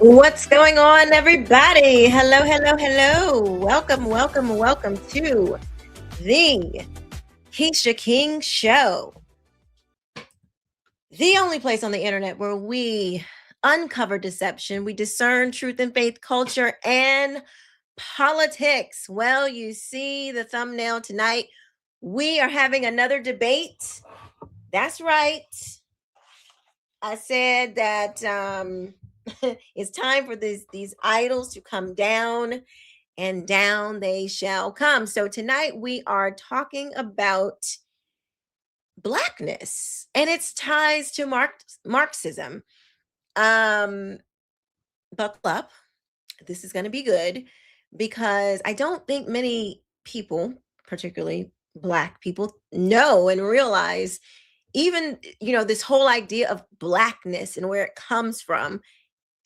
What's going on, everybody? Hello, hello, hello. Welcome to the Keisha King Show, the only place on the internet where we uncover deception, we discern truth and faith, culture, and politics. Well, you see the thumbnail tonight. We are having another debate. That's right. I said that it's time for these idols to come down, and down they shall come. So tonight we are talking about Blackness and its ties to Marxism. Buckle up. This is going to be good because I don't think many people, particularly Black people, know and realize even, this whole idea of Blackness and where it comes from.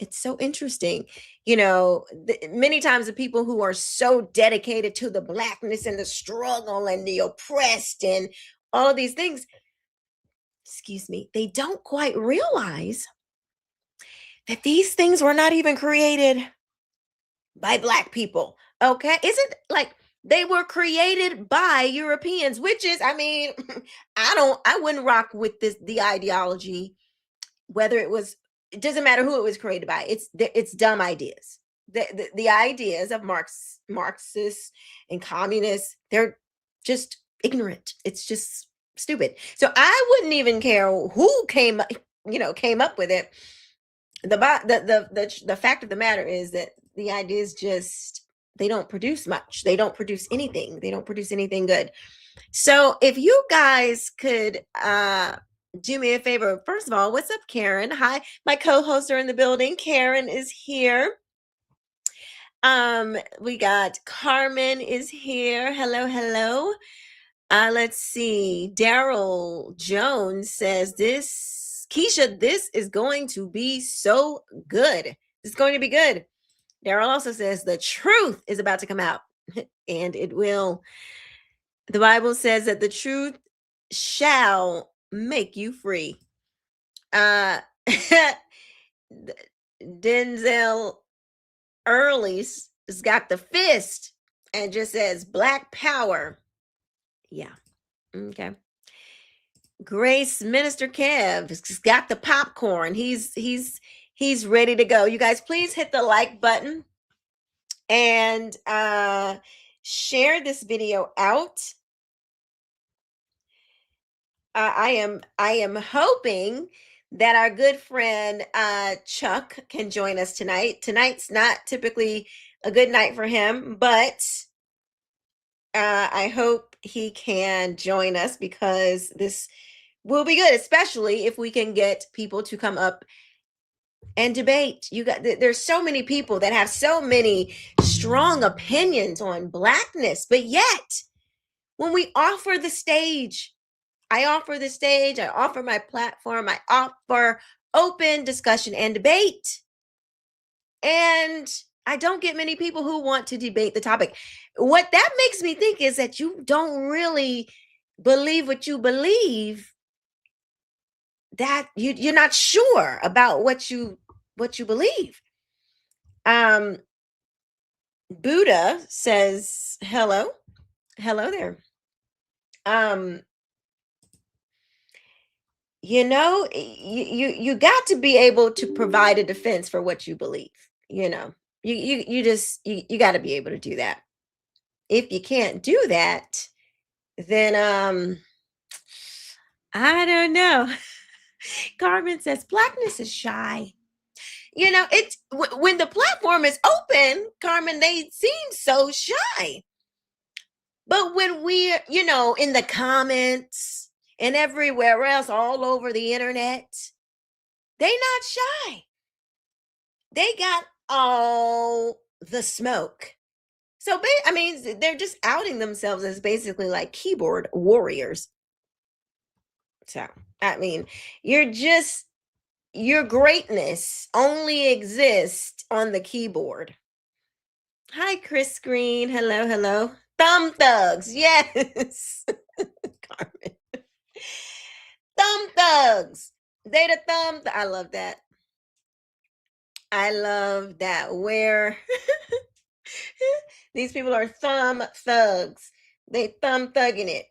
It's so interesting. Many times the people who are so dedicated to the Blackness and the struggle and the oppressed and all of these things, excuse me, they don't quite realize that these things were not even created by Black people. Okay. Isn't like they were created by Europeans, which is, I wouldn't rock with the ideology, whether it doesn't matter who it was created by. It's dumb ideas. The ideas of Marxists and communists, they're just ignorant. It's just stupid. So I wouldn't even care who came up with it. The fact of the matter is that the ideas just, they don't produce much. They don't produce anything. They don't produce anything good. So if you guys could do me a favor. First of all, what's up, Karen? Hi, my co-hosts are in the building. Karen is here. We got Carmen is here. Hello. Let's see. Daryl Jones says this, Keisha, this is going to be so good. It's going to be good. Daryl also says the truth is about to come out, and it will. The Bible says that the truth shall make you free. Denzel Early's has got the fist and just says Black Power. Yeah. Okay. Grace Minister Kev has got the popcorn. He's ready to go. You guys, please hit the like button and share this video out. I am hoping that our good friend Chuck can join us tonight. Tonight's not typically a good night for him, but I hope he can join us because this will be good, especially if we can get people to come up and debate. There's so many people that have so many strong opinions on Blackness, but yet when we offer the stage, I offer the stage, I offer my platform, I offer open discussion and debate. And I don't get many people who want to debate the topic. What that makes me think is that you don't really believe what you believe, that you're not sure about what you believe. Buddha says, hello there. You got to be able to provide a defense for what you believe. You got to be able to do that. If you can't do that, then I don't know. Carmen says Blackness is shy. It's when the platform is open, Carmen, they seem so shy. But when we're, in the comments and everywhere else, all over the internet, they not shy. They got all the smoke. So, they're just outing themselves as basically like keyboard warriors. So, your greatness only exists on the keyboard. Hi, Chris Green. Hello. Thumb thugs. Yes. Carmen. Thumb thugs. They the thumb. I love that. I love that. Where these people are thumb thugs. They thumb thugging it.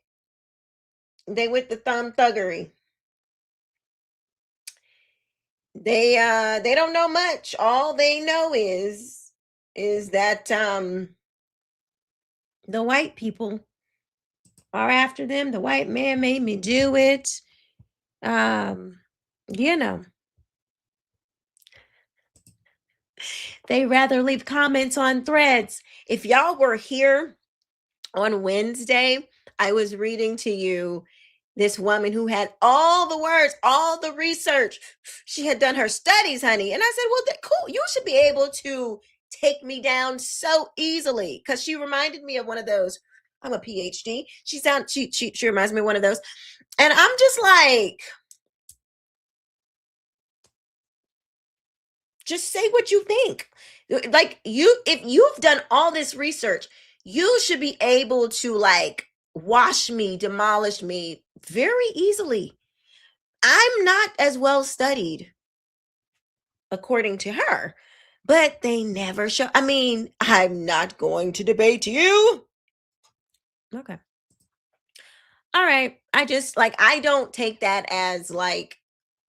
They with the thumb thuggery. They don't know much. All they know is that the white people are after them. The white man made me do it. Um, you know, they rather leave comments on threads. If y'all were here on Wednesday, I was reading to you this woman who had all the words, all the research. She had done her studies, honey. And I said, well, cool. You should be able to take me down so easily. Because she reminded me of one of those. I'm a PhD. She reminds me of one of those. And I'm just like, just say what you think. Like if you've done all this research, you should be able to like wash me, demolish me very easily. I'm not as well studied, according to her, but they never show. I mean, I'm not going to debate you. Okay. All right. I just like, I don't take that as like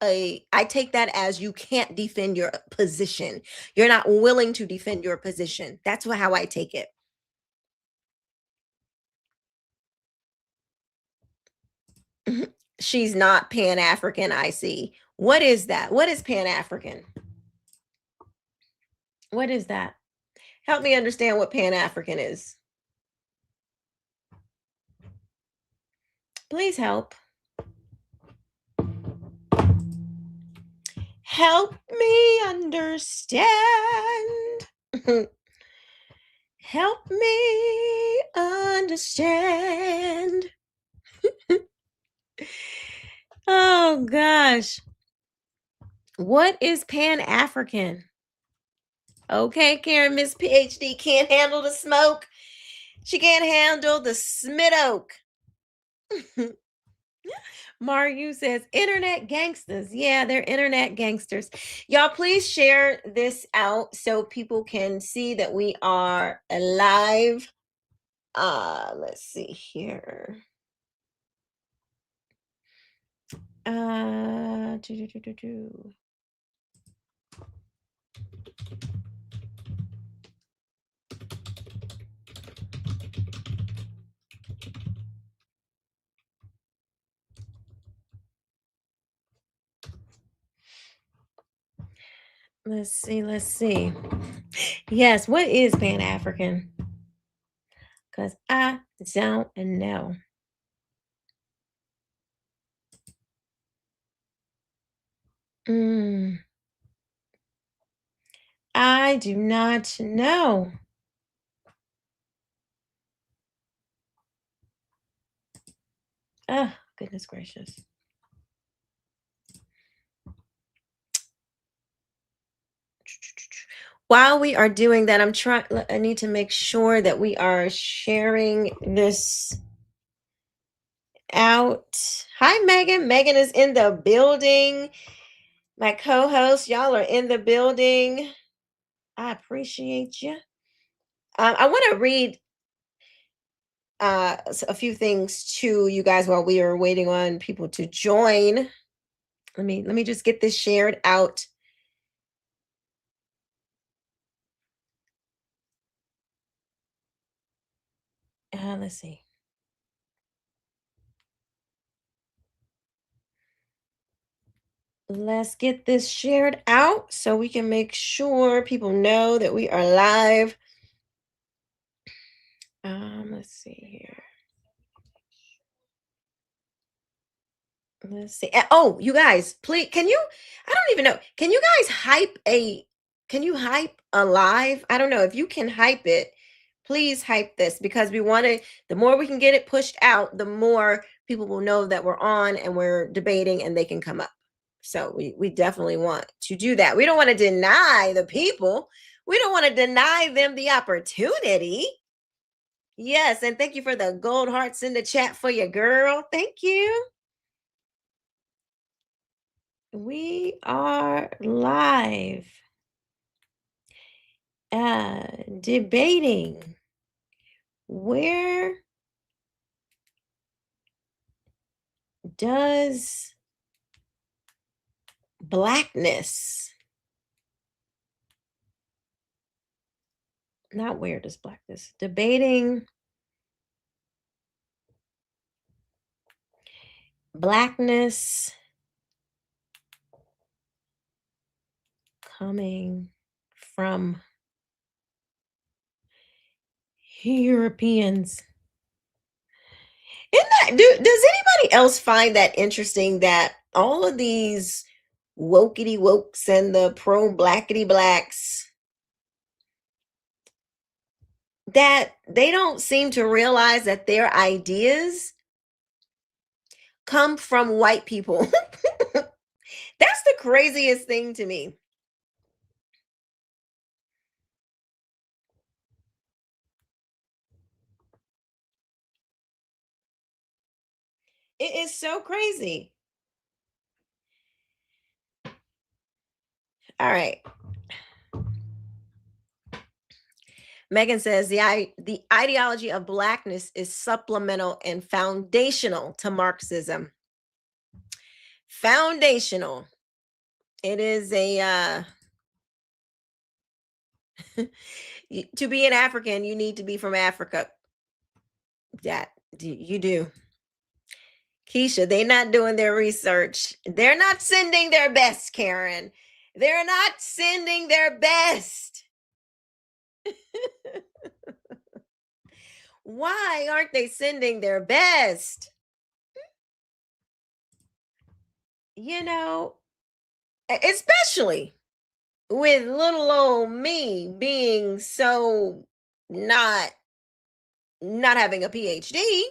I take that as you can't defend your position. You're not willing to defend your position. That's how I take it. Mhm. She's not Pan-African, I see. What is that? What is Pan-African? What is that? Help me understand what Pan-African is. Please help. Help me understand. Help me understand. Oh gosh. What is Pan-African? Okay, Karen, Miss PhD can't handle the smoke. She can't handle the smoke. Maru says internet gangsters. Yeah, they're internet gangsters. Y'all, please share this out so people can see that we are alive. Let's see here. Uh, do, do, do, do, do. Let's see. Let's see. Yes, what is Pan African? Because I don't know. I do not know. Oh, goodness gracious. While we are doing that, I need to make sure that we are sharing this out. Hi, Megan. Megan is in the building. My co-host, y'all are in the building. I appreciate you. I want to read a few things to you guys while we are waiting on people to join. Let me just get this shared out. Let's see. Let's get this shared out so we can make sure people know that we are live. Let's see here. Let's see. Oh, you guys, please, can you? I don't even know. Can you guys hype a? Can you hype a live? I don't know if you can hype it. Please hype this because we want to. The more we can get it pushed out, the more people will know that we're on and we're debating, and they can come up. So we definitely want to do that. We don't want to deny the people. We don't want to deny them the opportunity. Yes, and thank you for the gold hearts in the chat for your girl. Thank you. We are live. Debating where does blackness, not where does blackness, debating blackness coming from Europeans. Isn't that, does anybody else find that interesting that all of these wokety wokes and the pro blackety blacks, that they don't seem to realize that their ideas come from white people? That's the craziest thing to me. It is so crazy. All right. Megan says the ideology of blackness is supplemental and foundational to Marxism. Foundational. It is a to be an African, you need to be from Africa. That you do. Keisha, they're not doing their research. They're not sending their best, Karen. They're not sending their best. Why aren't they sending their best? You know, especially with little old me being so not having a PhD.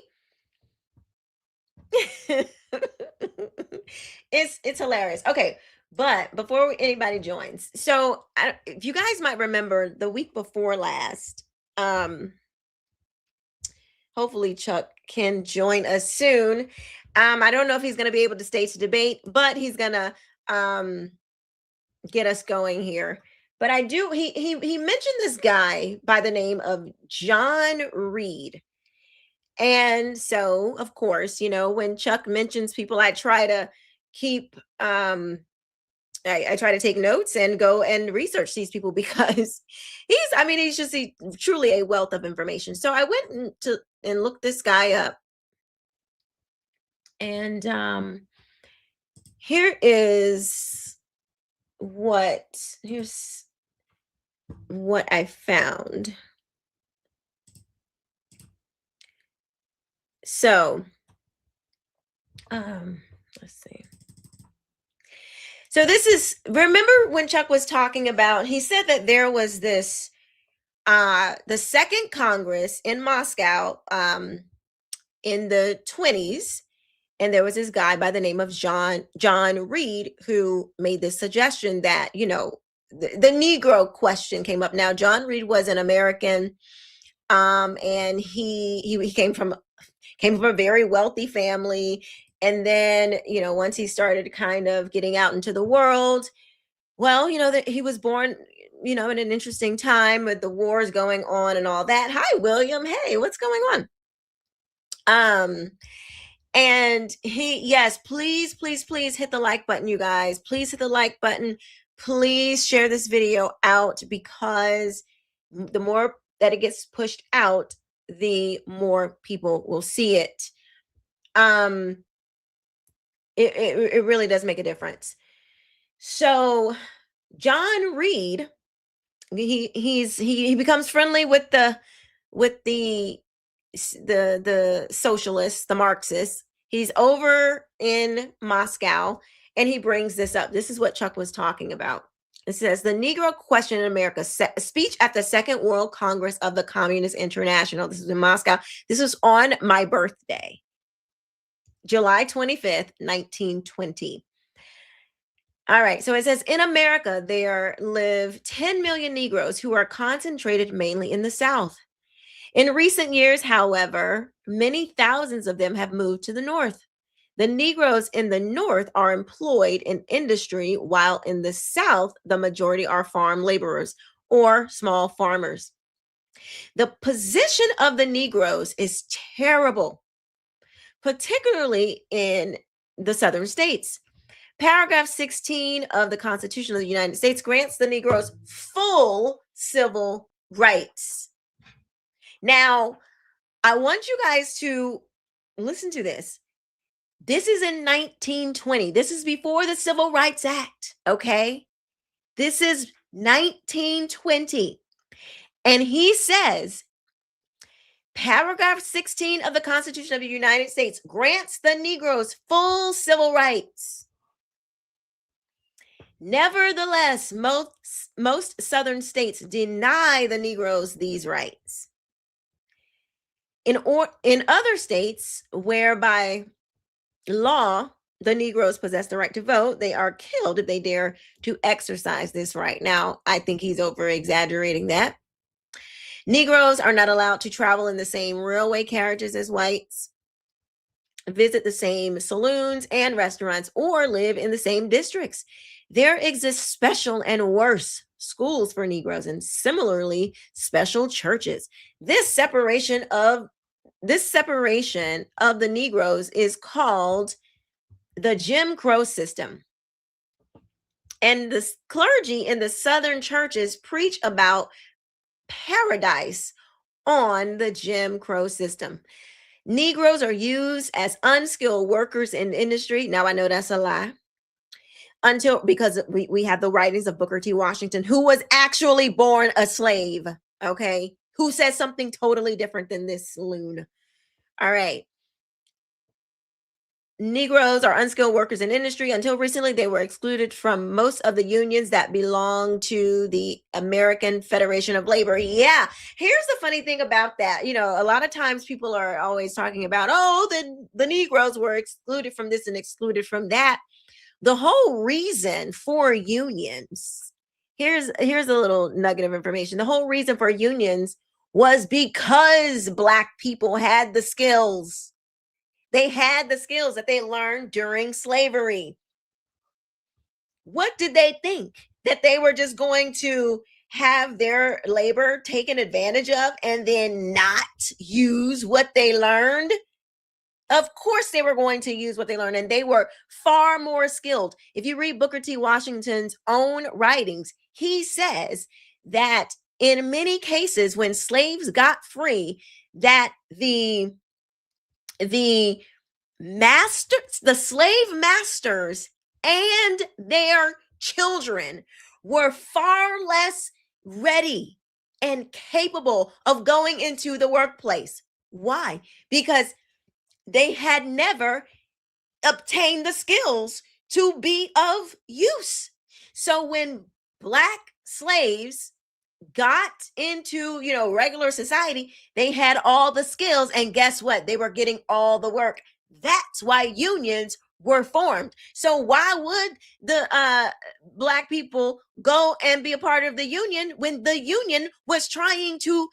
It's hilarious. Okay, but before anybody joins, so if you guys might remember the week before last, hopefully Chuck can join us soon. I don't know if he's going to be able to stay to debate, but he's going to get us going here. But I do. He mentioned this guy by the name of John Reed. And so, of course, you know, when Chuck mentions people, I try to keep I try to take notes and go and research these people because he's just truly a wealth of information. So I went and looked this guy up. And here's what I found. So, let's see. So remember when Chuck was talking about, he said that there was this, the Second Congress in Moscow in the 1920s, and there was this guy by the name of John Reed who made this suggestion that, you know, the Negro question came up. Now, John Reed was an American, and he came from a very wealthy family. And then, you know, once he started kind of getting out into the world, well, you know, that he was born, you know, in an interesting time with the wars going on and all that. Hi, William. Hey, what's going on? And yes, please hit the like button, you guys. Please hit the like button. Please share this video out, because the more that it gets pushed out, the more people will see it. It really does make a difference. So John Reed, he becomes friendly with the socialists, the Marxists. He's over in Moscow, and he brings this up. This is what Chuck was talking about. It says, the Negro question in America, speech at the Second World Congress of the Communist International. This is in Moscow. This was on my birthday, July 25th, 1920. All right. So it says, in America, there live 10 million Negroes who are concentrated mainly in the South. In recent years, however, many thousands of them have moved to the North. The Negroes in the North are employed in industry, while in the South, the majority are farm laborers or small farmers. The position of the Negroes is terrible, particularly in the southern states. Paragraph 16 of the Constitution of the United States grants the Negroes full civil rights. Now, I want you guys to listen to this. This is in 1920. This is before the Civil Rights Act, okay? This is 1920. And he says, paragraph 16 of the Constitution of the United States grants the Negroes full civil rights. Nevertheless, most southern states deny the Negroes these rights. In other states, whereby law the Negroes possess the right to vote, they are killed if they dare to exercise this right. Now, I think he's over exaggerating that. Negroes are not allowed to travel in the same railway carriages as whites, visit the same saloons and restaurants, or live in the same districts. There exist special and worse schools for Negroes, and similarly special churches. This separation of the Negroes is called the Jim Crow system. And the clergy in the southern churches preach about paradise on the Jim Crow system. Negroes are used as unskilled workers in industry. Now, I know that's a lie. Because we have the writings of Booker T. Washington, who was actually born a slave, okay? Who says something totally different than this loon. All right. Negroes are unskilled workers in industry. Until recently, they were excluded from most of the unions that belong to the American Federation of Labor. Yeah, here's the funny thing about that. You know, a lot of times people are always talking about, oh, the Negroes were excluded from this and excluded from that. The whole reason for unions, here's a little nugget of information. The whole reason for unions was because Black people had the skills. They had the skills that they learned during slavery. What did they think? That they were just going to have their labor taken advantage of and then not use what they learned? Of course they were going to use what they learned, and they were far more skilled. If you read Booker T. Washington's own writings, he says that in many cases when slaves got free, that the slave masters and their children were far less ready and capable of going into the workplace. Why? Because they had never obtained the skills to be of use. So when Black slaves got into, regular society, they had all the skills, and guess what? They were getting all the work. That's why unions were formed. So why would the Black people go and be a part of the union when the union was trying to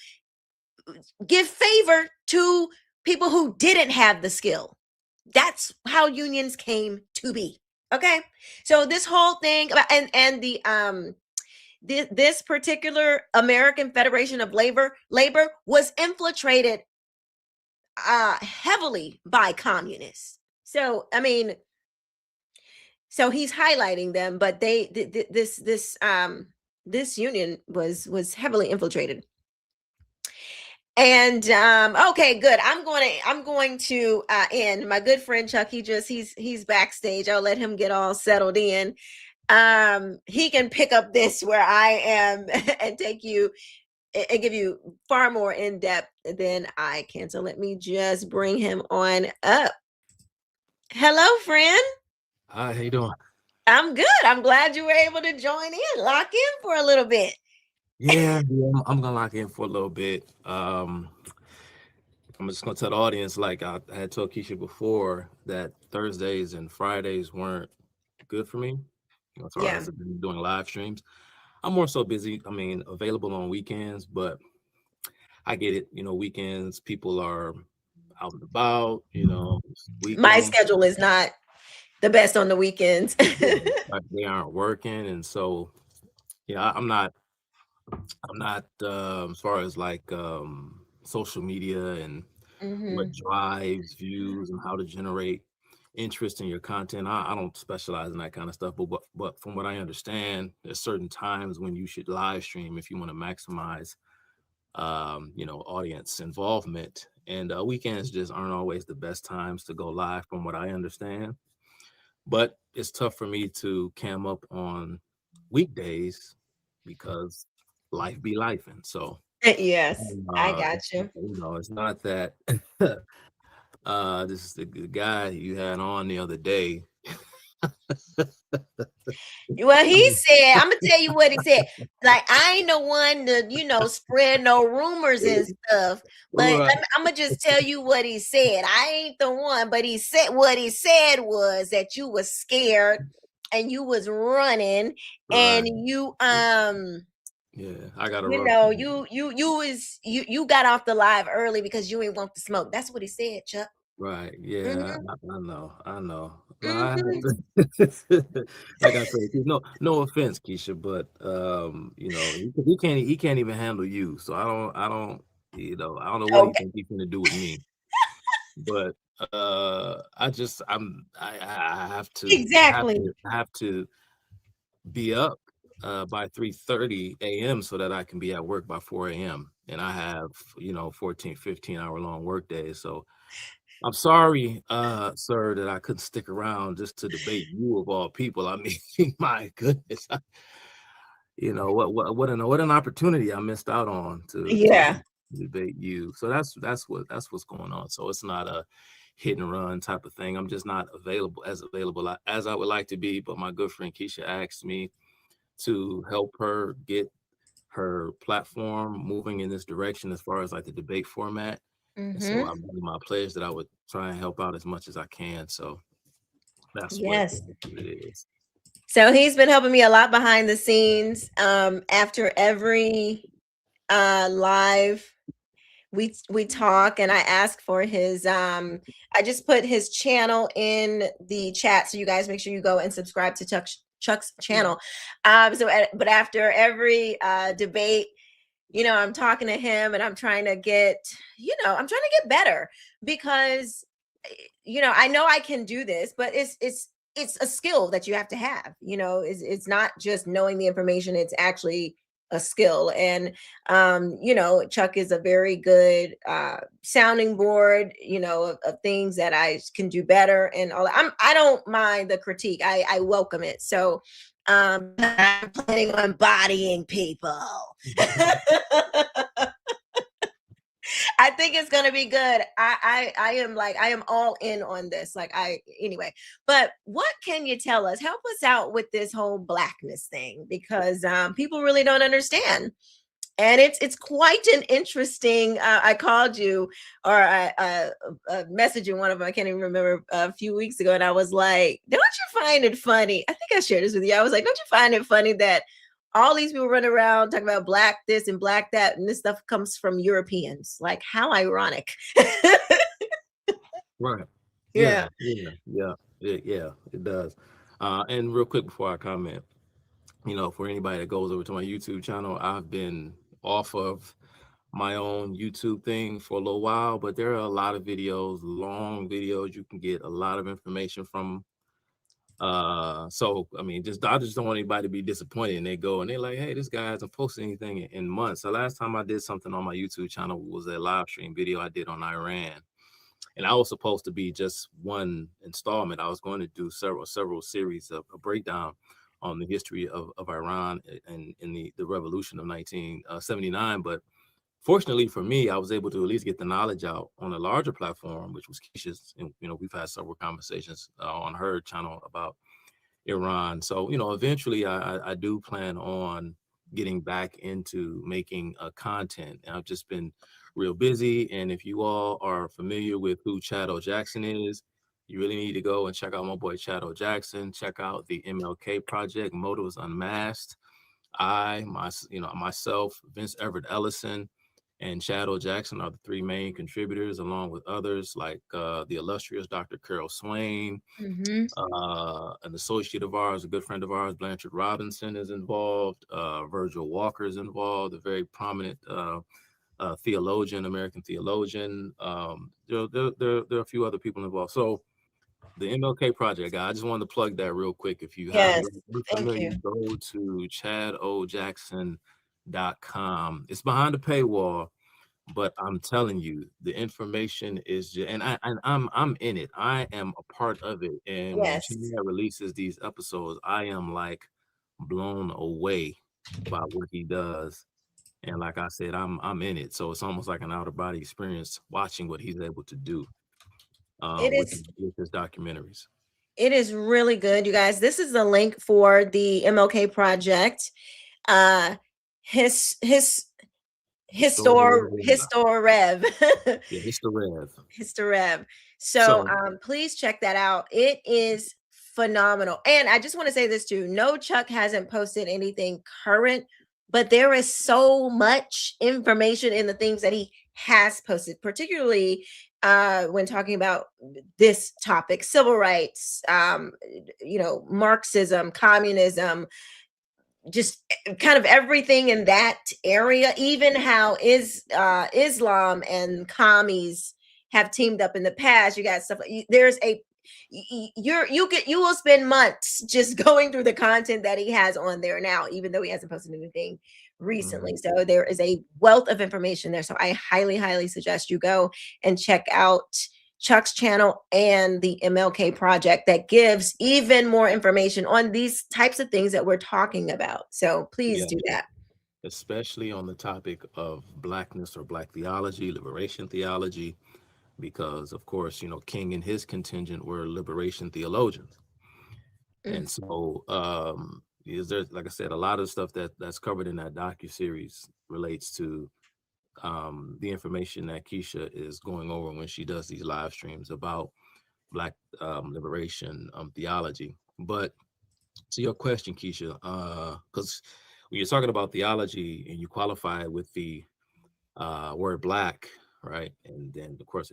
give favor to people who didn't have the skill? That's how unions came to be. Okay, so this whole thing about this particular American Federation of Labor was infiltrated heavily by communists. So so he's highlighting them, but this union was heavily infiltrated. And okay, good. I'm going to end. My good friend Chuck, he's backstage. I'll let him get all settled in. He can pick up this where I am and take you and give you far more in depth than I can. So let me just bring him on up. Hello, friend. Hi, how you doing? I'm good. I'm glad you were able to join in, lock in for a little bit. Yeah, I'm gonna lock in for a little bit. I'm just gonna tell the audience, like I had told Keisha before, that Thursdays and Fridays weren't good for me, as far as doing live streams. I'm more so busy. Available on weekends, but I get it. Weekends people are out and about. My schedule is not the best on the weekends. They aren't working, and so I'm not I'm not as far as like social media and what Mm-hmm. drives views and how to generate interest in your content. I don't specialize in that kind of stuff, but from what I understand, there's certain times when you should live stream if you want to maximize audience involvement. And weekends just aren't always the best times to go live, from what I understand. But it's tough for me to cam up on weekdays because life be life, and so Yes, I got you. it's not that. This is the guy you had on the other day. Well, he said, I'm gonna tell you what he said. Like, I ain't no one to, spread no rumors and stuff. But Right, I'm gonna just tell you what he said. I ain't the one, but he said what he said was that you was scared and you was running right. and you Yeah, I got a you rough. know you got off the live early because you ain't want the smoke. That's what he said, Chuck. Right. Hmm. Yeah, I know. I know. No, I have Hmm. to, like I said, no offense, Keisha, but he can't even handle you. So I don't know what he Okay, think he's gonna do with me. But exactly. I have to be up by 3:30 a.m. so that I can be at work by 4 a.m. And I have 14, 15 hour long work days. So I'm sorry, sir, that I couldn't stick around just to debate you of all people. I mean, my goodness, what an opportunity I missed out on to Yeah. debate you. So that's what's going on. So it's not a hit and run type of thing. I'm just not available as I would like to be. But my good friend Keisha asked me to help her get her platform moving in this direction as far as like the debate format. And so Hmm. I made my pledge that I would try and help out as much as I can. So that's what Yes. it is. So he's been helping me a lot behind the scenes. After every live, we talk, and I ask for his. I just put his channel in the chat, so you guys make sure you go and subscribe to Chuck's channel. But after every debate, I'm talking to him, and I'm trying to get, I'm trying to get better because I know I can do this, but it's a skill that you have to have. It's not just knowing the information, it's actually a skill. And Chuck is a very good sounding board, of things that I can do better and all that. I don't mind the critique. I welcome it. So I'm planning on bodying people. I think it's gonna be good. I am all in on this. Like I anyway. But what can you tell us? Help us out with this whole blackness thing because people really don't understand. And it's quite an interesting. I called you or I messaged you one of them. I can't even remember a few weeks ago, and I was like, "Don't you find it funny?" I think I shared this with you. I was like, "Don't you find it funny that all these people run around talking about black this and black that, and this stuff comes from Europeans? Like, how ironic." Right. Yeah. Yeah. It does. And real quick before I comment, for anybody that goes over to my YouTube channel, I've been off of my own YouTube thing for a little while, but there are a lot of videos, long videos. You can get a lot of information from. So I mean, I just don't want anybody to be disappointed and they go and they're like, hey, this guy hasn't posted anything in months. The last time I did something on my YouTube channel was a live stream video I did on Iran. And I was supposed to be just one installment. I was going to do several series of a breakdown on the history of Iran and in the revolution of 1979. But fortunately for me, I was able to at least get the knowledge out on a larger platform, which was Keisha's. And, we've had several conversations on her channel about Iran. So, eventually I do plan on getting back into making content. And I've just been real busy. And if you all are familiar with who Chad Jackson is, you really need to go and check out my boy Chad Jackson. Check out the MLK Project, Motives Unmasked. Myself, Vince Everett Ellison, and Chad O. Jackson are the three main contributors, along with others like the illustrious Dr. Carol Swain, Mm-hmm. an associate of ours, a good friend of ours, Blanchard Robinson is involved. Virgil Walker is involved, a very prominent theologian, American theologian. There are a few other people involved. So the MLK Project, I just wanted to plug that real quick. If you haven't Yes. been Thank familiar, you. go to chadojackson.com. It's behind the paywall, but I'm telling you, the information is just, and I'm in it. I am a part of it. And when Chad Yes. releases these episodes, I am like blown away by what he does. And like I said, I'm in it. So it's almost like an out of body experience watching what he's able to do It with is. his documentaries. It is really good, you guys. This is the link for the MLK project. Uh, his Historia. Historev. Yeah, Historia. Historev. So So please check that out. It is phenomenal. And I just want to say this too. No, Chuck hasn't posted anything current, but there is so much information in the things that he has posted, particularly when talking about this topic, civil rights, Marxism, communism, just kind of everything in that area, even how Islam and commies have teamed up in the past. You got stuff there's a you will spend months just going through the content that he has on there now, even though he hasn't posted anything recently. So there is a wealth of information there. So I highly suggest you go and check out Chuck's channel and the MLK Project that gives even more information on these types of things that we're talking about. So please yeah, do that. especially on the topic of blackness or black theology, liberation theology, because of course, King and his contingent were liberation theologians. Mm, And so is there, like I said, a lot of stuff that's covered in that docu-series relates to the information that Keisha is going over when she does these live streams about black liberation theology. But to your question, Keisha, because when you're talking about theology and you qualify it with the word black, right? And then of course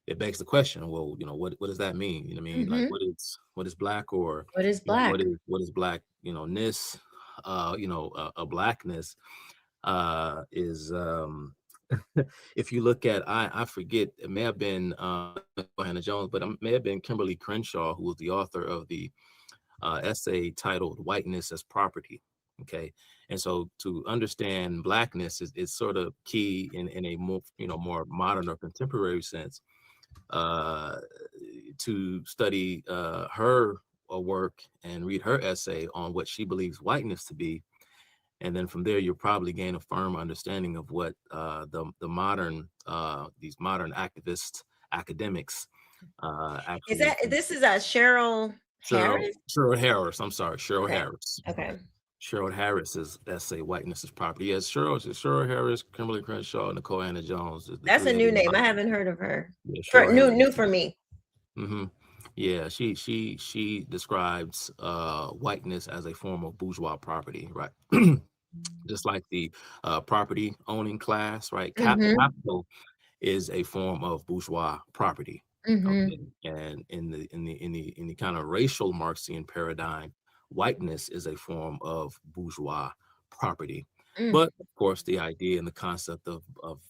it begs the question, well, what does that mean? You know what I mean? Like mhm. what is black, or What is black? what is black, ness, a blackness is if you look at, I forget, it may have been Hannah Jones, but it may have been Kimberly Crenshaw, who was the author of the essay titled "Whiteness as Property." Okay, and so to understand blackness is sort of key in a more more modern or contemporary sense. Uh, to study her work and read her essay on what she believes whiteness to be, and then from there you'll probably gain a firm understanding of what the modern these modern activist academics Is actually that think. this is a Cheryl Harris? Cheryl Harris, I'm sorry, Cheryl Okay. Harris. Okay. Cheryl Harris's essay, Whiteness is Property. Yes, Cheryl Harris, Kimberly Crenshaw, Nicole Anna Jones, the That's a three new ladies. name. I haven't heard of her. Yeah, For Cheryl Harris. new for me. Hmm. Yeah, she describes whiteness as a form of bourgeois property, right? Just like the property owning class, right? Mm-hmm. Capital is a form of bourgeois property. Mm-hmm. Okay, and in the kind of racial Marxian paradigm, whiteness is a form of bourgeois property. Mm. But of course, the idea and the concept of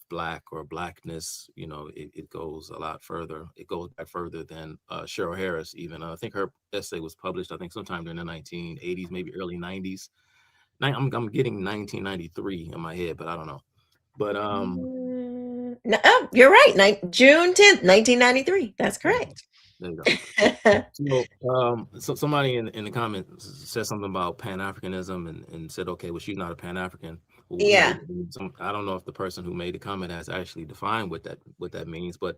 black or blackness, it goes a lot further. It goes back further than Cheryl Harris. Even I think her essay was published, I think, sometime in the 1980s, maybe early 90s. I'm getting 1993 in my head, but I don't know. But No, oh, you're right. June 10th, 1993. That's yeah, correct. there you go. So somebody in the comments said something about Pan-Africanism and said, okay, well, she's not a Pan-African. Well, Yeah. I don't know if the person who made the comment has actually defined what that means, but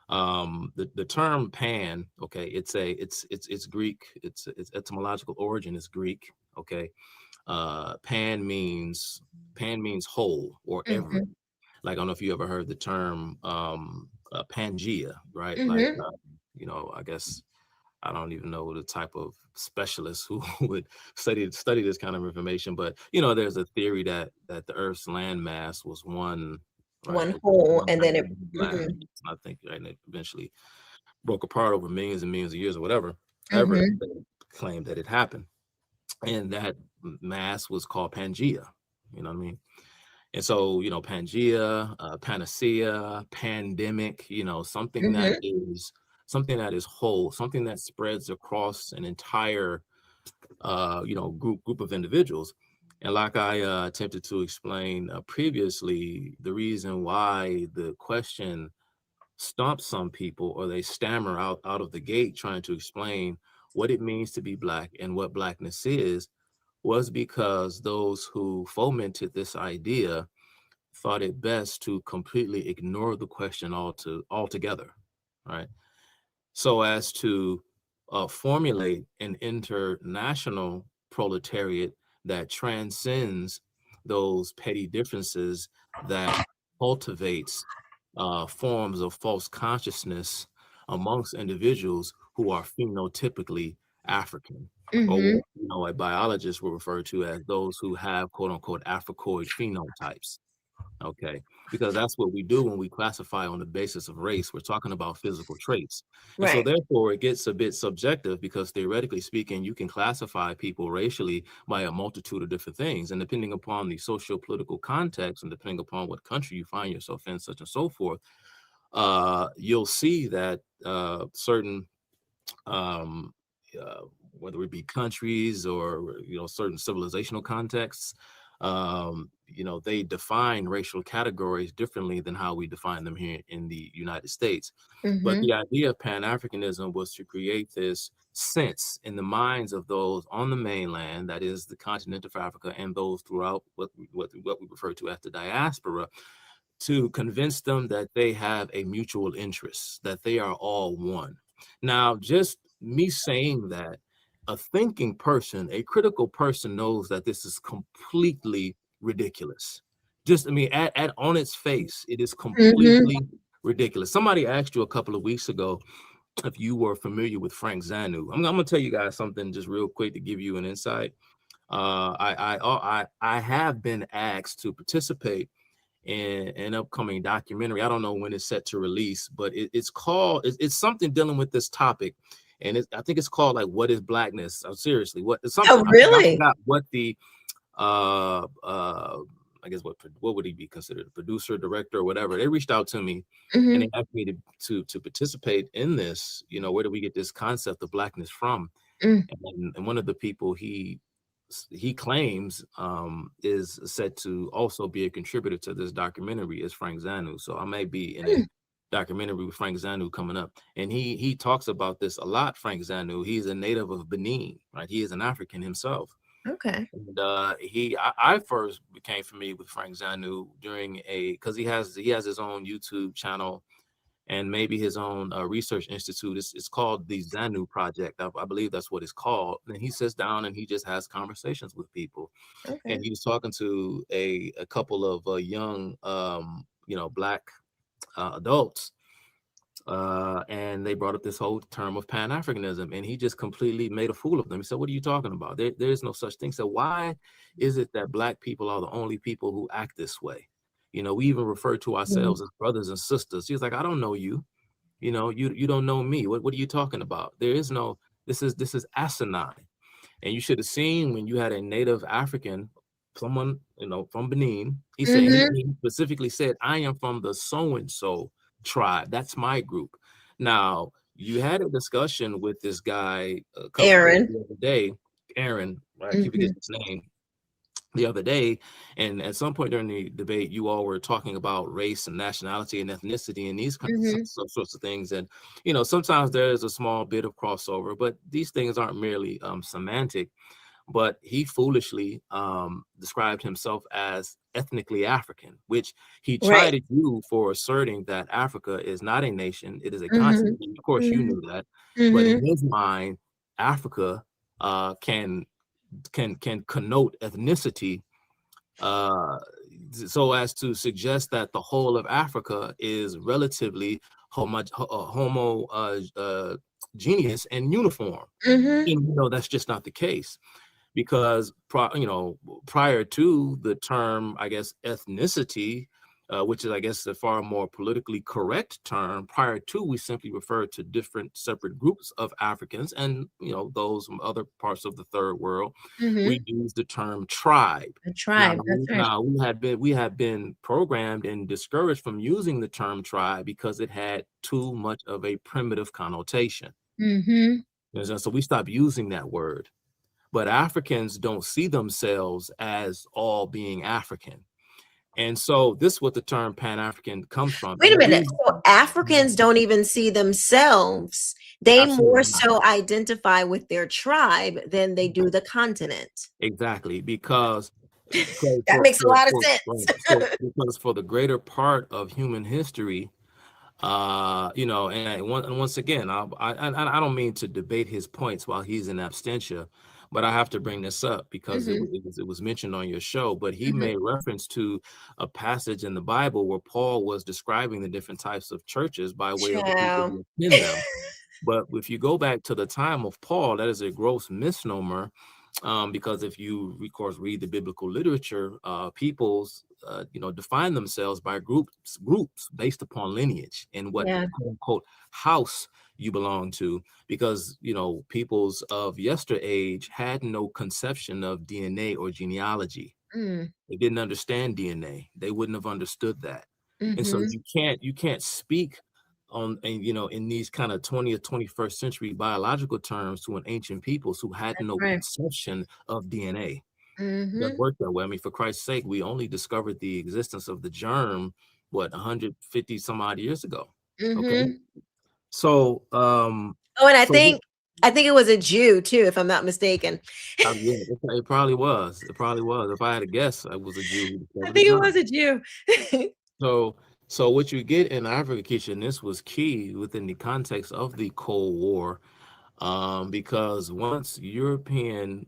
the term pan, okay, it's Greek. Its etymological origin is Greek. Okay, pan means whole or every. Mm-hmm. Like, I don't know if you ever heard the term Pangea, right? Like, Mm-hmm. I guess I don't even know the type of specialist who would study this kind of information, but there's a theory that the Earth's land mass was one right? One whole, and then it. Land. I think right, and it eventually broke apart over millions and millions of years or whatever. However, Mm-hmm. they claimed that it happened, and that mass was called Pangea. You know what I mean? And so, Pangea, panacea, pandemic, something that is whole, something that spreads across an entire, group of individuals. And like I attempted to explain previously, the reason why the question stumps some people, or they stammer out of the gate trying to explain what it means to be Black and what Blackness is, was because those who fomented this idea thought it best to completely ignore the question altogether, right? So as to formulate an international proletariat that transcends those petty differences, that cultivates forms of false consciousness amongst individuals who are phenotypically African, or Mm-hmm. what a biologist will refer to as those who have quote unquote Africoid phenotypes. Okay, because that's what we do when we classify on the basis of race. We're talking about physical traits. And so Right. therefore it gets a bit subjective, because theoretically speaking, you can classify people racially by a multitude of different things. And depending upon the socio-political context, and depending upon what country you find yourself in, such and so forth, you'll see that certain um, uh, whether it be countries or certain civilizational contexts, they define racial categories differently than how we define them here in the United States. But Mm-hmm. the idea of Pan-Africanism was to create this sense in the minds of those on the mainland, that is the continent of Africa, and those throughout what we refer to as the diaspora, to convince them that they have a mutual interest, that they are all one. Now, just me saying that, a thinking person, a critical person, knows that this is completely ridiculous. Just, I mean, at on its face, it is Mm-hmm. completely ridiculous. Somebody asked you a couple of weeks ago if you were familiar with Frank Zanu. I'm gonna tell you guys something just real quick to give you an insight. I have been asked to participate in an upcoming documentary. I don't know when it's set to release, but it's something dealing with this topic, and I think it's called like "What is Blackness?" Oh, seriously, what is something? Oh, really? I forgot what the uh uh I guess what would he be considered, a producer, director, or whatever. They reached out to me and Mm-hmm. they asked me to participate in this. Where do we get this concept of Blackness from? Mm. And one of the people he claims is said to also be a contributor to this documentary is Frank Zanu. So I may be in a Mm. documentary with Frank Zanu coming up, and he talks about this a lot. Frank Zanu, he's a native of Benin, right? He is an African himself. Okay. And I first became familiar with Frank Zanu because he has his own YouTube channel and maybe his own research institute. It's called the Zanu Project. I believe that's what it's called. And he sits down and he just has conversations with people. And Okay. he was talking to a couple of young, Black adults. And they brought up this whole term of Pan-Africanism, and he just completely made a fool of them. He said, "What are you talking about? There is no such thing." So why is it that Black people are the only people who act this way? We even refer to Mm-hmm. ourselves as brothers and sisters. He's like, "I don't know you. You don't know me. What are you talking about? There is no. This is asinine." And you should have seen when you had a native African, someone from Benin. He said, and Mm-hmm. he specifically said, "I am from the so and so tribe. That's my group." Now you had a discussion with this guy Aaron. the other day, Aaron. Right? I keep Mm-hmm. forgetting his name the other day, and at some point during the debate, you all were talking about race and nationality and ethnicity and these Mm-hmm. sorts of things. And sometimes there is a small bit of crossover, but these things aren't merely semantic. But he foolishly described himself as ethnically African, which he Right. chided you for asserting that Africa is not a nation; it is a Mm-hmm. continent. And of course, you Mm-hmm. knew that, but in Mm-hmm. his mind, Africa can connote ethnicity, uh, so as to suggest that the whole of Africa is relatively homogeneous and uniform. Mm-hmm. And that's just not the case, because prior to the term, I guess, ethnicity, which is, I guess, a far more politically correct term. Prior to, we simply referred to different separate groups of Africans and, those from other parts of the third world. We use the term tribe. A tribe, that's right. Now we have been programmed and discouraged from using the term tribe because it had too much of a primitive connotation. So we stopped using that word. But Africans don't see themselves as all being African. And so this is what the term Pan-African comes from. Wait a minute. So Africans don't even see themselves. They more so identify with their tribe than they do the continent. Exactly, because that makes a lot of sense. Because for the greater part of human history, and once again, I don't mean to debate his points while he's in absentia, but I have to bring this up because it was mentioned on your show. But he made reference to a passage in the Bible where Paul was describing the different types of churches by way of the people who attend them. But if you go back to the time of Paul, that is a gross misnomer. Because if you, of course, read the biblical literature, peoples, define themselves by groups based upon lineage and what quote unquote house you belong to. Because peoples of yesterage had no conception of DNA or genealogy. They didn't understand DNA. They wouldn't have understood that. And so you can't speak on, in these kind of 20th, 21st century biological terms to an ancient peoples who had no conception of DNA. It doesn't work that way. I mean, for Christ's sake, we only discovered the existence of the germ, 150 some odd years ago. Okay. So, and I think it was a Jew too, if I'm not mistaken. Yeah, it probably was. It probably was. If I had to guess, I was a Jew. I think it was a Jew. So what you get in Africa, Keisha, and this was key within the context of the Cold War, because once European,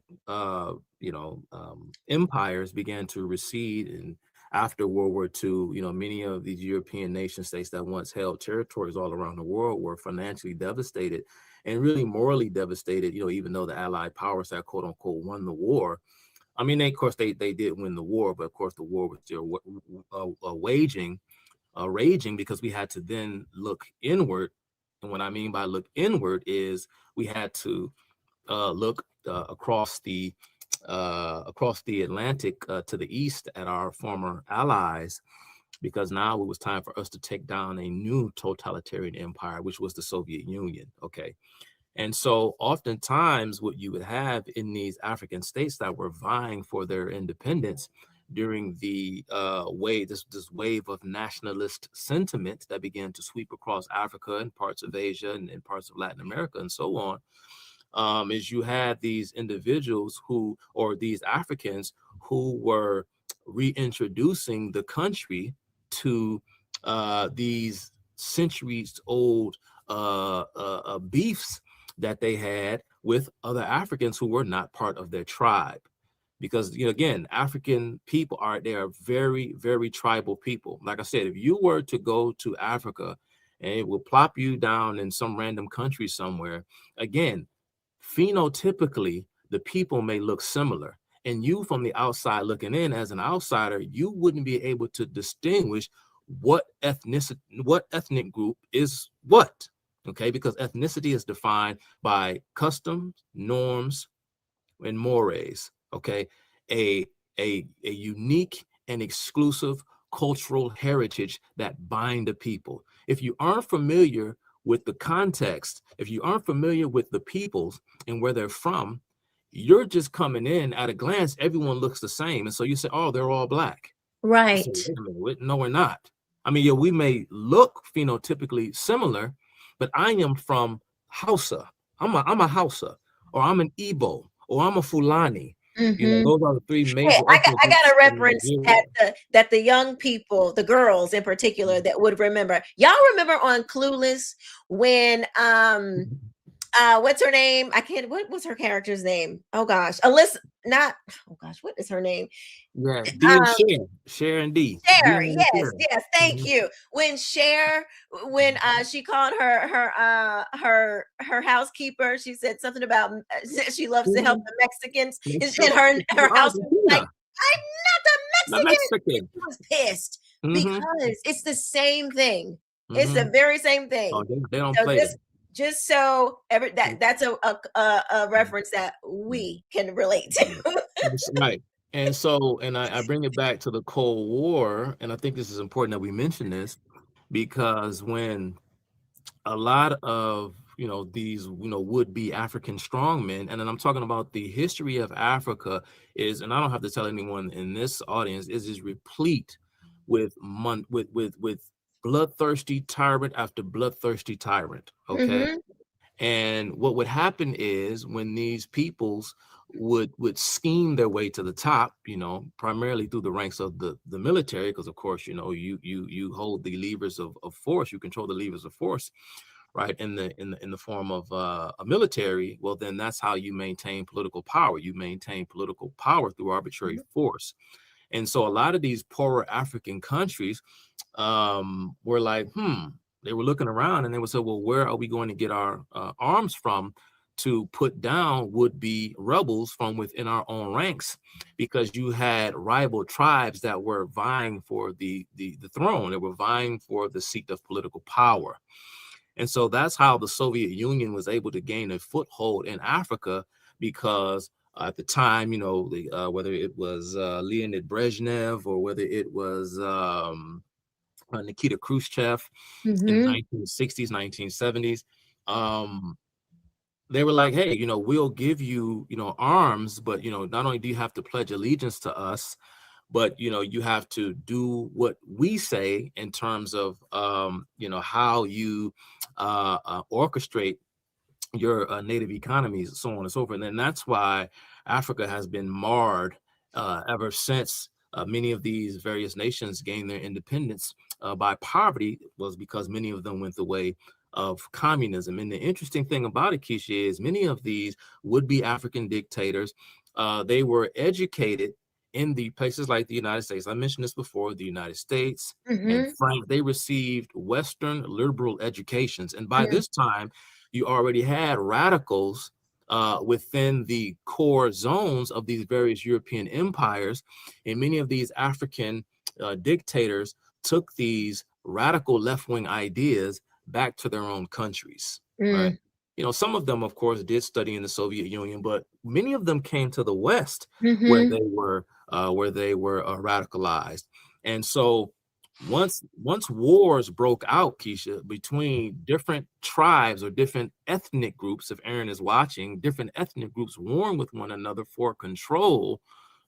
empires began to recede, and after World War II, many of these European nation states that once held territories all around the world were financially devastated and really morally devastated, even though the Allied powers that quote unquote won the war. I mean, of course, they did win the war, but of course the war was still raging because we had to then look inward. And what I mean by look inward is we had to look across the Atlantic to the east at our former allies, because now it was time for us to take down a new totalitarian empire, which was the Soviet Union. Okay. And so oftentimes what you would have in these African states that were vying for their independence during the this wave of nationalist sentiment that began to sweep across Africa and parts of Asia and parts of Latin America and so on, is you had these individuals or these Africans who were reintroducing the country to these centuries old beefs that they had with other Africans who were not part of their tribe. Because, again, African people they are very, very tribal people. Like I said, if you were to go to Africa and it will plop you down in some random country somewhere, again, phenotypically, the people may look similar. And you from the outside looking in as an outsider, you wouldn't be able to distinguish what ethnic group is what. Okay, because ethnicity is defined by customs, norms, and mores. Okay, a unique and exclusive cultural heritage that bind the people. If you aren't familiar with the context, if you aren't familiar with the peoples and where they're from, you're just coming in at a glance. Everyone looks the same, and so you say, "Oh, they're all black." Right. Say, wait a minute. No, we're not. I mean, yeah, we may look phenotypically similar, but I am from Hausa. I'm a Hausa, or I'm an Igbo, or I'm a Fulani. Those are the three major. I got a reference that the young people, the girls in particular, that would remember. Y'all remember on Clueless when what's her name? What was her character's name? Oh gosh, Alyssa. What is her name? Yeah, D and Cher and D. Cher, yes, thank you. When Cher, she called her housekeeper, she said something about she loves to help the Mexicans. In her house, like, I'm not the Mexican. She was pissed. Mm-hmm. because it's the same thing. It's the Mm-hmm. very same Oh, thing. they don't So play it. just so that's a reference that we can relate to. That's right. And so, and I bring it back to the Cold War, and I think this is important that we mention this because when a lot of these would be African strongmen, and then I'm talking about the history of Africa is, and I don't have to tell anyone in this audience, is replete with bloodthirsty tyrant after bloodthirsty tyrant. Okay. Hmm. And what would happen is when these peoples would scheme their way to the top, primarily through the ranks of the military, because of course, you hold the levers of force, you control the levers of force, right? In the form of a military. Well, then that's how you maintain political power. You maintain political power through arbitrary force. And so a lot of these poorer African countries were like, they were looking around and they would say, well, where are we going to get our arms from to put down would-be rebels from within our own ranks? Because you had rival tribes that were vying for the throne. They were vying for the seat of political power. And so that's how the Soviet Union was able to gain a foothold in Africa, because at the time, whether it was Leonid Brezhnev or whether it was Nikita Khrushchev in the Hmm. 1960s, 1970s, they were like, hey, we'll give you, arms, but, not only do you have to pledge allegiance to us, but, you have to do what we say in terms of, how you orchestrate your native economies, so on and so forth. And that's why Africa has been marred ever since many of these various nations gained their independence by poverty, was because many of them went the way of communism. And the interesting thing about it, Keisha, is many of these would-be African dictators, they were educated in the places like the United States. I mentioned this before, the United States and Hmm. France. They received Western liberal educations. And by this time, you already had radicals within the core zones of these various European empires. And many of these African dictators took these radical left-wing ideas back to their own countries, right? Hmm. Some of them, of course, did study in the Soviet Union, but many of them came to the West where Hmm. they were radicalized. And so once wars broke out, Keisha, between different tribes or different ethnic groups, if Aaron is watching, different ethnic groups warring with one another for control,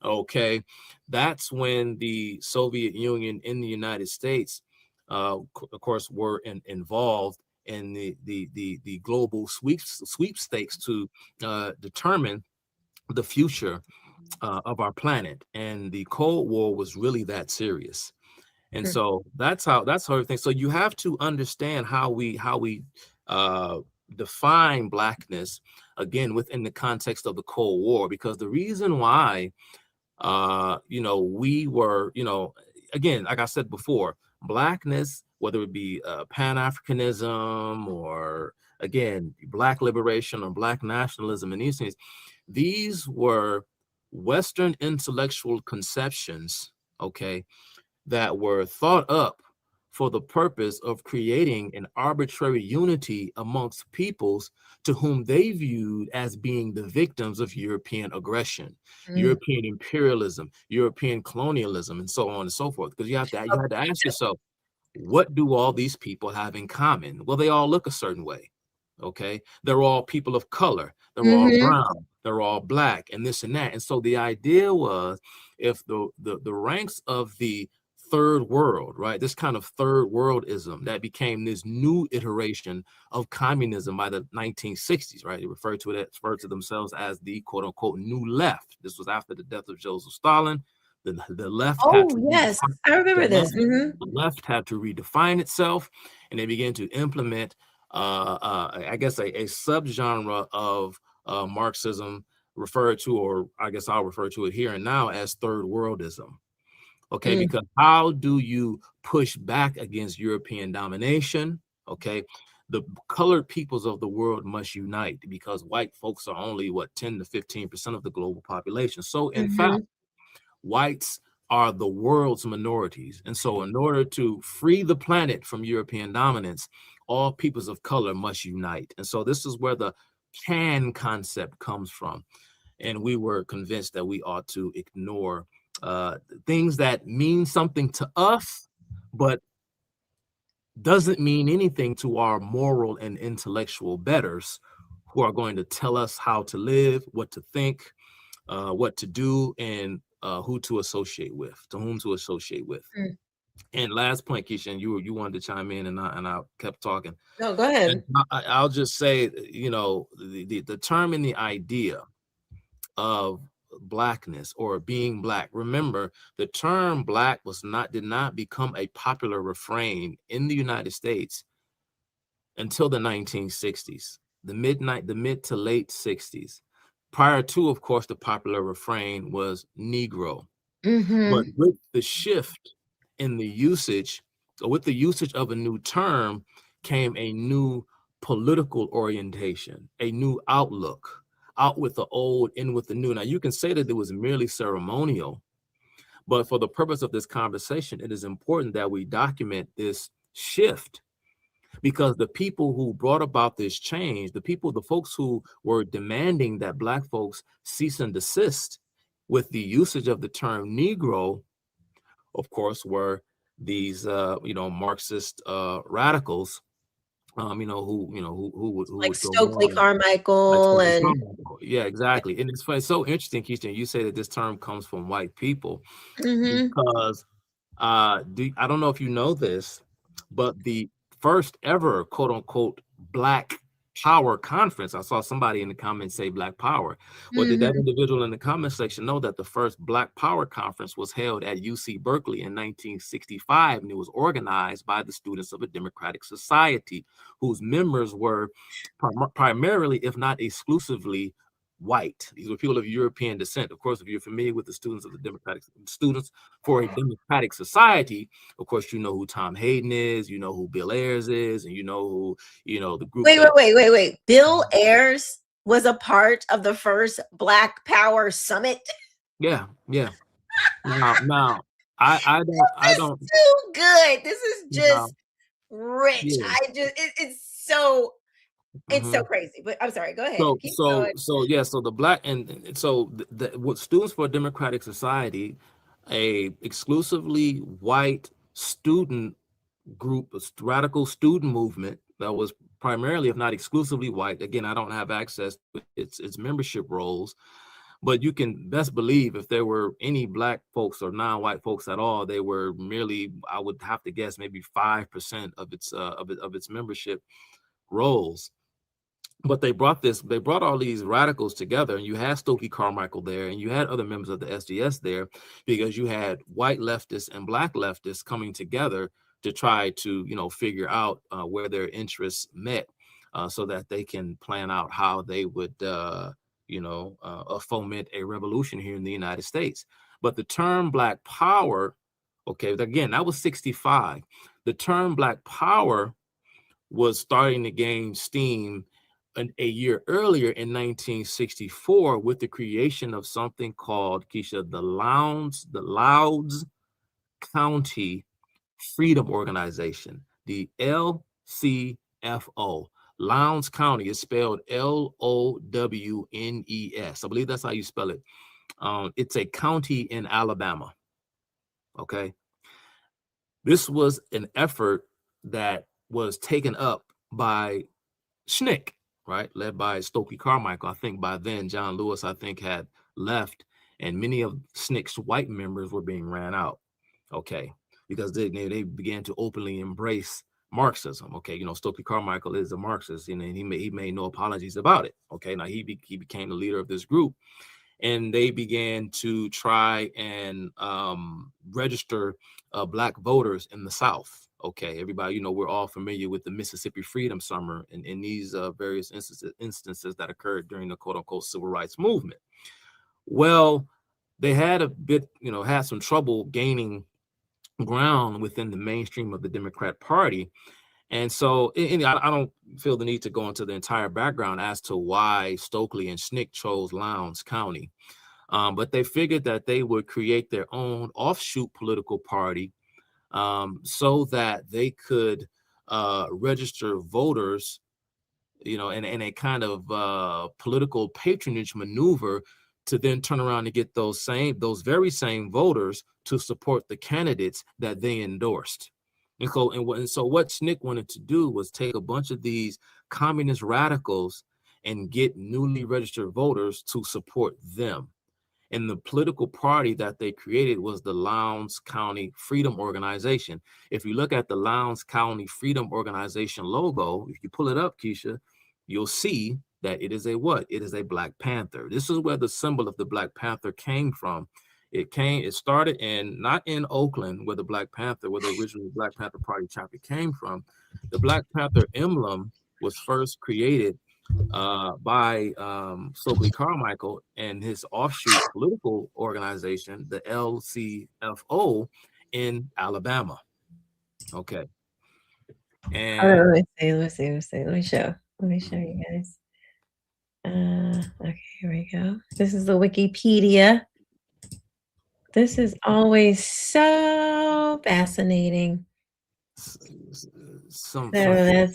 okay, that's when the Soviet Union and the United States, of course, were involved in the global sweepstakes to determine the future of our planet. And the Cold War was really that serious. And so that's everything. So you have to understand how we uh, define Blackness, again, within the context of the Cold War, because the reason why we were, again, like I said before, Blackness, whether it be Pan-Africanism or, again, Black liberation or Black nationalism, and these were Western intellectual conceptions, okay, that were thought up for the purpose of creating an arbitrary unity amongst peoples to whom they viewed as being the victims of European aggression, Hmm. European imperialism, European colonialism, and so on and so forth. Because you had to ask yourself, what do all these people have in common? Well, they all look a certain way. Okay, they're all people of color, they're all Hmm. brown, they're all black, and this and that. And so the idea was, if the ranks of the third world, right, this kind of third worldism that became this new iteration of communism by the 1960s, right, they referred to themselves as the quote unquote new left. This was after the death of Joseph Stalin. The left had Oh to yes, redefine, I the remember this. left the left had to redefine itself, and they began to implement I guess a subgenre of Marxism, referred to, or I guess I'll refer to it here and now, as third worldism. Okay, Mm. because how do you push back against European domination? Okay, the colored peoples of the world must unite, because white folks are only 10 to 15% of the global population. So in fact, Mhm. whites are the world's minorities. And so in order to free the planet from European dominance, all peoples of color must unite. And so this is where the Pan concept comes from. And we were convinced that we ought to ignore things that mean something to us, but doesn't mean anything to our moral and intellectual betters who are going to tell us how to live, what to think, what to do, and who to associate with, to whom to associate with. Mm. And last point, Keisha, and you wanted to chime in, and I kept talking. No, go ahead. And I'll just say, you know, the term and the idea of blackness or being black. Remember, the term black did not become a popular refrain in the United States until the 1960s, the mid to late 60s. Prior to, of course, the popular refrain was Negro. But with the shift in the usage, or with the usage of a new term, came a new political orientation, a new outlook, out with the old, in with the new. Now, you can say that it was merely ceremonial, but for the purpose of this conversation, it is important that we document this shift, because the people who brought about this change, the folks who were demanding that Black folks cease and desist with the usage of the term Negro, of course, were these Marxist radicals, who Like would go Stokely on like Carmichael Stokely and Carmichael. Yeah, exactly. And it's so interesting, Keisha, you say that this term comes from white people, because I don't know if you know this, but the first ever quote unquote Black Power conference, I saw somebody in the comments say Black Power. Well, did that individual in the comment section know that the first Black Power conference was held at UC Berkeley in 1965, and it was organized by the students of a democratic society whose members were primarily, if not exclusively, white. These were people of European descent. Of course, if you're familiar with the students for a democratic society, of course, you know who Tom Hayden is, you know who Bill Ayers is, and you know who, the group. Wait. Bill Ayers was a part of the first Black Power Summit. Yeah. Now, I don't. This is too good. This is just rich. Yeah. It's so crazy. But I'm sorry. Go ahead. Keep going. So the Black and so what Students for a Democratic Society, a exclusively white student group, a radical student movement that was primarily, if not exclusively, white. Again, I don't have access to its membership rolls, but you can best believe if there were any Black folks or non-white folks at all, they were merely, I would have to guess, maybe 5% of its membership rolls. But they brought all these radicals together, and you had Stokely Carmichael there, and you had other members of the SDS there, because you had white leftists and Black leftists coming together to try to, figure out where their interests met, so that they can plan out how they would, foment a revolution here in the United States. But the term Black Power, okay, again, that was 65. The term Black Power was starting to gain steam a year earlier in 1964 with the creation of something called, Keisha, the Louds County Freedom Organization, the LCFO. Lowndes County is spelled Lownes. I believe that's how you spell it. It's a county in Alabama. Okay. This was an effort that was taken up by SNCC, right, led by Stokely Carmichael. I think by then John Lewis, had left, and many of SNCC's white members were being ran out, okay, because they began to openly embrace Marxism. Okay, Stokely Carmichael is a Marxist, and he made no apologies about it. Okay, now he became the leader of this group, and they began to try and register Black voters in the South. Okay, everybody, we're all familiar with the Mississippi Freedom Summer and in these various instances that occurred during the quote unquote civil rights movement. Well, they had had some trouble gaining ground within the mainstream of the Democrat Party. And so I don't feel the need to go into the entire background as to why Stokely and SNCC chose Lowndes County. But they figured that they would create their own offshoot political party, so that they could register voters, in a kind of political patronage maneuver, to then turn around and get those very same voters to support the candidates that they endorsed. And so what SNCC wanted to do was take a bunch of these communist radicals and get newly registered voters to support them. And the political party that they created was the Lowndes County Freedom Organization. If you look at the Lowndes County Freedom Organization logo, if you pull it up, Keisha, you'll see that it is a what? It is a Black Panther. This is where the symbol of the Black Panther came from. It started not in Oakland, where the original Black Panther Party chapter came from. The Black Panther emblem was first created by Stokely Carmichael and his offshoot political organization, the LCFO, in Alabama. Okay. And let me show you guys. Okay, here we go. This is the Wikipedia. This is always so fascinating. Somebody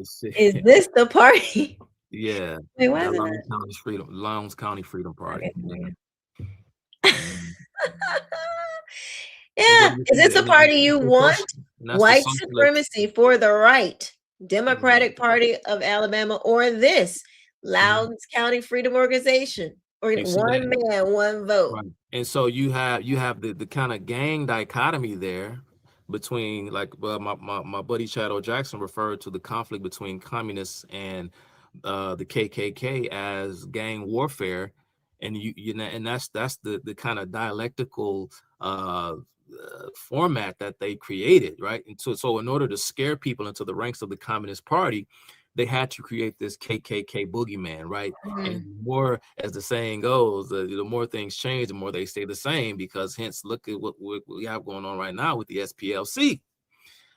said, is this the party? Yeah. Wait, why is Lowndes County Freedom Party. Okay, Yeah. yeah. Is this a party you want? White supremacy for the right, Democratic Party of Alabama, or this Lowndes County Freedom Organization, or one man, one vote. Right. And so you have the kind of gang dichotomy there between, like, my buddy Chad O. Jackson referred to the conflict between communists and the KKK as gang warfare, and and that's the kind of dialectical format that they created, right? And so in order to scare people into the ranks of the Communist Party, they had to create this KKK boogeyman, right? And more, as the saying goes, the more things change, the more they stay the same, because hence look at what we have going on right now with the SPLC,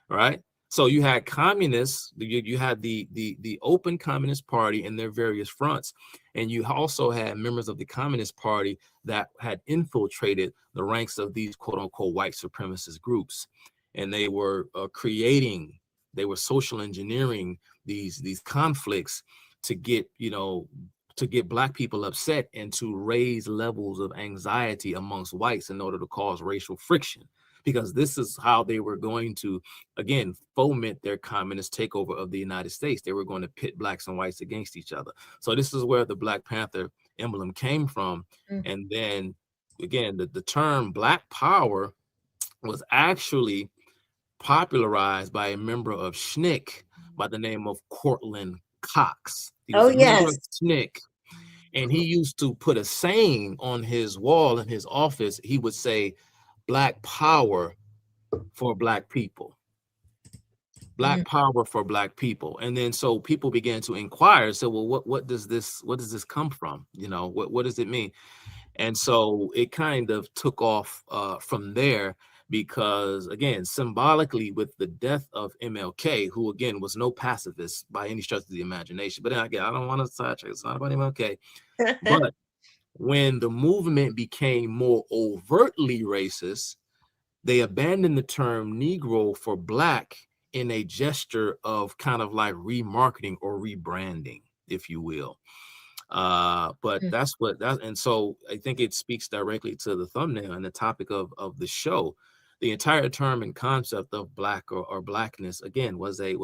right? So you had communists, you had the open Communist Party in their various fronts, and you also had members of the Communist Party that had infiltrated the ranks of these quote unquote white supremacist groups, and they were they were social engineering these conflicts to get Black people upset and to raise levels of anxiety amongst whites in order to cause racial friction, because this is how they were going to, again, foment their communist takeover of the United States. They were going to pit Blacks and whites against each other. So this is where the Black Panther emblem came from. And then, again, the term Black Power was actually popularized by a member of SNCC by the name of Cortland Cox. He was a member of SNCC, and he used to put a saying on his wall in his office. He would say, Black Power for Black people. Black Power for Black people. And then so people began to inquire, so, well, what does this come from? What does it mean? And so it kind of took off from there, because, again, symbolically, with the death of MLK, who, again, was no pacifist by any stretch of the imagination. But then, again, I don't want to sidetrack. It's not about MLK. But when the movement became more overtly racist, they abandoned the term Negro for Black in a gesture of kind of like remarketing or rebranding, if you will. But and so I think it speaks directly to the thumbnail and the topic of the show. The entire term and concept of Black or Blackness, again, was a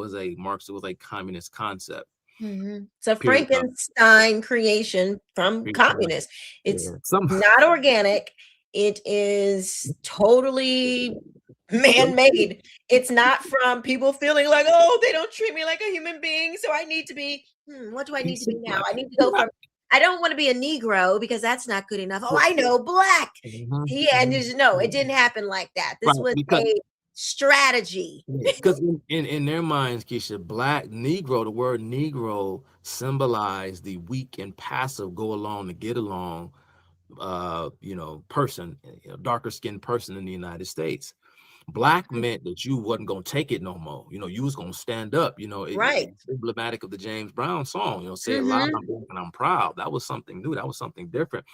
communist concept. It's a Frankenstein creation from communists. It's not organic. It is totally man-made. It's not from people feeling like, oh, they don't treat me like a human being, so I need to be, what do I need to be now? I need to go from, I don't want to be a Negro because that's not good enough. Oh, I know, Black. Yeah, and no, it didn't happen like that. This was a strategy. Because in their minds, Keisha, Black Negro, the word Negro symbolized the weak and passive, go along to get along, person, darker skinned person in the United States. Black meant that you wasn't gonna take it no more. You know, you was gonna stand up. You know, Right. it's emblematic of the James Brown song. You know, say it loud, Mm-hmm. I'm black and I'm proud. That was something new. That was something different.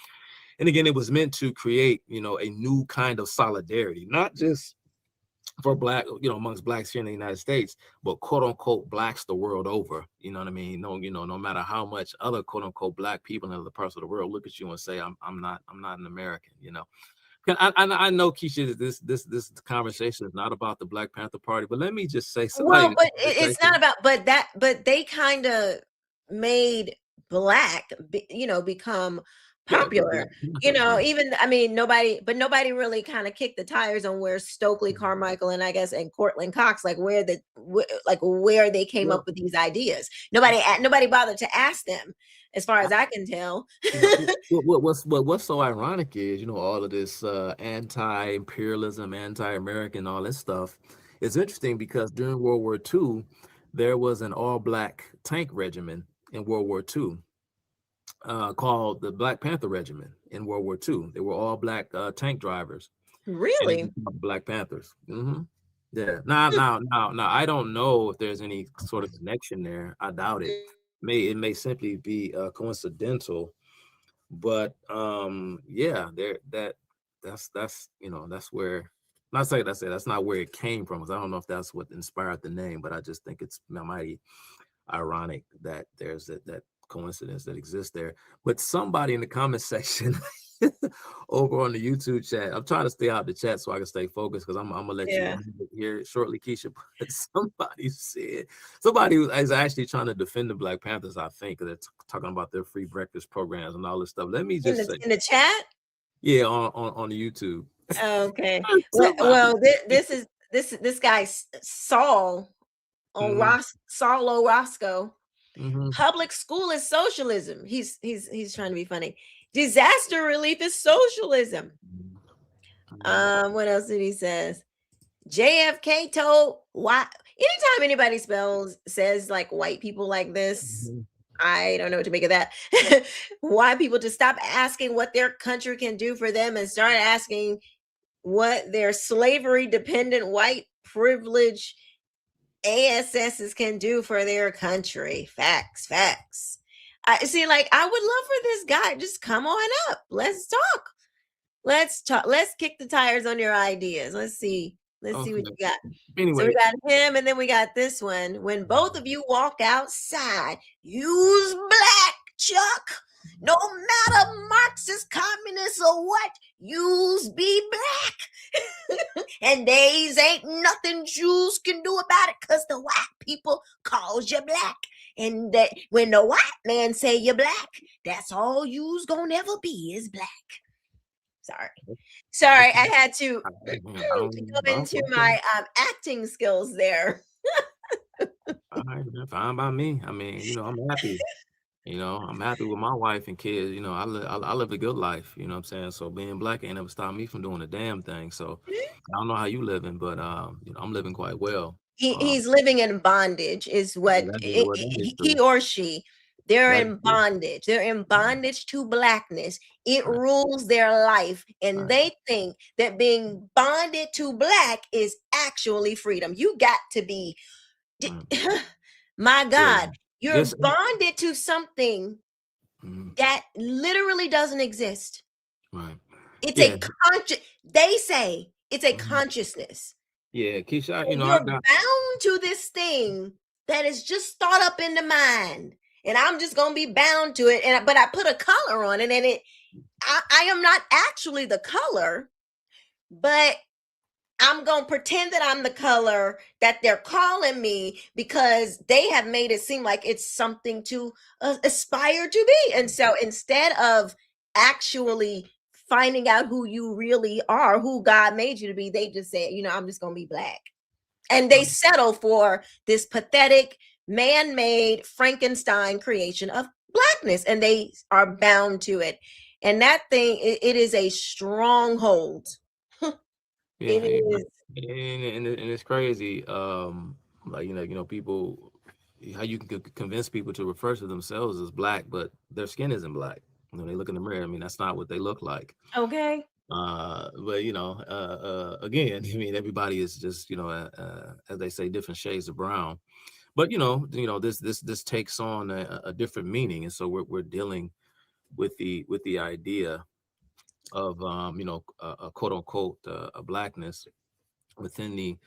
And again, it was meant to create, you know, a new kind of solidarity, not just for black, you know, amongst blacks here in the United States, but quote unquote blacks the world over. You know what I mean? No, you know, no matter how much other quote unquote black people in other parts of the world look at you and say, I'm not an American. You know, I know, Keisha, this conversation is not about the Black Panther Party, but let me just say, Well, somebody but say it's not about, but they kind of made black, become yeah, the popular. Black Panthers, yeah. Even, nobody really kind of kicked the tires on where Stokely Carmichael and I guess and Cortland Cox, like where they came Well, up with these ideas. Nobody bothered to ask them, as far as I can tell. what's so ironic is, you know, all of this anti-imperialism, anti-American, all this stuff. It's interesting because during World War II, there was an all-black tank regiment in World War II called the Black Panther Regiment in World War II. They were all black tank drivers, and they Really? became the Black Panthers. Yeah. Now. I don't know if there's any sort of connection there. I doubt it. It may simply be coincidental, but yeah, that's you know that's where. Not say that's not where it came from. 'Cause I don't know if that's what inspired the name, but I just think it's mighty ironic that there's that coincidence that exists there. But somebody in the comment section over on the YouTube chat, I'm trying to stay out the chat so I can stay focused because I'm gonna let you Yeah. hear it shortly, Keisha. But somebody who is actually trying to defend the Black Panthers, I think, they're talking about their free breakfast programs and all this stuff. Let me In just the say, in the chat? yeah, on the YouTube. Okay. Well, Somebody. this guy Saul Saul Orozco. Mhm. Public school is socialism. He's trying to be funny. Disaster relief is socialism. Mhm. What else did he says? JFK told why anytime anybody says like white people like this, Mhm. I don't know what to make of that. Why people to stop asking what their country can do for them and start asking what their slavery dependent white privilege ASSs can do for their country. Facts, facts. I see, like, I would love for this guy just come on up. Let's talk. Let's talk. Let's kick the tires on your ideas. Let's see. Let's see Okay. what you got. So we Anyway. got him, and then we got this one. When both of you walk outside, use black, Chuck. No matter Marxist, communist, or what, use be black. And days ain't nothing Jews can do about it because the white people calls you black. And that when the white man say you're black, that's all you's gonna ever be is black. Sorry, I Okay. had to go into Okay. my acting skills there. All right, man, fine by me. I mean, you know, I'm happy. You know, I'm happy with my wife and kids. You know, I live a good life. You know what I'm saying? So being black ain't never stopped me from doing a damn thing. So I don't know how you living, but you know, I'm living quite well. He's living in bondage is Yeah, what that is he true. or she, they're That is in true. bondage. They're in Mhm. bondage to blackness. It Right, rules their life, and right. they think that being bonded to black is actually freedom. You got to be Right. my Yeah. God, you're Just bonded to something mhm, that literally doesn't exist. right. It's Yeah. a conscious, they say it's a Mhm. consciousness. Yeah, Keisha, you And know, I you're got bound to this thing that is just thought up in the mind. And I'm just gonna be bound to it. But I put a color on it, and I am not actually the color, but I'm going to pretend that I'm the color that they're calling me because they have made it seem like it's something to aspire to be. And so instead of actually finding out who you really are, who God made you to be, they just say, I'm just going to be black. And they right. settle for this pathetic, man made Frankenstein creation of blackness, and they are bound to it. And that thing, it is a stronghold. Yeah, It yeah. is. And it's crazy. Like people, how you can convince people to refer to themselves as black, but their skin isn't black. You know, they look in the mirror. I mean, that's not what they look like. Okay. But again, I mean, everybody is just, as they say, different shades of brown. But this takes on a different meaning, and so we're dealing with the idea of a quote unquote a blackness within the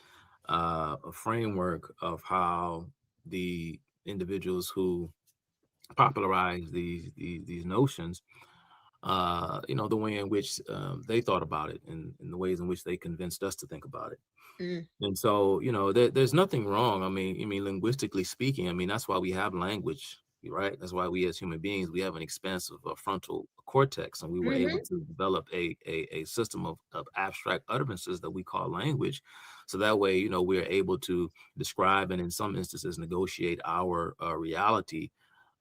framework of how the individuals who popularize these notions, the way in which they thought about it, and the ways in which they convinced us to think about it. Mm, And so, there's nothing wrong. I mean, linguistically speaking, I mean, that's why we have language, right? That's why we as human beings, we have an expansive frontal cortex, and we were able mhm, to develop a system of abstract utterances that we call language. So that way, we're able to describe and in some instances negotiate our reality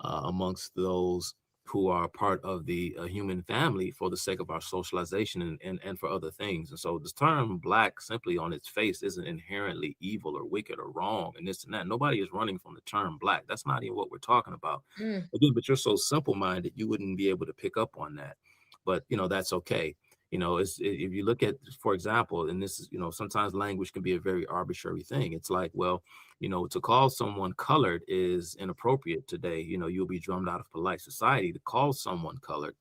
amongst those who are part of the human family for the sake of our socialization and for other things. And so this term black simply on its face isn't inherently evil or wicked or wrong and this and that. Nobody is running from the term black. That's not even what we're talking about. mm, Again, but you're so simple minded, you wouldn't be able to pick up on that. But, that's okay. If you look at, for example, and this is, sometimes language can be a very arbitrary thing. It's like, well, to call someone colored is inappropriate today. You'll be drummed out of polite society to call someone colored.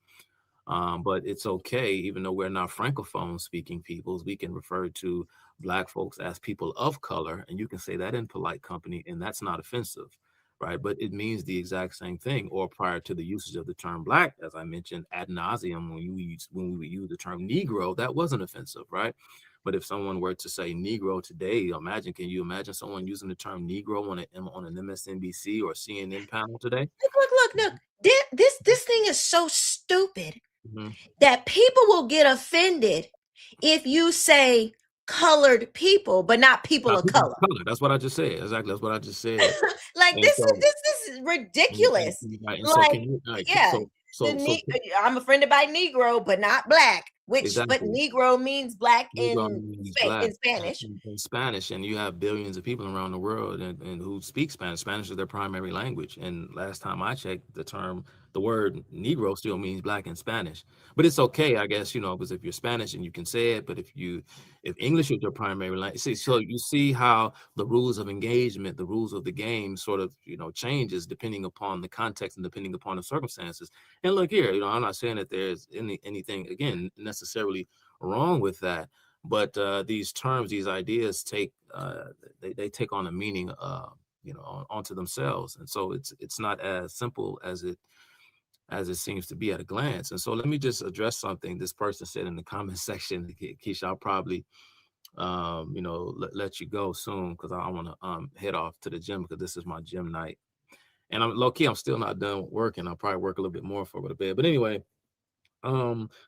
But it's okay, even though we're not francophone speaking peoples, we can refer to black folks as people of color, and you can say that in polite company, and that's not offensive, right? But it means the exact same thing. Or prior to the usage of the term black, as I mentioned ad nauseum, when we would use the term Negro, that wasn't offensive, right? But if someone were to say Negro today, can you imagine someone using the term Negro on an MSNBC or CNN panel today? look. This thing is so stupid Mhm. that people will get offended if you say colored people, but not people Not of people of color. color. That's what I just said. Exactly. That's what I just said. Like And so, this is ridiculous. right. And so, Like, can you? All right. yeah, So, I'm offended by Negro, but not black. But exactly. Negro means black Negro in means black in Spanish. in Spanish, and you have billions of people around the world and who speak Spanish. Spanish is their primary language. And last time I checked, the word Negro still means black in Spanish. But it's okay, I guess, because if you're Spanish and you can say it, but if English is your primary language, so you see how the rules of engagement, the rules of the game sort of, changes depending upon the context and depending upon the circumstances. And look here, I'm not saying that there's anything, again, necessarily wrong with that, but these terms, these ideas they take on a meaning onto themselves, and so it's not as simple as it seems to be at a glance. And so let me just address something this person said in the comment section. Keisha, I'll probably let you go soon because I want to head off to the gym because this is my gym night, and I'm low key, I'm still not done working. I'll probably work a little bit more for a little bit, but anyway,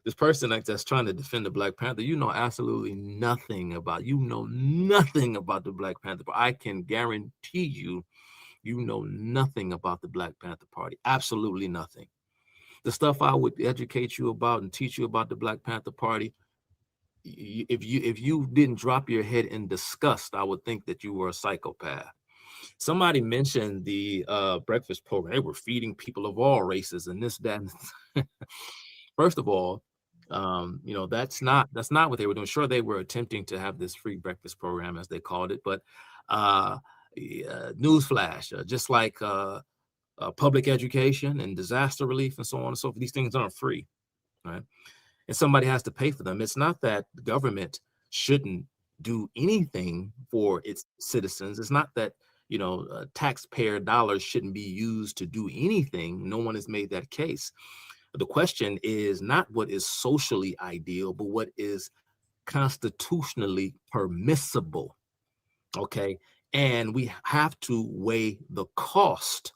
this person that's trying to defend the Black Panther, absolutely nothing about, nothing about the Black Panther, but I can guarantee you know nothing about the Black Panther Party. Absolutely nothing. The stuff I would educate you about and teach you about the Black Panther Party, if you didn't drop your head in disgust, I would think that you were a psychopath. Somebody mentioned the breakfast program. They were feeding people of all races and this, that. First of all, that's not what they were doing. Sure, they were attempting to have this free breakfast program, as they called it, but newsflash, just like public education and disaster relief and so on and so forth, these things aren't free, right? And somebody has to pay for them. It's not that the government shouldn't do anything for its citizens. It's not that taxpayer dollars shouldn't be used to do anything. No one has made that case. The question is not what is socially ideal, but what is constitutionally permissible. Okay. And we have to weigh the cost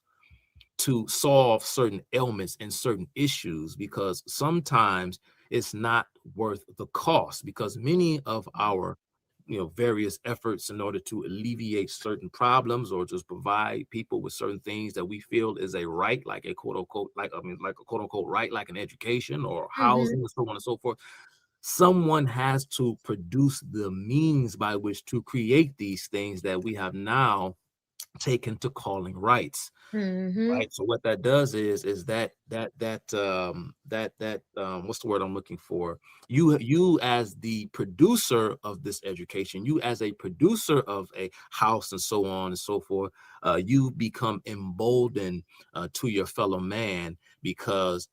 to solve certain ailments and certain issues, because sometimes it's not worth the cost, because many of our various efforts in order to alleviate certain problems or just provide people with certain things that we feel is a right, like a quote unquote, like a quote unquote right, like an education or housing Mhm. and so on and so forth. Someone has to produce the means by which to create these things that we have now taken to calling rights. Mm-hmm. Right. So what that does is what's the word I'm looking for? You as the producer of this education, you as a producer of a house and so on and so forth, you become emboldened to your fellow man, because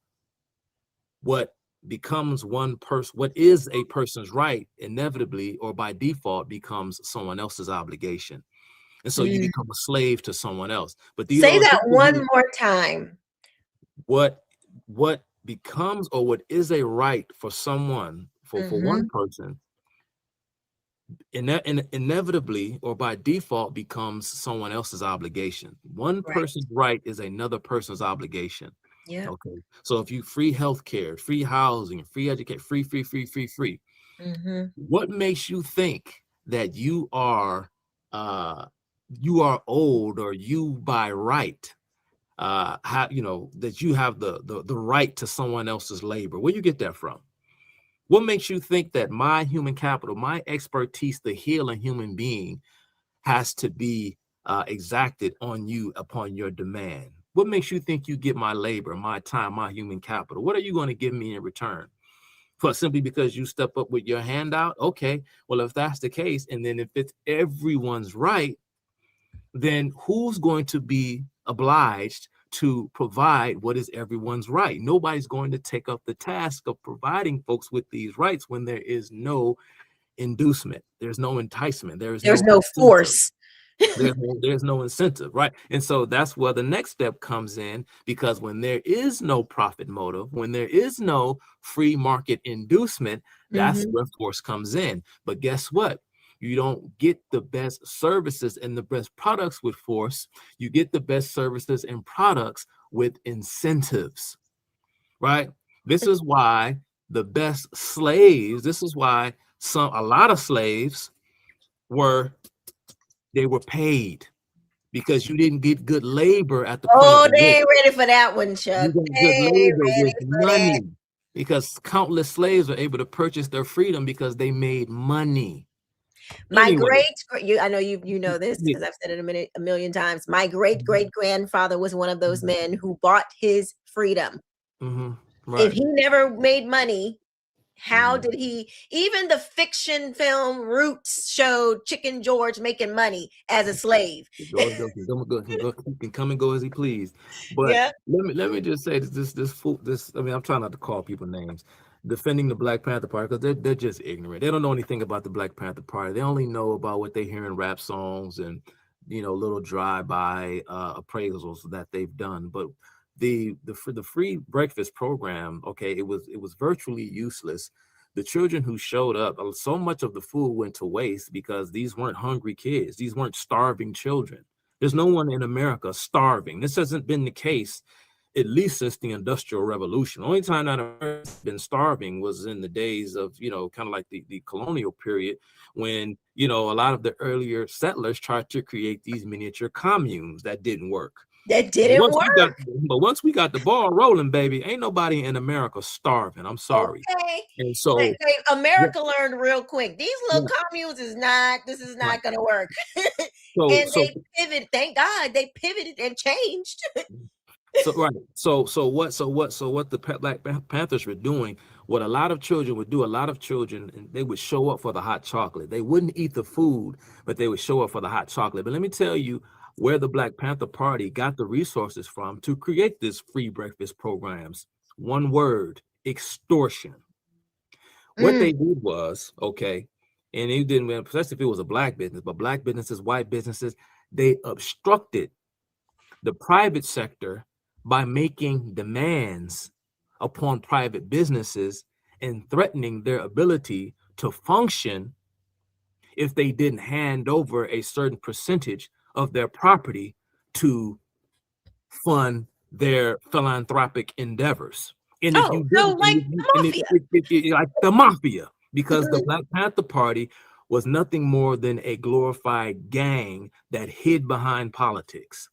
what becomes one person, what is a person's right, inevitably or by default becomes someone else's obligation. And so you Mm. become a slave to someone else. But these Say are that people one who, more time. what what becomes, or what is a right for someone, for Mm-hmm. one person, inevitably or by default becomes someone else's obligation. One Right. person's right is another person's obligation. Yeah. Okay. So if you free healthcare, free housing, free education, free, Mm-hmm. what makes you think that uh you are old, or you by right have, that you have the right to someone else's labor? Where you get that from? What makes you think that my human capital, my expertise to heal a human being, has to be exacted on you upon your demand? What makes you think you get my labor, my time, my human capital? What are you going to give me in return? For simply because you step up with your hand out? Okay, well, if that's the case, and then if it's everyone's right, then who's going to be obliged to provide what is everyone's right? Nobody's going to take up the task of providing folks with these rights when there is no inducement, there's no enticement, there is There's no no incentive. force. There's no incentive, right? And so that's where the next step comes in, because when there is no profit motive, when there is no free market inducement, that's Mm-hmm. where force comes in. But guess what? You don't get the best services and the best products with force. You get the best services and products with incentives, right? This is why the best slaves, this is why a lot of slaves were they were paid, because you didn't get good labor at the point of Oh, they work. ain't ready for that one, You Chuck. got They good ain't labor ready with for that. money, because countless slaves were able to purchase their freedom because they made money. My Anyway, I know you know this yeah, because I've said it a million times. My great grandfather was one of those men who bought his freedom. mm-hmm, If right. he never made money, how Mm-hmm. did he? Even the fiction film Roots showed Chicken George making money as a slave. George can come and go as he pleased. But Yeah. let me just say this. I mean, I'm trying not to call people names. Defending the Black Panther Party, because they're just ignorant. They don't know anything about the Black Panther Party. They only know about what they hear in rap songs and little drive-by appraisals that they've done. But the free breakfast program, okay, it was virtually useless. The children who showed up, so much of the food went to waste because these weren't hungry kids. These weren't starving children. There's no one in America starving. This hasn't been the case at least since the Industrial Revolution. The only time that America's been starving was in the days of, kind of like the colonial period, when, a lot of the earlier settlers tried to create these miniature communes that didn't work. That But didn't once we got, work. but once we got the ball rolling, baby, ain't nobody in America starving. I'm sorry. Okay. And so, what, America learned real quick. These little what, communes this is right. not gonna work. So, And so, they pivoted. Thank God they pivoted and changed. right. So what the Black Panthers were doing, what a lot of children would do, a lot of children, and they would show up for the hot chocolate. They wouldn't eat the food, but they would show up for the hot chocolate. But let me tell you where the Black Panther Party got the resources from to create this free breakfast programs. One word: extortion. What Mm. they did was, okay, and it didn't, especially if it was a black business, but black businesses, white businesses, they obstructed the private sector by making demands upon private businesses and threatening their ability to function if they didn't hand over a certain percentage of their property to fund their philanthropic endeavors. And if Oh, you so didn't, like the mafia. like the mafia, because the Mhm. Black Panther Party was nothing more than a glorified gang that hid behind politics,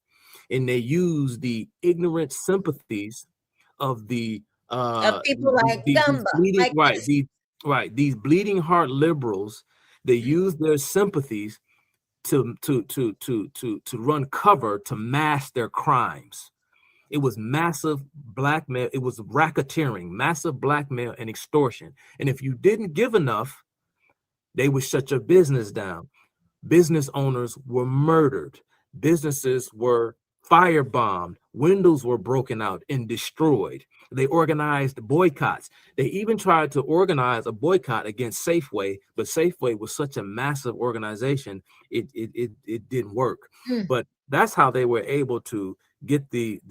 and they used the ignorant sympathies of Of people like these Gumba, bleeding, like right, this. these bleeding heart liberals. They Mhm. use their sympathies to run cover to mask their crimes. It was massive blackmail. It was racketeering, massive blackmail and extortion. And if you didn't give enough, they would shut your business down. Business owners were murdered. Businesses were firebombed. Windows were broken out and destroyed. They organized boycotts. They even tried to organize a boycott against Safeway, but Safeway was such a massive organization, it didn't work. But that's how they were able to get the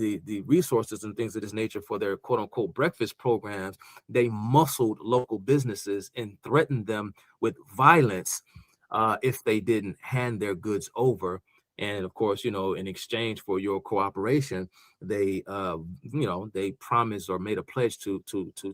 resources and things of this nature for their quote unquote breakfast programs. They muscled local businesses and threatened them with violence if they didn't hand their goods over. And of course, in exchange for your cooperation, they, they promised or made a pledge to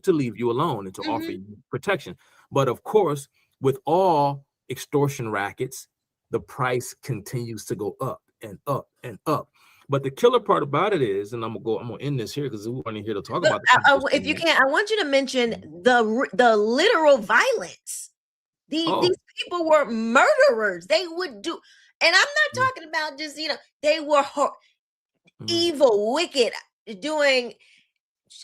leave you alone and to offer you protection. But of course, with all extortion rackets, the price continues to go up and up and up. But the killer part about it is, and I'm gonna end this here because we're only here to talk about. If you can, I want you to mention the literal violence. These people were murderers. They would do, and I'm not talking about just, they were evil, wicked, doing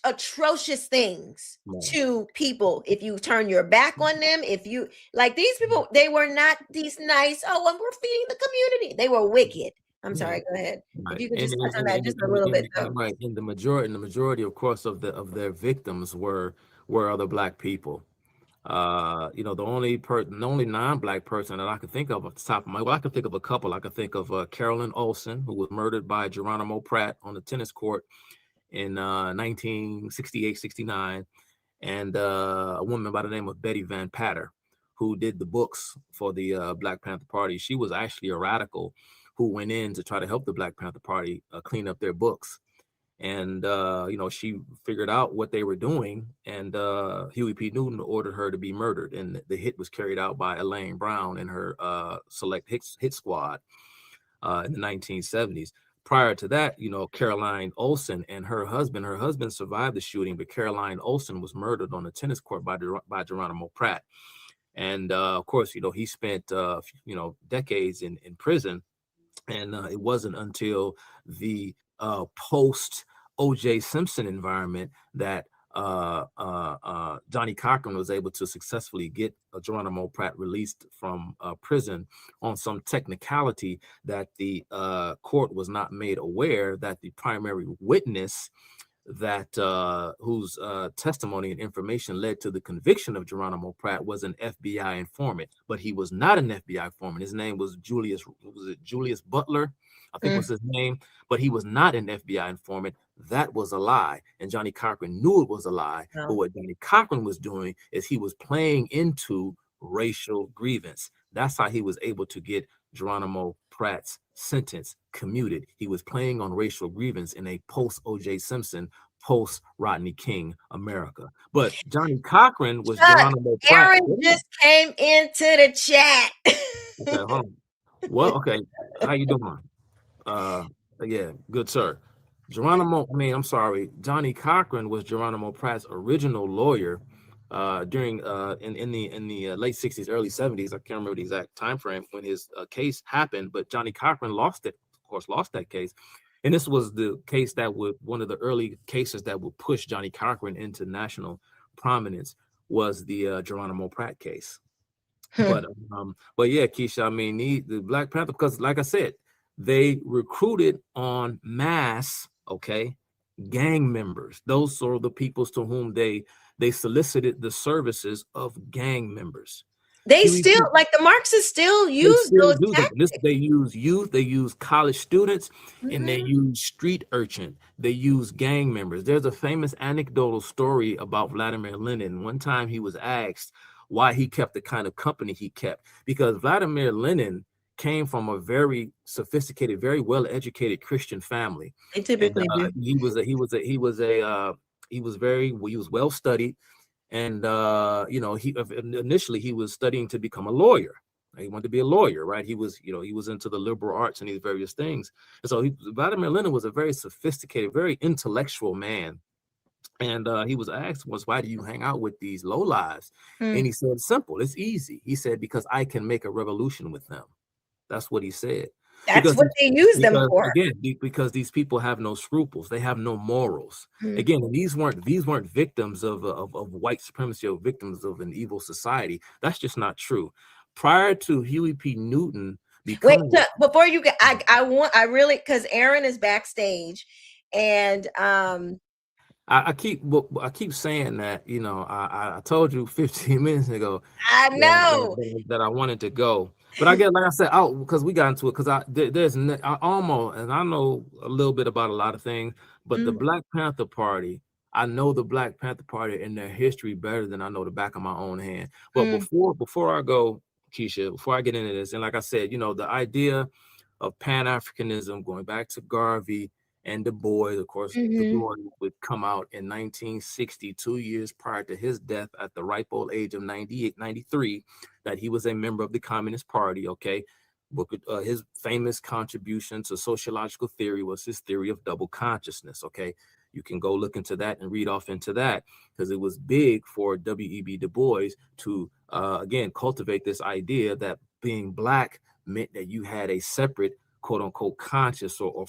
atrocious things to people. If you turn your back on them, if you like these people, they were not these nice, and we're feeding the community. They were wicked. I'm sorry, go ahead. If you could just touch on that just a little bit. Right. And the majority, of course, of their victims were other Black people. The only non-Black person that I could think of off the top of my, I could think of a couple. I could think of Carolyn Olson, who was murdered by Geronimo Pratt on the tennis court in 1968-69, and a woman by the name of Betty Van Patter, who did the books for the Black Panther Party. She was actually a radical who went in to try to help the Black Panther Party clean up their books. And, she figured out what they were doing, and Huey P. Newton ordered her to be murdered. And the hit was carried out by Elaine Brown and her select hit squad in the 1970s. Prior to that, Caroline Olson and her husband survived the shooting, but Caroline Olson was murdered on the tennis court by Geronimo Pratt. And of course, he spent, decades in prison. And it wasn't until the post O.J. Simpson environment that Johnny Cochran was able to successfully get Geronimo Pratt released from prison on some technicality that the court was not made aware that the primary witness that whose testimony and information led to the conviction of Geronimo Pratt was an FBI informant, but he was not an FBI informant. His name was Julius Butler, I think was his name, but he was not an FBI informant. That was a lie, and Johnny Cochran knew it was a lie. But what Johnny Cochran was doing is he was playing into racial grievance. That's how he was able to get Geronimo Pratt's sentence commuted. He was playing on racial grievance in a post O.J. Simpson, post Rodney King America. But Johnny Cochran was Geronimo Pratt. Aaron just came into the chat. Okay, hold on. Well, okay, how you doing? Yeah, good sir. Johnny Cochran was Geronimo Pratt's original lawyer during in the late 60s, early 70s. I can't remember the exact time frame when his case happened, but Johnny Cochran lost that case. And this was the case that would, one of the early cases that would push Johnny Cochran into national prominence was the Geronimo Pratt case. But yeah, Keisha, the Black Panther, because like I said, they recruited en masse, gang members. Those are the people to whom they solicited the services of gang members. They still, like the Marxists still use those tactics. They use youth, they use college students, and they use street urchin. They use gang members. There's a famous anecdotal story about Vladimir Lenin. One time he was asked why he kept the kind of company he kept, because Vladimir Lenin came from a very sophisticated, very well-educated Christian family. They typically do. He was well studied, and he initially he was studying to become a lawyer. He wanted to be a lawyer, right? He was into the liberal arts and these various things. And so Vladimir Lenin was a very sophisticated, very intellectual man. And he was asked once, why do you hang out with these lowlives? And he said, simple, it's easy. He said, because I can make a revolution with them. That's what he said. That's Because what they use them because for. again, because these people have no scruples, they have no morals. Mm. Again, these weren't victims of white supremacy or victims of an evil society. That's just not true. Prior to Huey P. Newton Wait, becoming, before you get, I really, because Aaron is backstage, and I keep saying that, I told you 15 minutes ago I that, know. that I wanted to go, but I get, like I said, out because we got into it because I almost, and I know a little bit about a lot of things, but the Mm, Black Panther Party, I know the Black Panther Party and their history better than I know the back of my own hand. But mm, before I go, Keisha, before I get into this, and like I said, the idea of Pan-Africanism going back to Garvey and Du Bois. Of course, Du mhm, Bois would come out in 1960, 2 years prior to his death at the ripe old age of 98, 93, that he was a member of the Communist Party, okay? His famous contribution to sociological theory was his theory of double consciousness, okay? You can go look into that and read off into that because it was big for W.E.B. Du Bois to, again, cultivate this idea that being Black meant that you had a separate, quote unquote, conscious or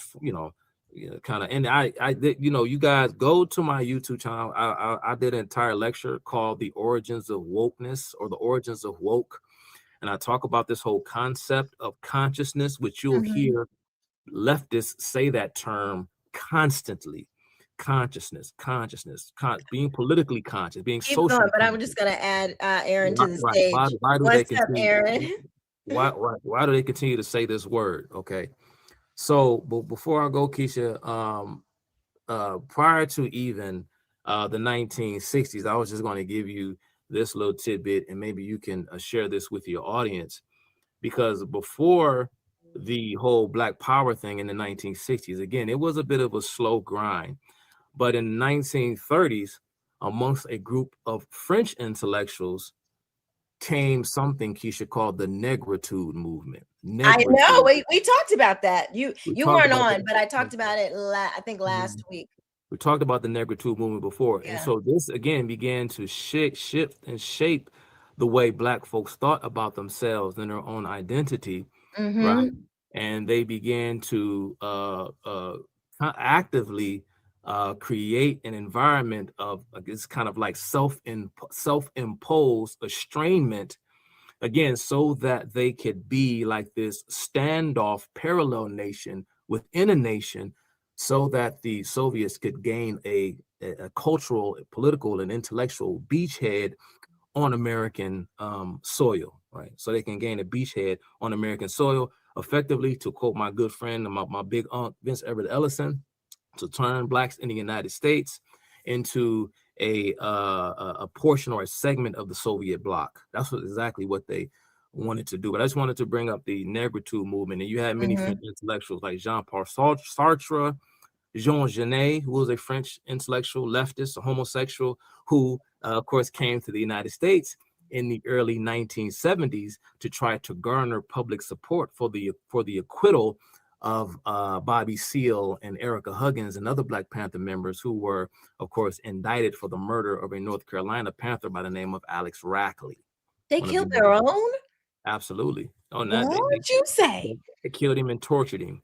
kind of. And I did, you guys go to my YouTube channel. I did an entire lecture called "The Origins of Wokeness" or "The Origins of Woke," and I talk about this whole concept of consciousness, which you'll mhm. hear leftists say that term constantly. Consciousness, being politically conscious, being Keep going, socially but I'm conscious. just gonna add Aaron to the Right. Why, stage. why do they What's up, continue? Aaron? Why do they continue to say this word? Okay. So, but before I go, Keisha, prior to even the 1960s, I was just going to give you this little tidbit, and maybe you can share this with your audience, because before the whole Black Power thing in the 1960s, again, it was a bit of a slow grind. But in the 1930s, amongst a group of French intellectuals, came something, Keisha, called the Negritude movement. I know. Negritude. We talked about that. You We you talked weren't about on, but I that. talked about it. I think last week. We talked about the Negritude movement before. And Yeah. so this again began to shift and shape the way Black folks thought about themselves and their own identity, right? Mm-hmm. And they began to actively create an environment of, it's kind of like self-imposed estrangement, again, so that they could be like this standoff parallel nation within a nation, so that the Soviets could gain a cultural, political, and intellectual beachhead on American soil, right? So they can gain a beachhead on American soil, effectively, to quote my good friend, my big aunt, Vince Everett Ellison, to turn Blacks in the United States into a portion or a segment of the Soviet bloc. That's exactly what they wanted to do. But I just wanted to bring up the Negritude movement. And you had many Mm-hmm. French intellectuals like Jean-Paul Sartre, Jean Genet, who was a French intellectual, leftist, a homosexual, who, of course, came to the United States in the early 1970s to try to garner public support for the acquittal of Bobby Seale and Erica Huggins and other Black Panther members who were, of course, indicted for the murder of a North Carolina Panther by the name of Alex Rackley. They One of killed the their own? Absolutely. Oh, not What would you say? they killed him and tortured him.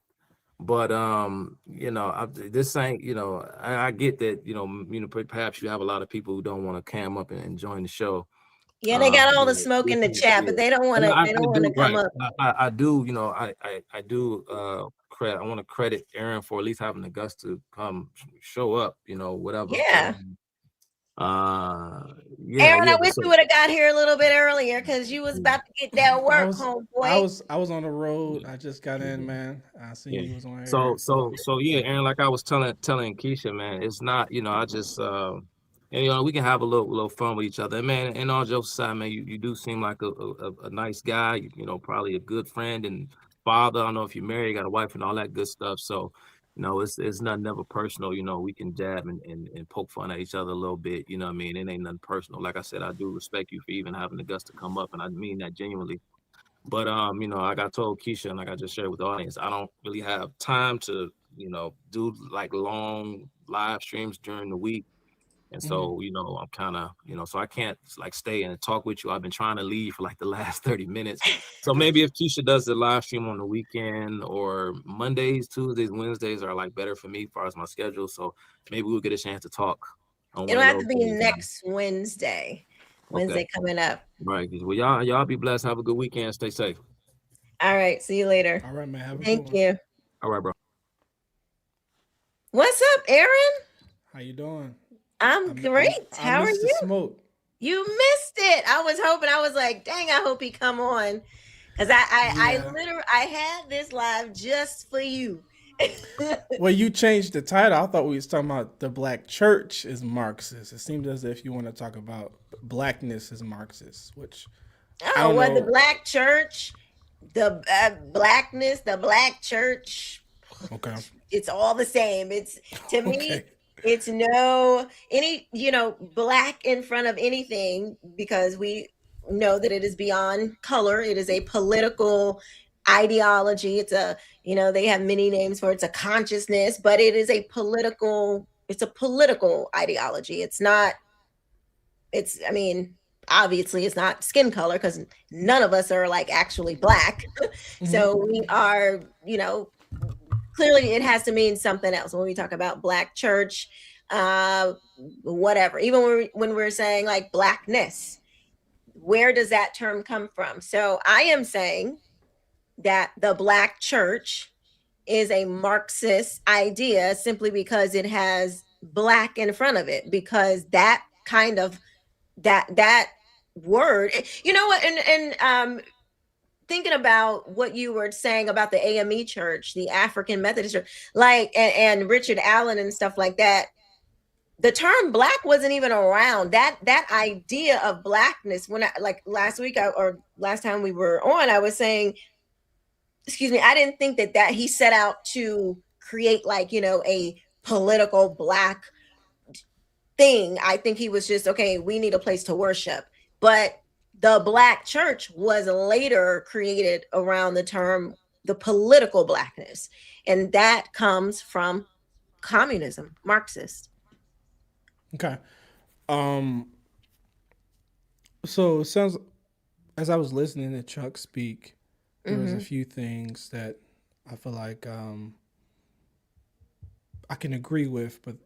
But this ain't, I get that, perhaps you have a lot of people who don't want to cam up and join the show. Yeah, they got all the Yeah, smoke in the chat, but they don't want and to. They don't I want to do, come right. up. I do, I do credit. I want to credit Aaron for at least having the guts to come show up, whatever. But Yeah. Aaron, yeah. I But wish so you would have got here a little bit earlier because you was about to get that I work, was I homeboy. was I was on the road. I just got in, man. I seen yeah. you was on So air. so so yeah, Aaron, like I was telling Keisha, man, it's not, I just and, we can have a little fun with each other. And man, and all jokes aside, man, you do seem like a nice guy, probably a good friend and father. I don't know if you're married, got a wife and all that good stuff. So, it's nothing never personal, we can jab and poke fun at each other a little bit, you know what I mean? It ain't nothing personal. Like I said, I do respect you for even having the guts to come up, and I mean that genuinely. But like I told Keisha and like I just shared with the audience, I don't really have time to, do like long live streams during the week. And so, I'm kind of, so I can't like stay and talk with you. I've been trying to leave for like the last 30 minutes. So maybe if Keisha does the live stream on the weekend, or Mondays, Tuesdays, Wednesdays are like better for me as far as my schedule. So maybe we'll get a chance to talk on one It'll of have those to be days. next Wednesday. Wednesday Okay. coming up. Right. Well, y'all be blessed. Have a good weekend. Stay safe. All right. See you later. All right, man. Have a good Thank one. you. All right, bro. What's up, Aaron? How you doing? I'm great. I How are missed the you? smoke. You missed it. I was hoping. I was like, dang, I hope he come on. Because I literally I had this live just for you. Well, you changed the title. I thought we was talking about the black church is Marxist. It seemed as if you want to talk about blackness is Marxist, which I don't know. The black church, the blackness, the black church. Okay. It's all the same. It's to me. Okay. It's no any black in front of anything, because we know that it is beyond color. It is a political ideology. It's a they have many names for it. It's a consciousness, but it is a political. It's a political ideology. It's not. It's I mean, obviously it's not skin color, because none of us are like actually black. So we are clearly it has to mean something else when we talk about black church, whatever. Even when we're saying like blackness, where does that term come from? So I am saying that the black church is a Marxist idea simply because it has black in front of it, because that kind of that word, you know what, and thinking about what you were saying about the AME church, the African Methodist church, like, and Richard Allen and stuff like that, the term black wasn't even around. That idea of blackness, when I, like last week or last time we were on, I was saying, excuse me, I didn't think that he set out to create like, a political black thing. I think he was just, okay, we need a place to worship. But the black church was later created around the term the political blackness, and that comes from communism, Marxist. Okay. So it sounds, as I was listening to Chuck speak, there was a few things that I feel like I can agree with, but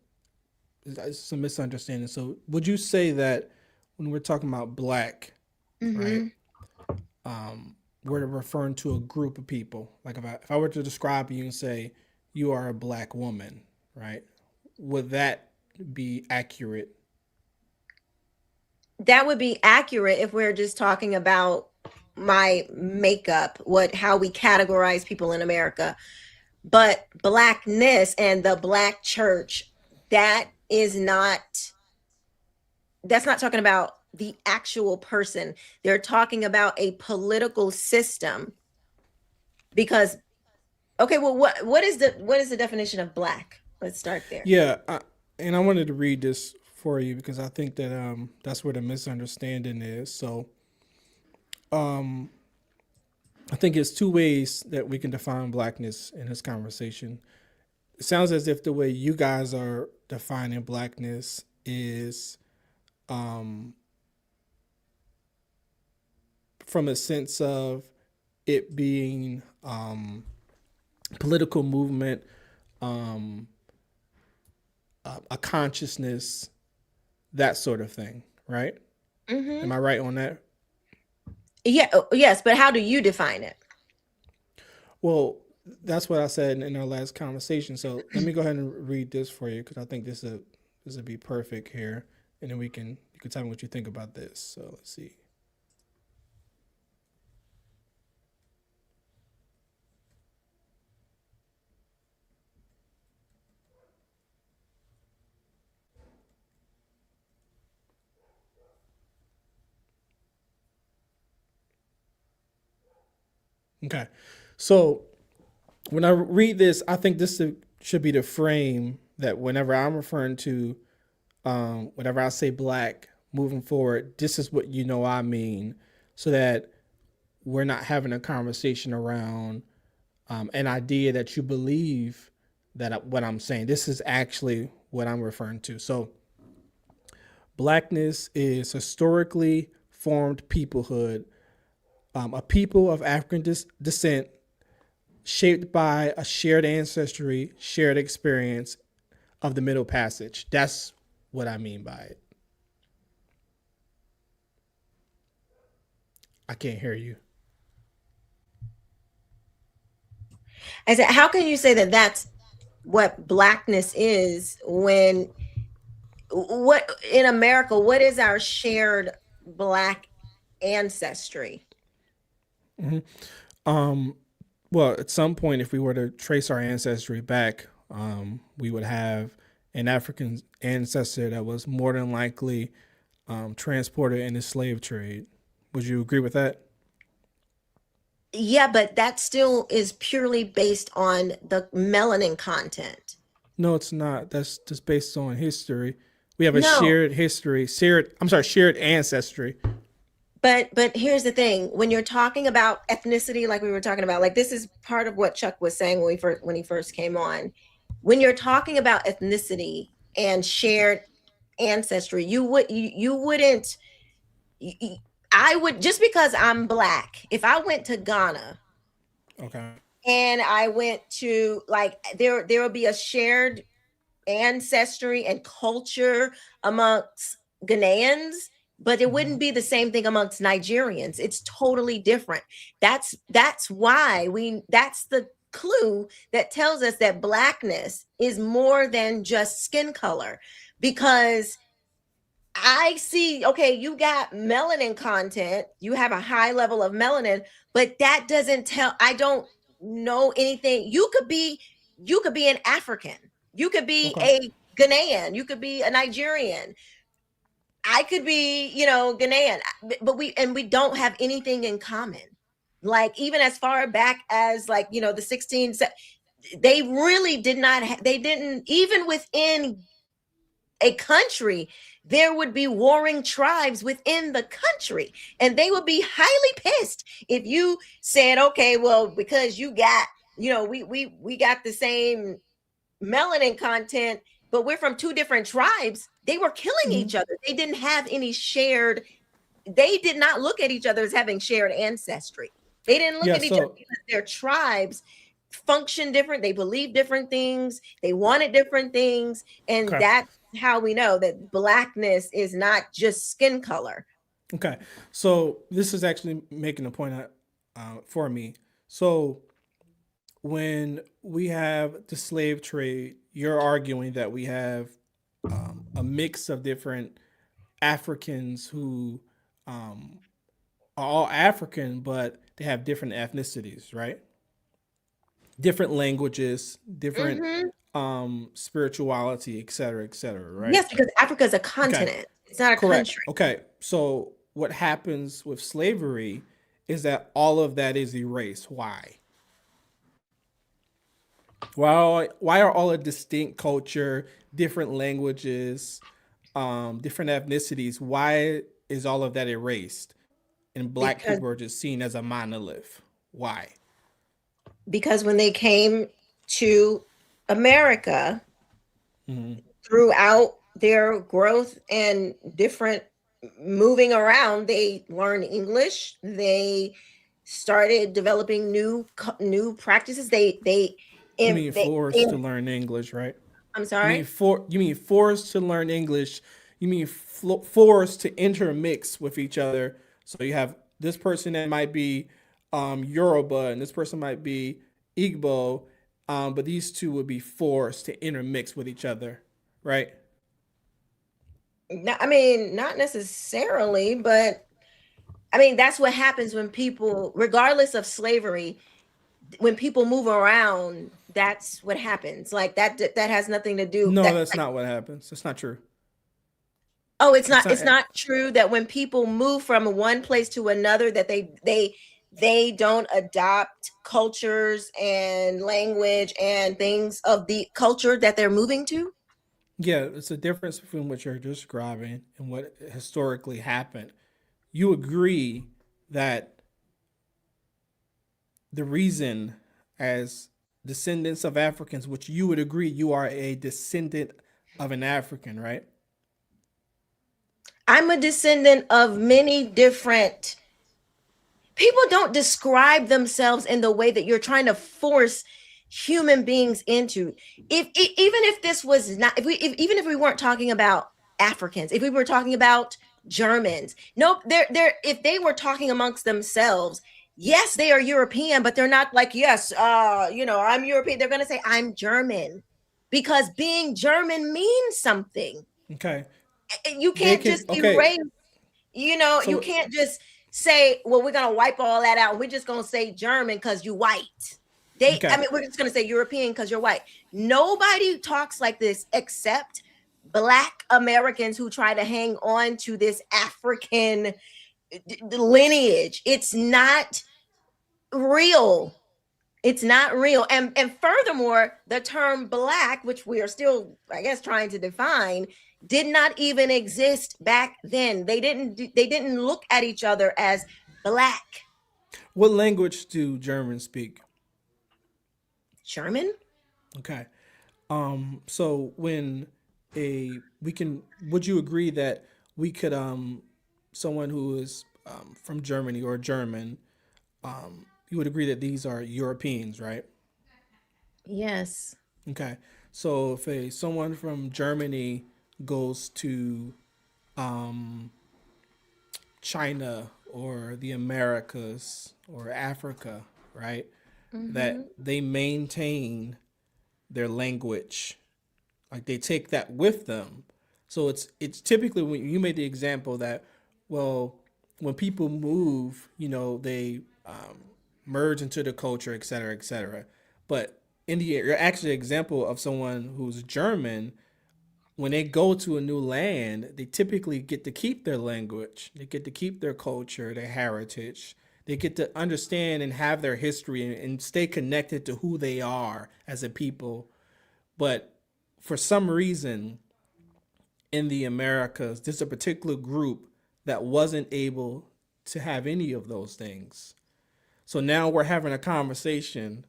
it's some misunderstanding. So would you say that when we're talking about black, right, we're referring to a group of people? Like if I were to describe you and say you are a black woman, right, would that be accurate? That would be accurate if we're just talking about my makeup, how we categorize people in America. But blackness and the black church, that's not talking about the actual person. They're talking about a political system. Because, okay, well, what is the definition of black? Let's start there. Yeah, and I wanted to read this for you because I think that that's where the misunderstanding is. So, I think it's two ways that we can define blackness in this conversation. It sounds as if the way you guys are defining blackness is from a sense of it being political movement, a consciousness, that sort of thing, right? Am I right on that? Yeah. Yes, but how do you define it? Well, that's what I said in our last conversation. So let me go ahead and read this for you because I think this would be perfect here, and then you can tell me what you think about this. So let's see. Okay, so when I read this, I think this should be the frame that whenever I'm referring to, whenever I say black moving forward, this is what I mean, so that we're not having a conversation around an idea that you believe that what I'm saying. This is actually what I'm referring to. So Blackness is historically formed peoplehood, a people of African descent shaped by a shared ancestry, shared experience of the Middle Passage. That's what I mean by it. I can't hear you. I said, how can you say that that's what Blackness is when what in America, what is our shared Black ancestry? Well, at some point, if we were to trace our ancestry back, we would have an African ancestor that was more than likely transported in the slave trade. Would you agree with that? Yeah, but that still is purely based on the melanin content. No, it's not. That's just based on history. We have a No, shared history, shared ancestry. but here's the thing. When you're talking about ethnicity, like we were talking about, like this is part of what Chuck was saying when he first came on. When you're talking about ethnicity and shared ancestry, you wouldn't I would, just because I'm Black, if I went to Ghana Okay. and I went to, like, there would be a shared ancestry and culture amongst Ghanaians, but it Mm-hmm. wouldn't be the same thing amongst Nigerians. It's totally different. That's why that's the clue that tells us that Blackness is more than just skin color, because I see, okay, you got melanin content, you have a high level of melanin, but that doesn't tell, I don't know anything. You could be an African, you could be Okay. a Ghanaian, you could be a Nigerian, I could be, Ghanaian, but we don't have anything in common. Like, even as far back as, like, the 16, they really did not they didn't, even within a country, there would be warring tribes within the country, and they would be highly pissed if you said, okay, well, because you got, we got the same melanin content, but we're from two different tribes. They were killing Mm-hmm. each other. They didn't have any shared, they did not look at each other as having shared ancestry. They didn't look Yeah. at each other So because their tribes function different. They believe different things. They wanted different things. And okay. that's how we know that Blackness is not just skin color. Okay. So this is actually making a point for me. So when we have the slave trade, you're arguing that we have a mix of different Africans who are all African, but they have different ethnicities, right? Different languages, different Hmm. spirituality, et cetera, right? Yes, because Africa is a Okay, continent. It's not a correct. country. Okay, so what happens with slavery is that all of that is erased. Why? Why are all a distinct culture, different languages, different ethnicities? Why is all of that erased? And black Because people are just seen as a monolith. Why? because when they came to America, Mm-hmm. throughout their growth and different moving around, they learned English. They started developing new practices. You mean They forced to learn English, right? I'm sorry. You mean forced to learn English. You mean forced to intermix with each other. So you have this person that might be Yoruba and this person might be Igbo, but these two would be forced to intermix with each other, right? No, I mean, not necessarily, but I mean, that's what happens when people, regardless of slavery, when people move around, that's what happens. Like that has nothing to do No, that. that's Like, not what happens. That's not true. oh, it's That's not, not. it's not true that when people move from one place to another, that they don't adopt cultures and language and things of the culture that they're moving to. Yeah, it's a difference between what you're describing and what historically happened. You agree that the reason, as descendants of Africans, which you would agree you are a descendant of an African, right? I'm a descendant of many different people. Don't describe themselves in the way that you're trying to force human beings into. Even if this was not, even if we weren't talking about Africans, if we were talking about Germans, nope, they're if they were talking amongst themselves, yes, they are European, but they're not like, yes, I'm European. They're going to say I'm German, because being German means something. Okay. You They can't can. just Okay. erase, you So can't just say, well, we're gonna wipe all that out. We're just gonna say German because you white. I okay. mean, we're just gonna say European because you're white. Nobody talks like this except Black Americans who try to hang on to this African lineage. It's not real. It's not real. And furthermore, the term Black, which we are still, I guess, trying to define, did not even exist back then. They didn't look at each other as Black. What language do Germans speak? German? Okay. So when we can, would you agree that we could, someone who is from Germany or German, you would agree that these are Europeans, right? Yes. Okay. So if someone from Germany goes to um, China or the Americas or Africa, right, that Mm-hmm. they maintain their language, like they take that with them. So it's typically when you made the example that, well, when people move, they merge into the culture, et cetera, et cetera. But in the you're actually an example of someone who's German. When they go to a new land, they typically get to keep their language. They get to keep their culture, their heritage. They get to understand and have their history and stay connected to who they are as a people. But for some reason, in the Americas, there's a particular group that wasn't able to have any of those things. So now we're having a conversation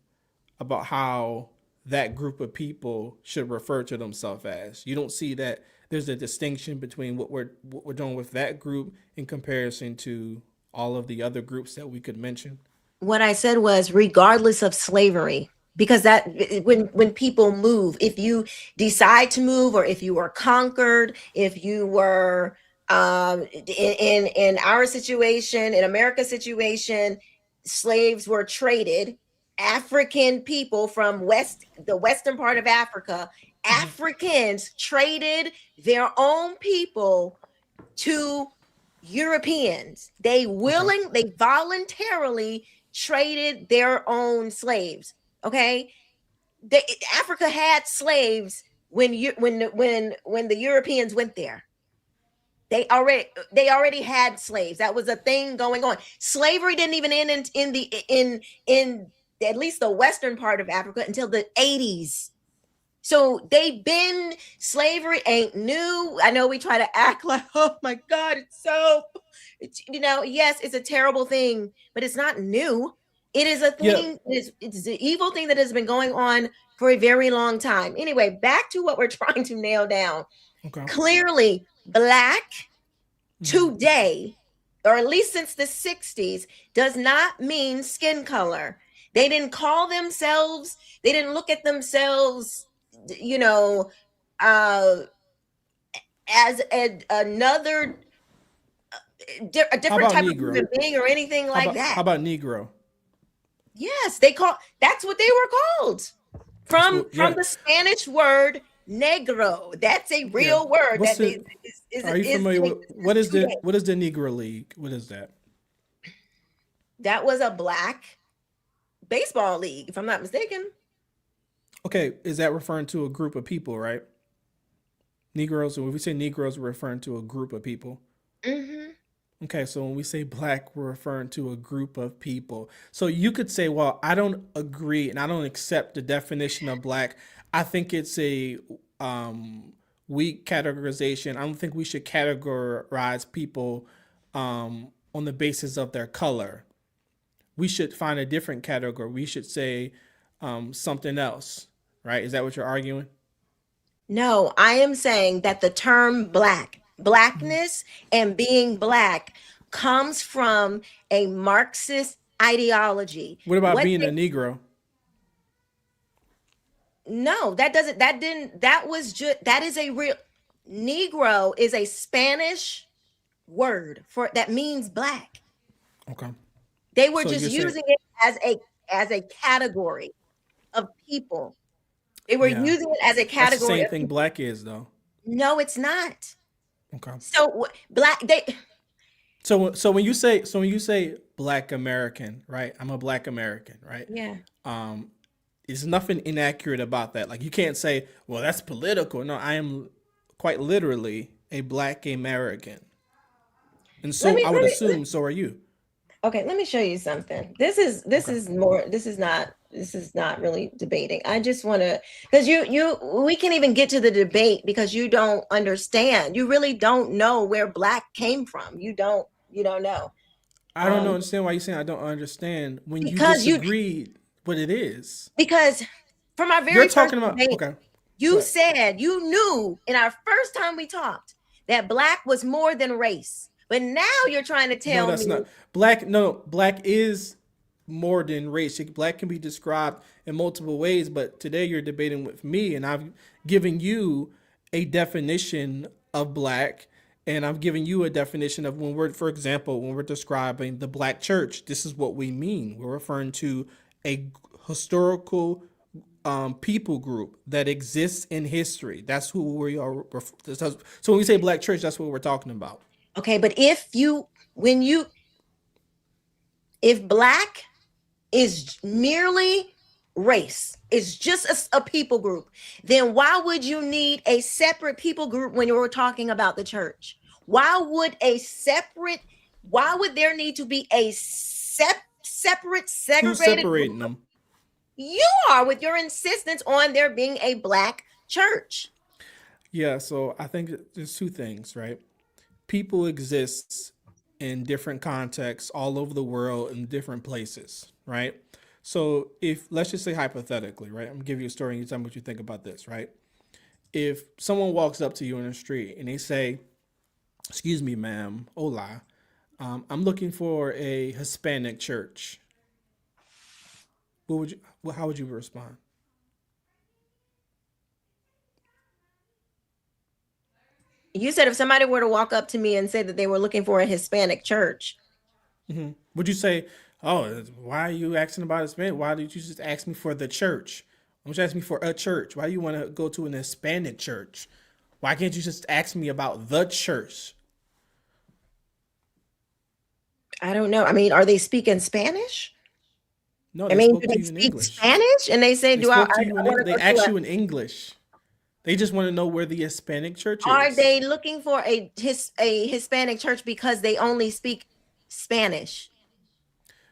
about how that group of people should refer to themselves as. You don't see that there's a distinction between what we're doing with that group in comparison to all of the other groups that we could mention. What I said was regardless of slavery, because that when people move, if you decide to move, or if you were conquered, if you were in our situation, in America's situation, slaves were traded. African people from the western part of Africa, Mhm. Africans traded their own people to Europeans. Okay. They voluntarily traded their own slaves. Okay, they, Africa had slaves when the Europeans went there. They already had slaves. That was a thing going on. Slavery didn't even end in at least the western part of Africa until the 80s. So they've been, slavery ain't new. I know we try to act like, oh my God, yes, it's a terrible thing, but it's not new. It is a Yeah. thing, it's an evil thing that has been going on for a very long time. Anyway, back to what we're trying to nail down. Okay. Clearly, Black Mhm. today, or at least since the 60s, does not mean skin color. They didn't call themselves, they didn't look at themselves, you know, uh, as another, a How different about type of Negro? human being or anything How like about that. how about Negro? Yes, that's what they were called, That's from what. Yeah. the Spanish word negro. That's a Yeah. real word What's that the? Are you is familiar in with what existence is the today. what is the Negro League? What is that? That was a Black baseball league, if I'm not mistaken. Okay, is that referring to a group of people, right? Negroes. When we say Negroes, we're referring to a group of people. Hmm. Okay, so when we say black, we're referring to a group of people. So you could say, well, I don't agree and I don't accept the definition of black. I think it's a um, weak categorization. I don't think we should categorize people on the basis of their color. We should find a different category. We should say something else, right? Is that what you're arguing? No, I am saying that the term Black, blackness and being black comes from a Marxist ideology. What about being a Negro? No, that doesn't, that didn't, that was just, that is a real, Negro is a Spanish word for, that means black. Okay. They were just using it as a category of people. They were using it as a category. That's the same thing black is, though. No, it's not. Okay. So black, they. So when you say Black American, right? I'm a Black American, right? Yeah. There's nothing inaccurate about that. Like, you can't say, well, that's political. No, I am quite literally a Black American. And so I would assume so are you. Okay, let me show you something. This is not really debating. I just want to, because we can even get to the debate because you don't understand. You really don't know where black came from. You don't know. I don't understand why you're saying I don't understand when you disagreed what it is. Because from our very first debate, okay. You said you knew in our first time we talked that black was more than race. But now you're trying to tell me. Not black. No, black is more than race. Black can be described in multiple ways, but today you're debating with me, and I've given you a definition of black, and I'm giving you a definition of for example, when we're describing the black church, this is what we mean. We're referring to a historical people group that exists in history. That's who we are. So when we say black church, that's what we're talking about. Okay, but if black is merely race, is just a people group, then why would you need a separate people group when you were talking about the church? Why would there need to be a separate, segregated? Who's separating them? You are, with your insistence on there being a black church. Yeah, so I think there's two things, right? People exist in different contexts all over the world in different places, right? So if, let's just say hypothetically, right? I'm gonna give you a story and you tell me what you think about this, right? If someone walks up to you in the street and they say, excuse me, ma'am, hola, I'm looking for a Hispanic church. How would you respond? You said if somebody were to walk up to me and say that they were looking for a Hispanic church. Mm-hmm. Would you say, oh, why are you asking about Hispanic? Why did you just ask me for the church? Why don't you ask me for a church? Why do you want to go to an Hispanic church? Why can't you just ask me about the church? I don't know. I mean, are they speaking Spanish? No, I mean, do they speak Spanish? And they say, they ask you in English. They just want to know where the Hispanic church is. Are they looking for a Hispanic church because they only speak Spanish?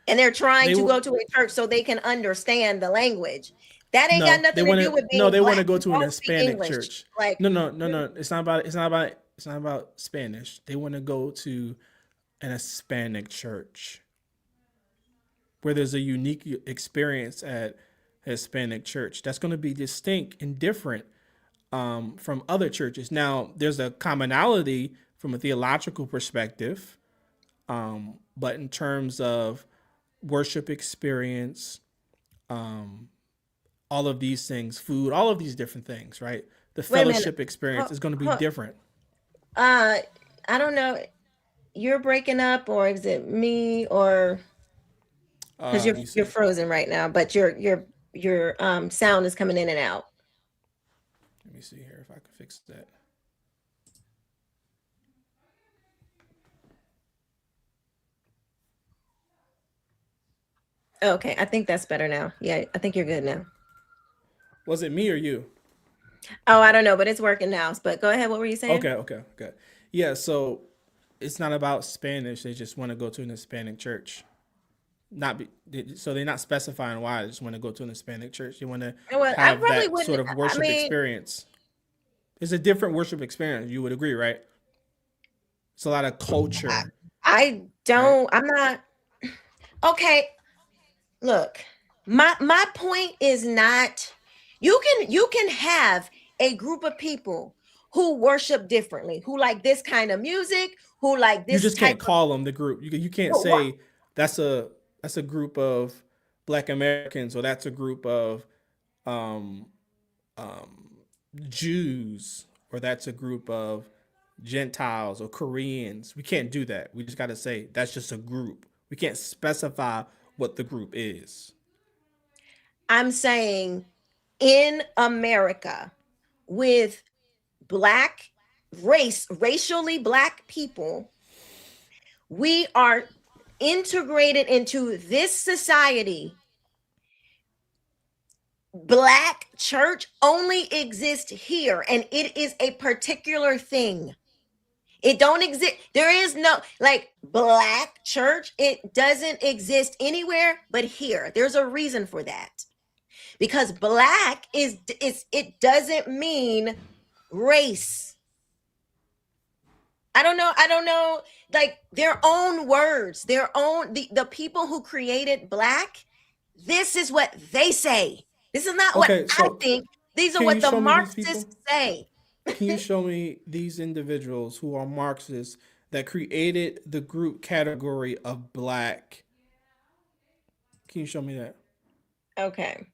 And they're trying to go to a church so they can understand the language. That ain't got nothing to do with being No, they black. want to go to an Hispanic church. Like, no. It's not about Spanish. They want to go to an Hispanic church where there's a unique experience at a Hispanic church that's going to be distinct and different from other churches. Now, there's a commonality from a theological perspective, but in terms of worship experience, all of these things, food, all of these different things, right? The fellowship experience is going to be different. I don't know. You're breaking up, or is it me, or because you're frozen right now, but your sound is coming in and out. Let me see here if I can fix that. Okay, I think that's better now. Yeah, I think you're good now. Was it me or you? Oh, I don't know, but it's working now. But go ahead. What were you saying? Okay. Yeah, so it's not about Spanish. They just want to go to an Hispanic church. So they're not specifying why. They just want to go to an Hispanic church. They want to have that sort of worship experience. It's a different worship experience. You would agree, right? It's a lot of culture. I don't. Right? I'm not. Okay. Look, my point is not. You can have a group of people who worship differently, who like this kind of music, who like You this just type can't call them the group. You can't of what? say that's a group of Black Americans, or that's a group of um, um, Jews, or that's a group of Gentiles or Koreans. We can't do that. We just got to say that's just a group. We can't specify what the group is. I'm saying in America with Black racially Black people, we are integrated into this society. Black church only exists here, and it is a particular thing. It don't exist. There is no like Black church. It doesn't exist anywhere but here. There's a reason for that. Because Black is it doesn't mean race. I don't know, like their own words, their own the people who created Black, this is what they say. This is not what Okay, I so think. These are can you what the show me these people? Marxists say. Can you show me these individuals who are Marxists that created the group category of Black? Can you show me that? Okay.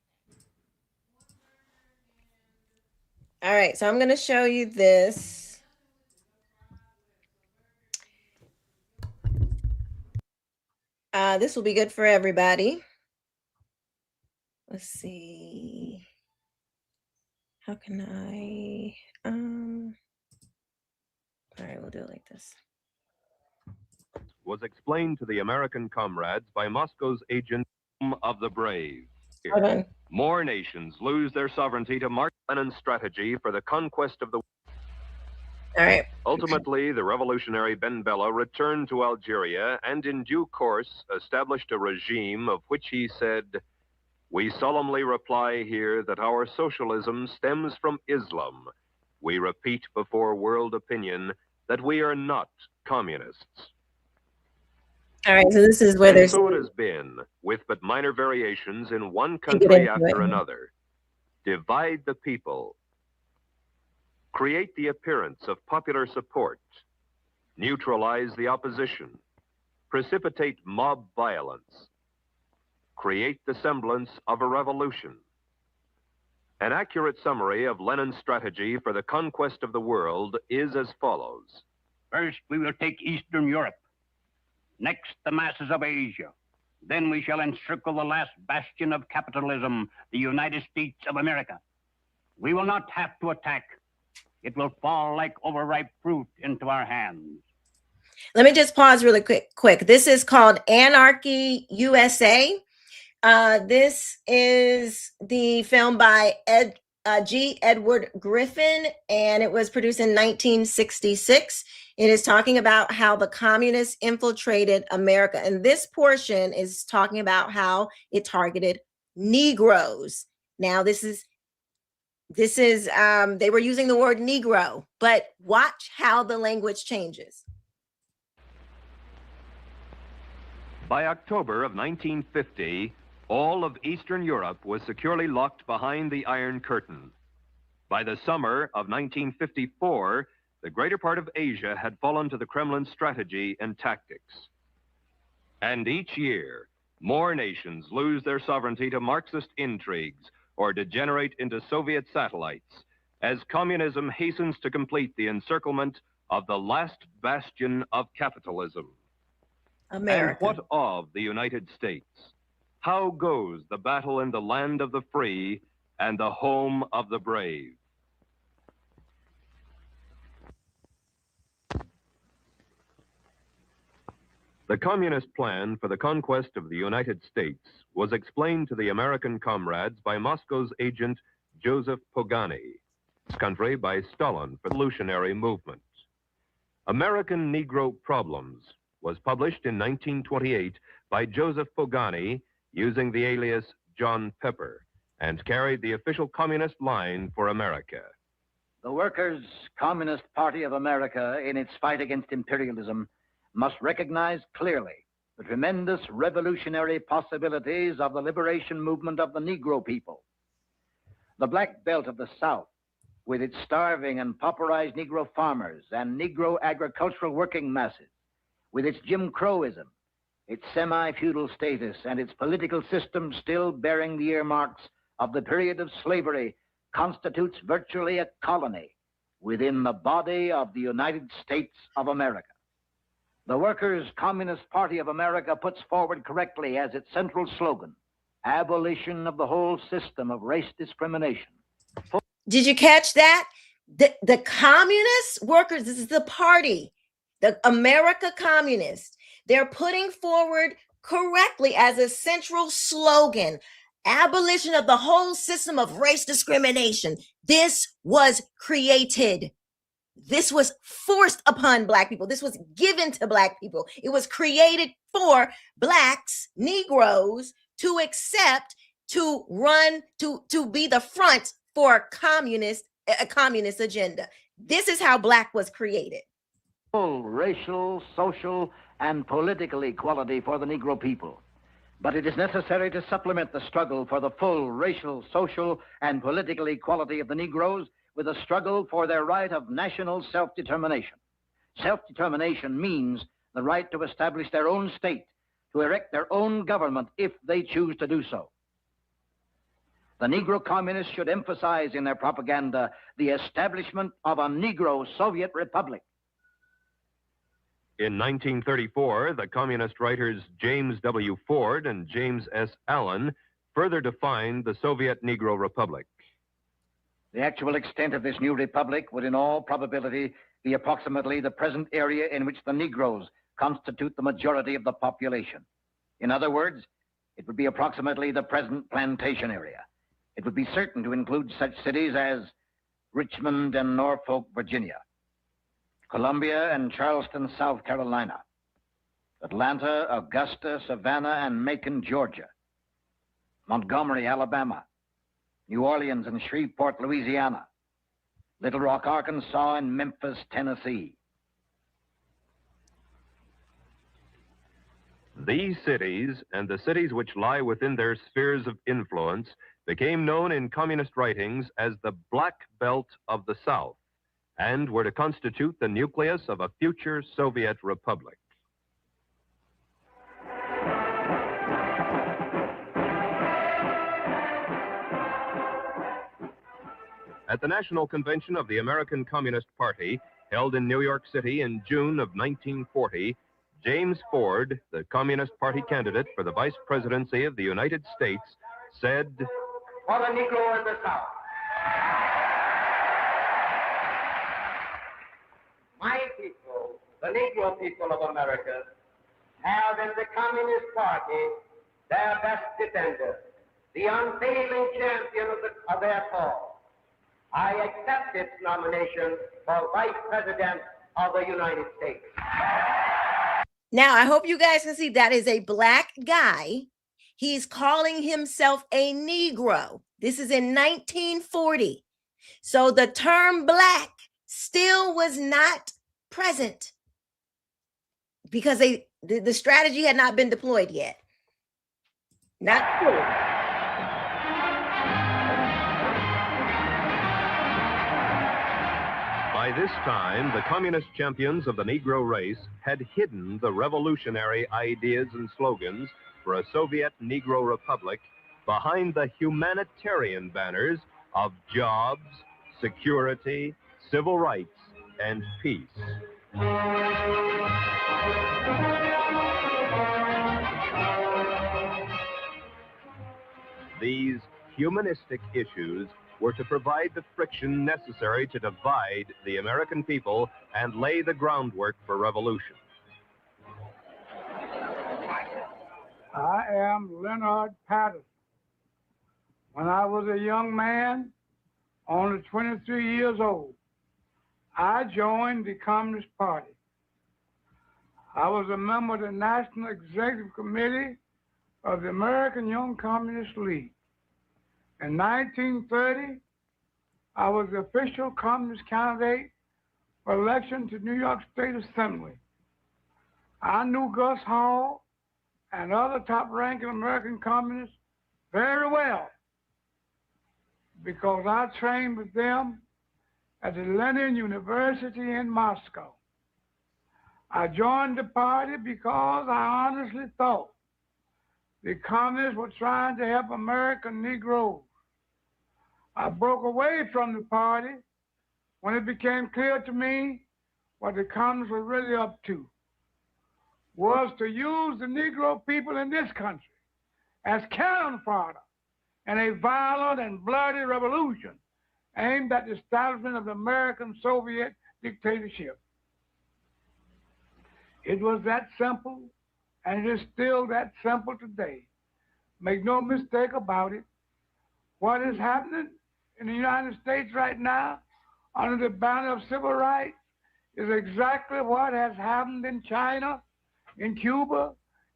All right, so I'm going to show you this. This will be good for everybody. Let's see. How can I all right, we'll do it like this. Was explained to the American comrades by Moscow's agent of the brave. Hold on. More nations lose their sovereignty to Mark Lenin's strategy for the conquest of the All right. Ultimately, the revolutionary Ben Bella returned to Algeria and in due course established a regime of which he said, "We solemnly reply here that our socialism stems from Islam. We repeat before world opinion that we are not communists." All right, so this is where And there's so it has been, with but minor variations in one get country into after it. another. Divide the people. Create the appearance of popular support. Neutralize the opposition. Precipitate mob violence. Create the semblance of a revolution. An accurate summary of Lenin's strategy for the conquest of the world is as follows. First, we will take Eastern Europe. Next, the masses of Asia. Then we shall encircle the last bastion of capitalism, the United States of America. We will not have to attack. It will fall like overripe fruit into our hands. Let me just pause really quick. This is called Anarchy USA. This is the film by G. Edward Griffin, and it was produced in 1966. It is talking about how the communists infiltrated America. And this portion is talking about how it targeted Negroes. Now, this is they were using the word Negro, but watch how the language changes. By October of 1950, all of Eastern Europe was securely locked behind the Iron Curtain. By the summer of 1954, the greater part of Asia had fallen to the Kremlin's strategy and tactics. And each year, more nations lose their sovereignty to Marxist intrigues or degenerate into Soviet satellites as communism hastens to complete the encirclement of the last bastion of capitalism. America. And what of the United States? How goes the battle in the land of the free and the home of the brave? The communist plan for the conquest of the United States was explained to the American comrades by Moscow's agent Joseph Pogany, his country by Stalin for the revolutionary movement. American Negro Problems was published in 1928 by Joseph Pogany using the alias John Pepper and carried the official communist line for America. The Workers' Communist Party of America, in its fight against imperialism, must recognize clearly the tremendous revolutionary possibilities of the liberation movement of the Negro people. The Black Belt of the South with its starving and pauperized Negro farmers and Negro agricultural working masses, with its Jim Crowism, its semi-feudal status, and its political system still bearing the earmarks of the period of slavery, constitutes virtually a colony within the body of the United States of America. The Workers' Communist Party of America puts forward correctly as its central slogan, abolition of the whole system of race discrimination. Did you catch that? The communist workers, this is the party, the America Communist. They're putting forward correctly as a central slogan, abolition of the whole system of race discrimination. This was created. This was forced upon Black people. This was given to Black people. It was created for Blacks, Negroes to accept, to run, to be the front for a communist agenda. This is how Black was created. Full racial, social, and political equality for the Negro people. But it is necessary to supplement the struggle for the full racial, social, and political equality of the Negroes with a struggle for their right of national self-determination. Self-determination means the right to establish their own state, to erect their own government if they choose to do so. The Negro communists should emphasize in their propaganda the establishment of a Negro Soviet Republic. In 1934, the communist writers James W. Ford and James S. Allen further defined the Soviet Negro Republic. The actual extent of this new republic would in all probability be approximately the present area in which the Negroes constitute the majority of the population. In other words, it would be approximately the present plantation area. It would be certain to include such cities as Richmond and Norfolk, Virginia, Columbia and Charleston, South Carolina, Atlanta, Augusta, Savannah, and Macon, Georgia, Montgomery, Alabama, New Orleans and Shreveport, Louisiana, Little Rock, Arkansas, and Memphis, Tennessee. These cities and the cities which lie within their spheres of influence became known in communist writings as the Black Belt of the South and were to constitute the nucleus of a future Soviet republic. At the National Convention of the American Communist Party, held in New York City in June of 1940, James Ford, the Communist Party candidate for the Vice Presidency of the United States, said, "For the Negro in the South, my people, the Negro people of America, have in the Communist Party their best defender, the unfailing champion of their cause. I accept its nomination for Vice President of the United States." Now, I hope you guys can see that is a Black guy. He's calling himself a Negro. This is in 1940. So the term Black still was not present because the strategy had not been deployed yet. Not fully. By this time, the communist champions of the Negro race had hidden the revolutionary ideas and slogans for a Soviet Negro Republic behind the humanitarian banners of jobs, security, civil rights, and peace. These humanistic issues were to provide the friction necessary to divide the American people and lay the groundwork for revolution. I am Leonard Patterson. When I was a young man, only 23 years old, I joined the Communist Party. I was a member of the National Executive Committee of the American Young Communist League. In 1930, I was the official communist candidate for election to New York State Assembly. I knew Gus Hall and other top-ranking American communists very well because I trained with them at the Lenin University in Moscow. I joined the party because I honestly thought the communists were trying to help American Negroes. I broke away from the party when it became clear to me what the communists were really up to was to use the Negro people in this country as cannon fodder in a violent and bloody revolution aimed at the establishment of the American Soviet dictatorship. It was that simple, and it is still that simple today. Make no mistake about it. What is happening in the United States right now under the banner of civil rights is exactly what has happened in China, in Cuba,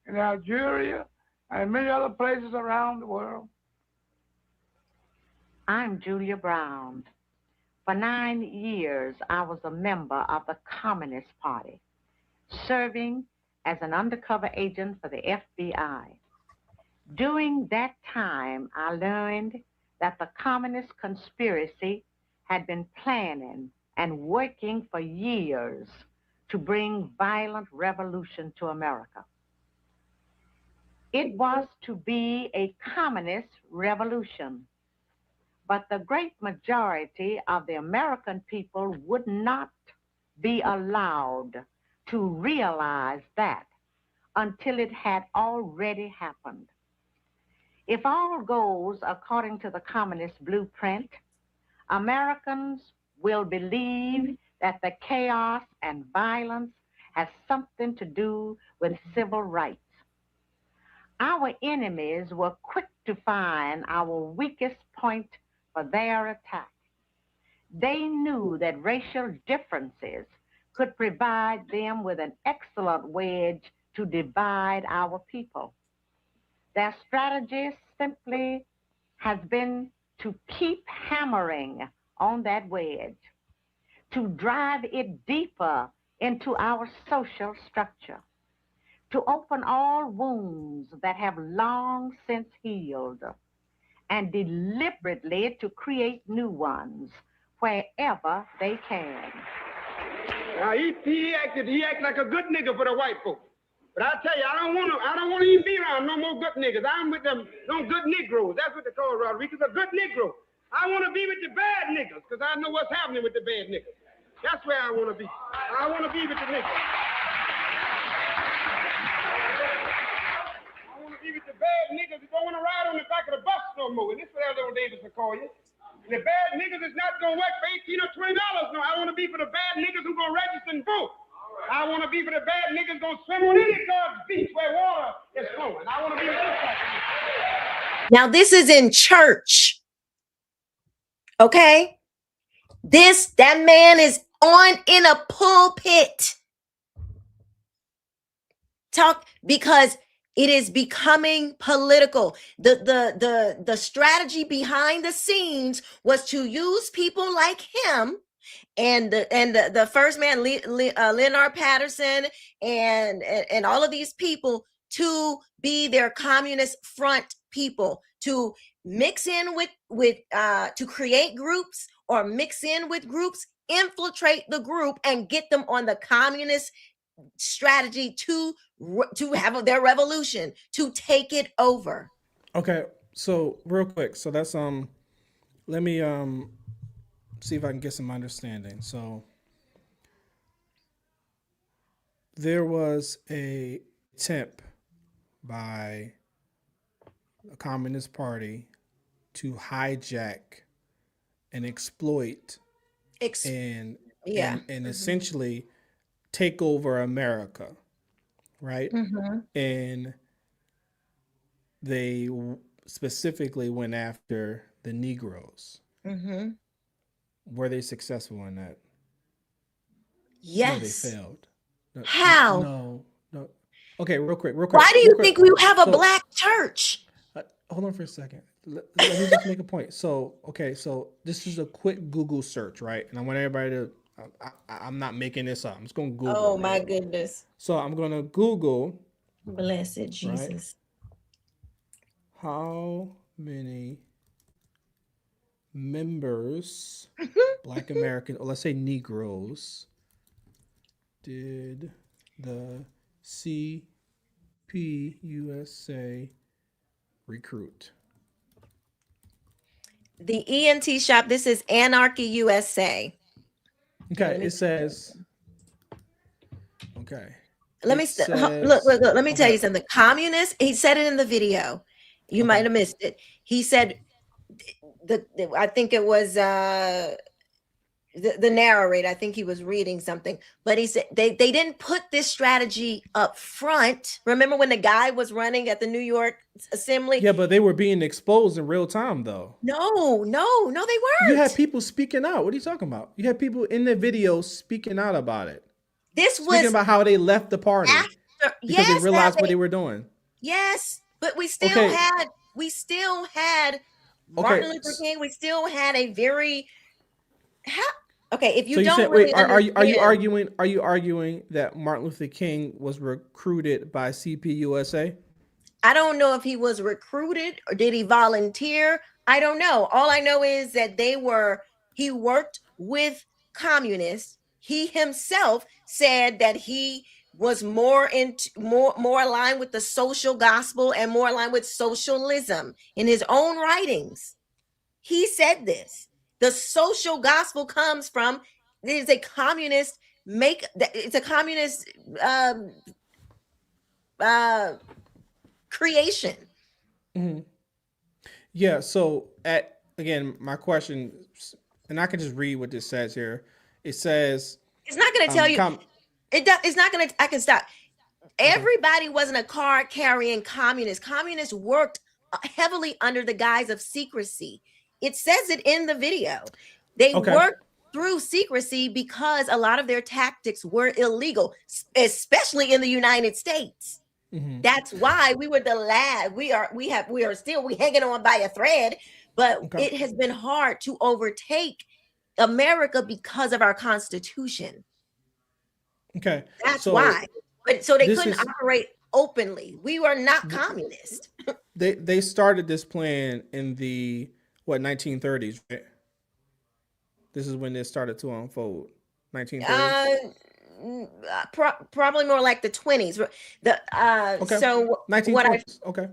in Algeria, and many other places around the world. I'm Julia Brown. For 9 years, I was a member of the Communist Party, serving as an undercover agent for the FBI. During that time, I learned that the communist conspiracy had been planning and working for years to bring violent revolution to America. It was to be a communist revolution, but the great majority of the American people would not be allowed to realize that until it had already happened. If all goes according to the communist blueprint, Americans will believe that the chaos and violence has something to do with civil rights. Our enemies were quick to find our weakest point for their attack. They knew that racial differences could provide them with an excellent wedge to divide our people. Their strategy simply has been to keep hammering on that wedge, to drive it deeper into our social structure, to open all wounds that have long since healed, and deliberately to create new ones wherever they can. Now he acted like a good nigga for the white folks. But I tell you, I don't want to even be around no more good niggas. I'm with them good Negroes. That's what they call Rodriguez, a good Negro. I want to be with the bad niggas because I know what's happening with the bad niggas. That's where I want to be. I want to be with the niggas. I want to be with the bad niggas who don't want to ride on the back of the bus no more. And this is what L. Davis will call you. And the bad niggas is not going to work for $18 or $20. No, I want to be for the bad niggas who going to register and vote. I want to be for the bad niggas going to swim on any God's beach where water is flowing. I want to be with this type of niggas. Now, this is in church. Okay? That man is in a pulpit. Because it is becoming political. The strategy behind the scenes was to use people like him and the first man, Leonard Patterson, and all of these people to be their communist front people, to mix in with to create groups or mix in with groups, infiltrate the group, and get them on the communist strategy to have their revolution, to take it over. Okay, so real quick, so that's let me see if I can get some understanding. So there was a attempt by the Communist Party to hijack and exploit and essentially take over America, right? Mm-hmm. And they specifically went after the Negroes. Mm-hmm. Were they successful in that? Yes. No, they failed. No, how? No. Okay, real quick. Why do you think we have a black church? Hold on for a second. Let me just make a point. So this is a quick Google search, right? And I want everybody to, I'm not making this up. I'm just going to Google. Oh, my goodness. So I'm going to Google. Blessed Jesus. Right? How many members, Black American, or let's say Negroes, did the CPUSA recruit? The ENT shop. This is Anarchy USA. Okay, it says. Okay. Let me look. Let me tell you something. Communist. He said it in the video. You might have missed it. He said, I think it was the narrator. I think he was reading something, but he said they didn't put this strategy up front. Remember when the guy was running at the New York Assembly? Yeah, but they were being exposed in real time, though. No, they weren't. You had people speaking out. What are you talking about? You had people in the video speaking out about it. This was speaking about how they left the party because they realized what they were doing. Yes, but we still had Martin Luther King. We still had a very if you don't really are you arguing that Martin Luther King was recruited by CPUSA? I don't know if he was recruited or did he volunteer. I don't know. All I know is that he worked with communists. He himself said that he was more aligned with the social gospel and more aligned with socialism in his own writings. He said this. The social gospel comes from, it's a communist creation. Mm-hmm. Yeah. So again, my question, and I can just read what this says here. It says it's not going to tell you. It's not going to. I can stop. Everybody wasn't a card carrying communist. Communists worked heavily under the guise of secrecy. It says it in the video. They worked through secrecy because a lot of their tactics were illegal, especially in the United States. Mm-hmm. That's why we were the last. We are still hanging on by a thread, but it has been hard to overtake America because of our Constitution. Okay. That's why. But so they couldn't operate openly. We were not communist. They started this plan in the 1930s, right? This is when it started to unfold. 1930s. Probably more like the 20s. So 1920s. Okay.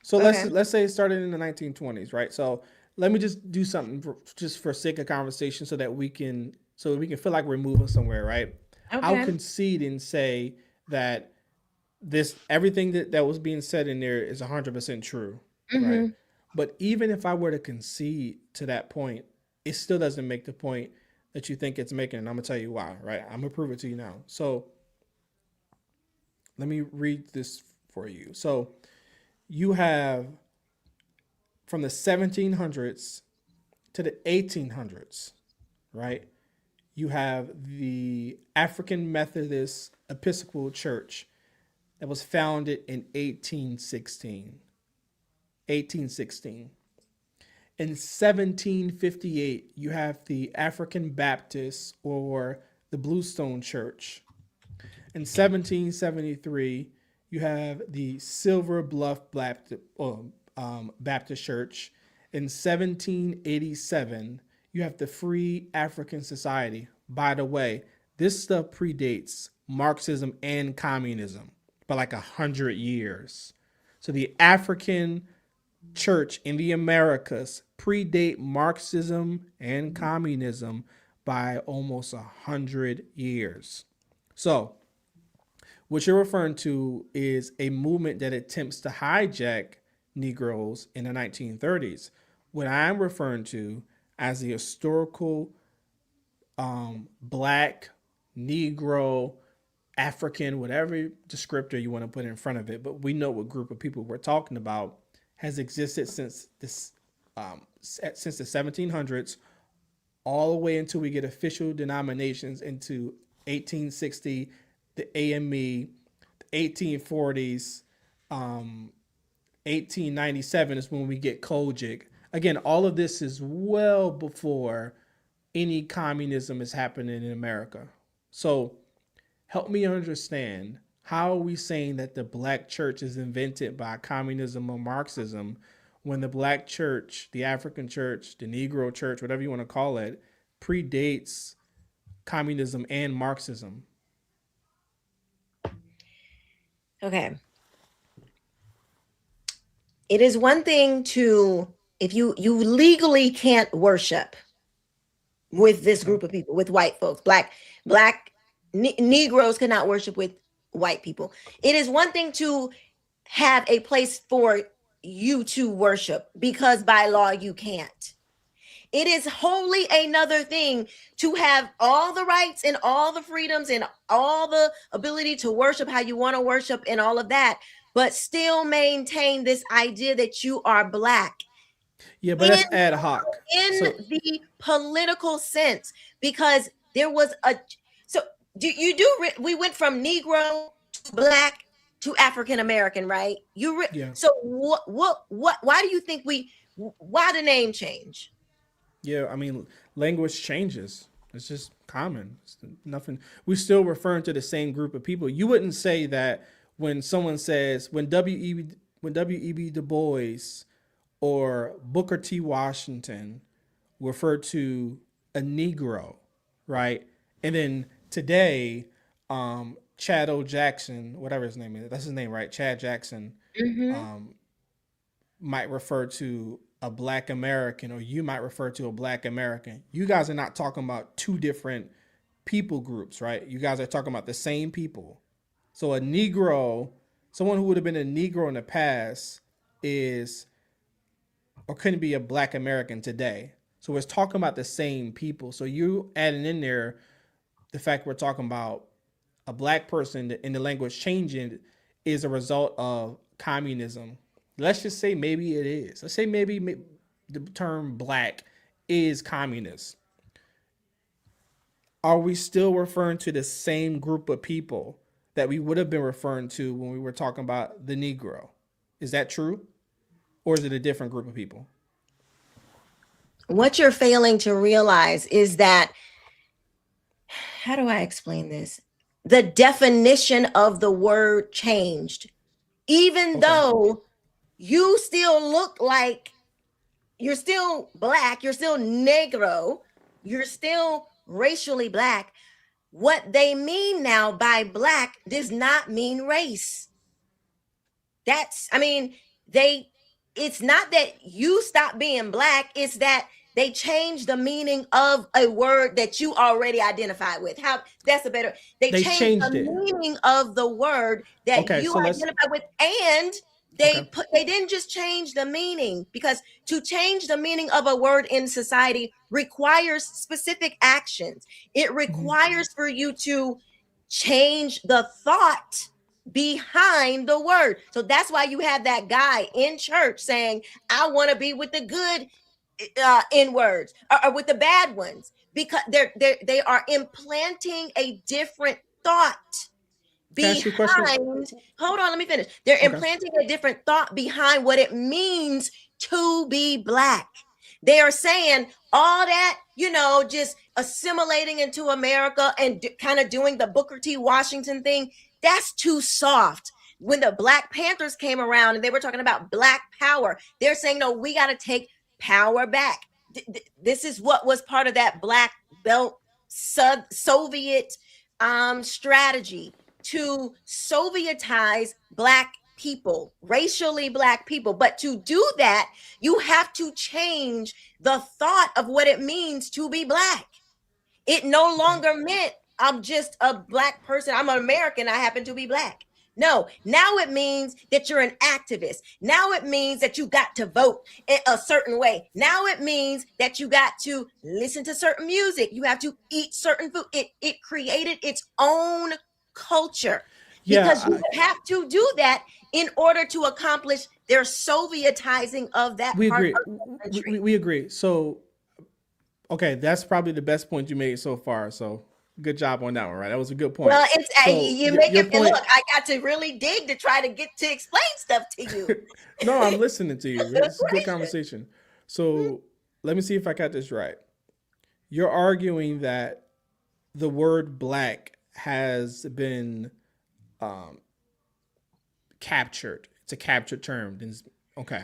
So let's say it started in the 1920s, right? So let me just do something just for sake of conversation so that we can feel like we're moving somewhere, right? Okay. I'll concede and say that everything that was being said in there is 100% true, right? But even if I were to concede to that point, it still doesn't make the point that you think it's making, and I'm gonna tell you why, right? I'm gonna prove it to you now. So let me read this for you. So you have from the 1700s to the 1800s, right? You have the African Methodist Episcopal Church that was founded in 1816. In 1758, you have the African Baptist or the Bluestone Church. In 1773, you have the Silver Bluff Baptist Church. In 1787, you have the Free African Society. By the way, this stuff predates Marxism and communism by like 100 years. So the African Church in the Americas predate Marxism and communism by almost 100 years. So what you're referring to is a movement that attempts to hijack Negroes in the 1930s. What I'm referring to as the historical Black, Negro, African, whatever descriptor you want to put in front of it, but we know what group of people we're talking about has existed since the 1700s, all the way until we get official denominations into 1860, the AME, the 1840s, 1897 is when we get Kojic. Again, all of this is well before any communism is happening in America. So help me understand, how are we saying that the Black church is invented by communism or Marxism when the black church, the African church, the Negro church, whatever you want to call it, predates communism and Marxism? Okay. It is one thing to, if you legally can't worship with this group of people, with white folks, Negroes cannot worship with white people. It is one thing to have a place for you to worship because by law you can't. It is wholly another thing to have all the rights and all the freedoms and all the ability to worship how you want to worship and all of that, but still maintain this idea that you are black. Yeah, but that's ad hoc. In the political sense, because there was a, so we went from Negro to black to African American, right? Yeah. So why do you think why the name change? Yeah, I mean, language changes. It's just common. It's nothing. We're still referring to the same group of people. You wouldn't say that when someone says, when W.E.B. Du Bois or Booker T. Washington referred to a Negro, right? And then today, Chad O. Jackson, whatever his name is, that's his name, right? Chad Jackson, might refer to a black American, or you might refer to a black American. You guys are not talking about two different people groups, right? You guys are talking about the same people. So a Negro, someone who would have been a Negro in the past is, or couldn't be a black American today. So we're talking about the same people. So you adding in there the fact we're talking about a black person in the language changing is a result of communism. Let's just say maybe it is. Let's say maybe the term black is communist. Are we still referring to the same group of people that we would have been referring to when we were talking about the Negro? Is that true? Or is it a different group of people? What you're failing to realize is that, how do I explain this? The definition of the word changed. Even though you still look like you're still black, you're still Negro, you're still racially black. What they mean now by black does not mean race. It's not that you stop being black, it's that they changed the meaning of a word that you already identified with. They changed the meaning of the word that you identify with, and they didn't just change the meaning, because to change the meaning of a word in society requires specific actions. It requires for you to change the thought behind the word. So that's why you have that guy in church saying, I want to be with the good in words or with the bad ones, because they are implanting a different thought behind. Hold on, let me finish. They're implanting a different thought behind what it means to be black. They are saying all that, just assimilating into America and kind of doing the Booker T. Washington thing. That's too soft. When the Black Panthers came around and they were talking about Black power, they're saying, no, we got to take power back. This is what was part of that Black Belt Soviet strategy to Sovietize Black people, racially Black people. But to do that, you have to change the thought of what it means to be Black. It no longer meant I'm just a Black person. I'm an American. I happen to be Black. No, now it means that you're an activist. Now it means that you got to vote in a certain way. Now it means that you got to listen to certain music. You have to eat certain food. It created its own culture, because you have to do that in order to accomplish their Sovietizing of that part of the country. We agree. So, okay, that's probably the best point you made so far. So good job on that one, right? That was a good point. Well, look, I got to really dig to try to get to explain stuff to you. No, I'm listening to you. It's a good conversation. So let me see if I got this right. You're arguing that the word Black has been captured. It's a captured term. Okay.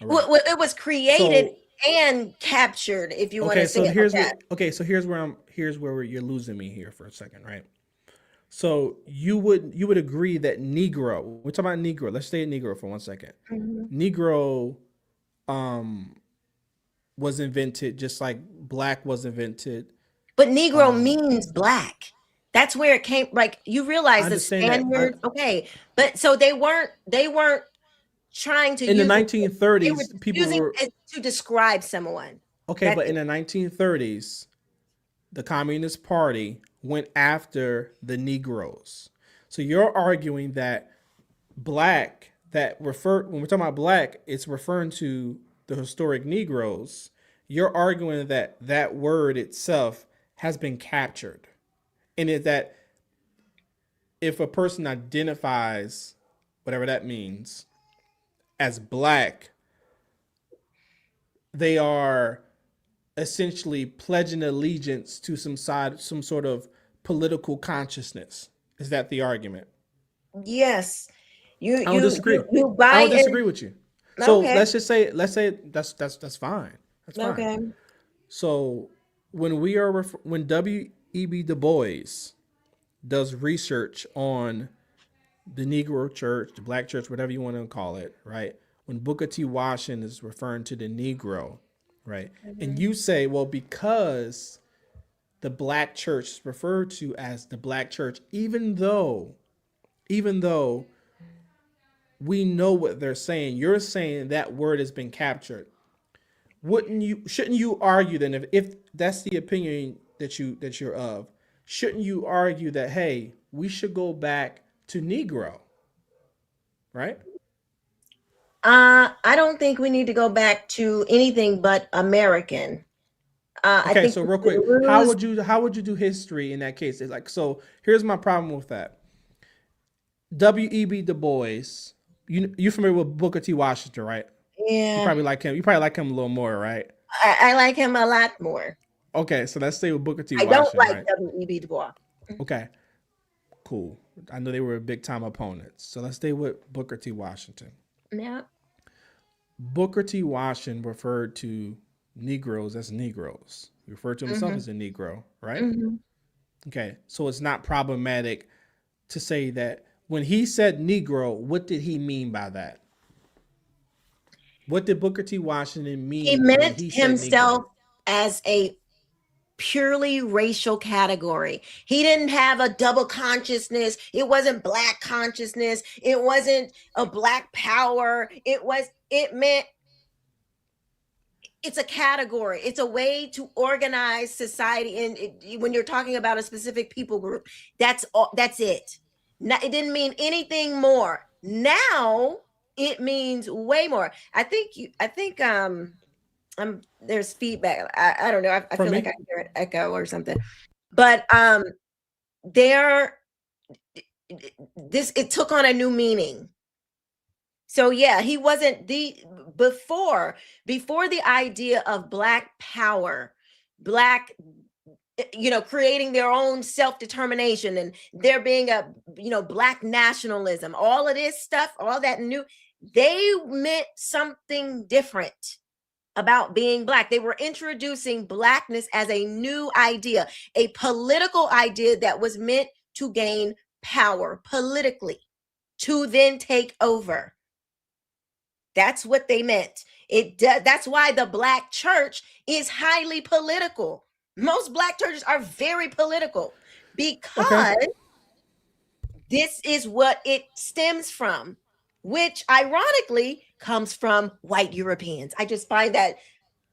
All right. Well, it was created So and captured, if you want to okay, say so it like here's that. what okay, so here's where you're losing me here for a second, right? So you would agree that Negro, we're talking about Negro. Let's stay at Negro for 1 second. Negro um was invented just like black was invented. But Negro Um means black. That's where it came. Like, you I realize the understand that. Spaniards, okay, but so they weren't trying to In the use it. They were 1930s, just people using were it to describe someone. okay, That's but in it. the 1930s, the Communist Party went after the Negroes. So you're arguing that black that refer when we're talking about black, it's referring to the historic Negroes. You're arguing that that word itself has been captured, and is that if a person identifies whatever that means as black, they are essentially pledging allegiance to some sort of political consciousness. Is that the argument? Yes. You I don't you disagree. you you I buy don't in. disagree with you. So Okay. let's say that's fine. That's fine. Okay. So when W.E.B. Du Bois does research on the Negro church, the black church, whatever you want to call it, right? When Booker T. Washington is referring to the Negro, right? And you say, well, because the black church is referred to as the black church, even though we know what they're saying, you're saying that word has been captured. Shouldn't you argue then, if that's the opinion that you're of, shouldn't you argue that, hey, we should go back to Negro, right? I don't think we need to go back to anything but American. I Okay, think so we real quick, lose. how would you do history in that case? It's like, so here's my problem with that. W.E.B. Du Bois, you familiar with Booker T. Washington, right? You Yeah, probably like him. You probably like him a little more, right? I like him a lot more. Okay, so let's stay with Booker T. I don't Washington, like right? W.E.B. Du Bois. Okay, cool. I know they were big time opponents. So let's stay with Booker T. Washington. Yeah. Booker T. Washington referred to Negroes as Negroes. He referred to himself as a Negro, right? Okay, so it's not problematic to say that when he said Negro, what did he mean by that? What did Booker T. Washington He mean when meant he said himself Negro? as a purely racial category. He didn't have a double consciousness. It wasn't black consciousness. It wasn't a black power. It meant it's a category. It's a way to organize society. And when you're talking about a specific people group, that's all. That's it. It didn't mean anything more. Now it means way more. I think there's feedback. I don't know. I From feel like I me? hear an echo or something. But there it took on a new meaning. So yeah, he wasn't the before the idea of black power, black creating their own self-determination, and there being a black nationalism, all of this stuff, all that new, they meant something different about being black. They were introducing blackness as a new idea, a political idea that was meant to gain power politically, to then take over. That's what they meant. That's why the black church is highly political. Most black churches are very political Okay. because this is what it stems from, which ironically comes from white Europeans. I just find that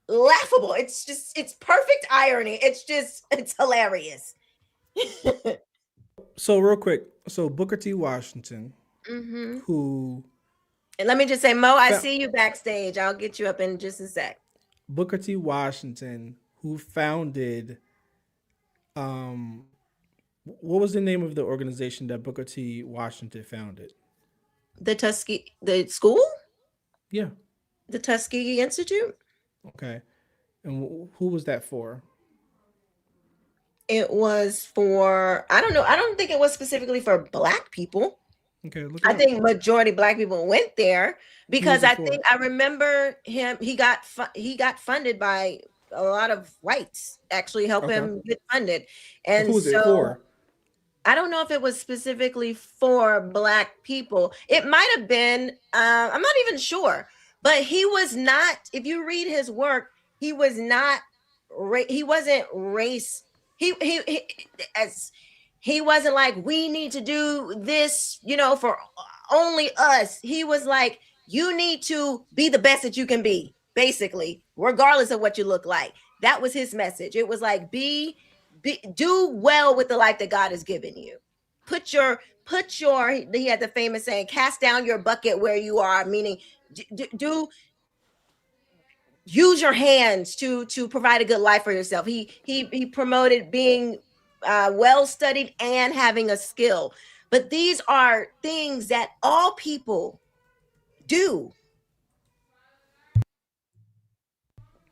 laughable. It's perfect irony. It's hilarious. So real quick, so Booker T. Washington, Mm-hmm. who And let me just say, Mo, I fa- see you backstage. I'll get you up in just a sec. Booker T. Washington, who founded, what was the name of the organization that Booker T. Washington founded? The school? Yeah. The Tuskegee Institute? Okay. And who was that for? It was for, I don't know. I don't think it was specifically for black people. Okay, look. I think majority Black people went there because I for? think I remember him. He got funded by a lot of whites. Actually, help Okay. him get funded, But and who was it so for? I don't know if it was specifically for Black people. It might have been. I'm not even sure. But he was not. If you read his work, he was not. He wasn't race. As he wasn't like, we need to do this, you know, for only us. He was like, you need to be the best that you can be, basically, regardless of what you look like. That was his message. It was like, do well with the life that God has given you. Put your, he had the famous saying, cast down your bucket where you are, meaning use your hands to provide a good life for yourself. He promoted being well studied and having a skill. But these are things that all people do.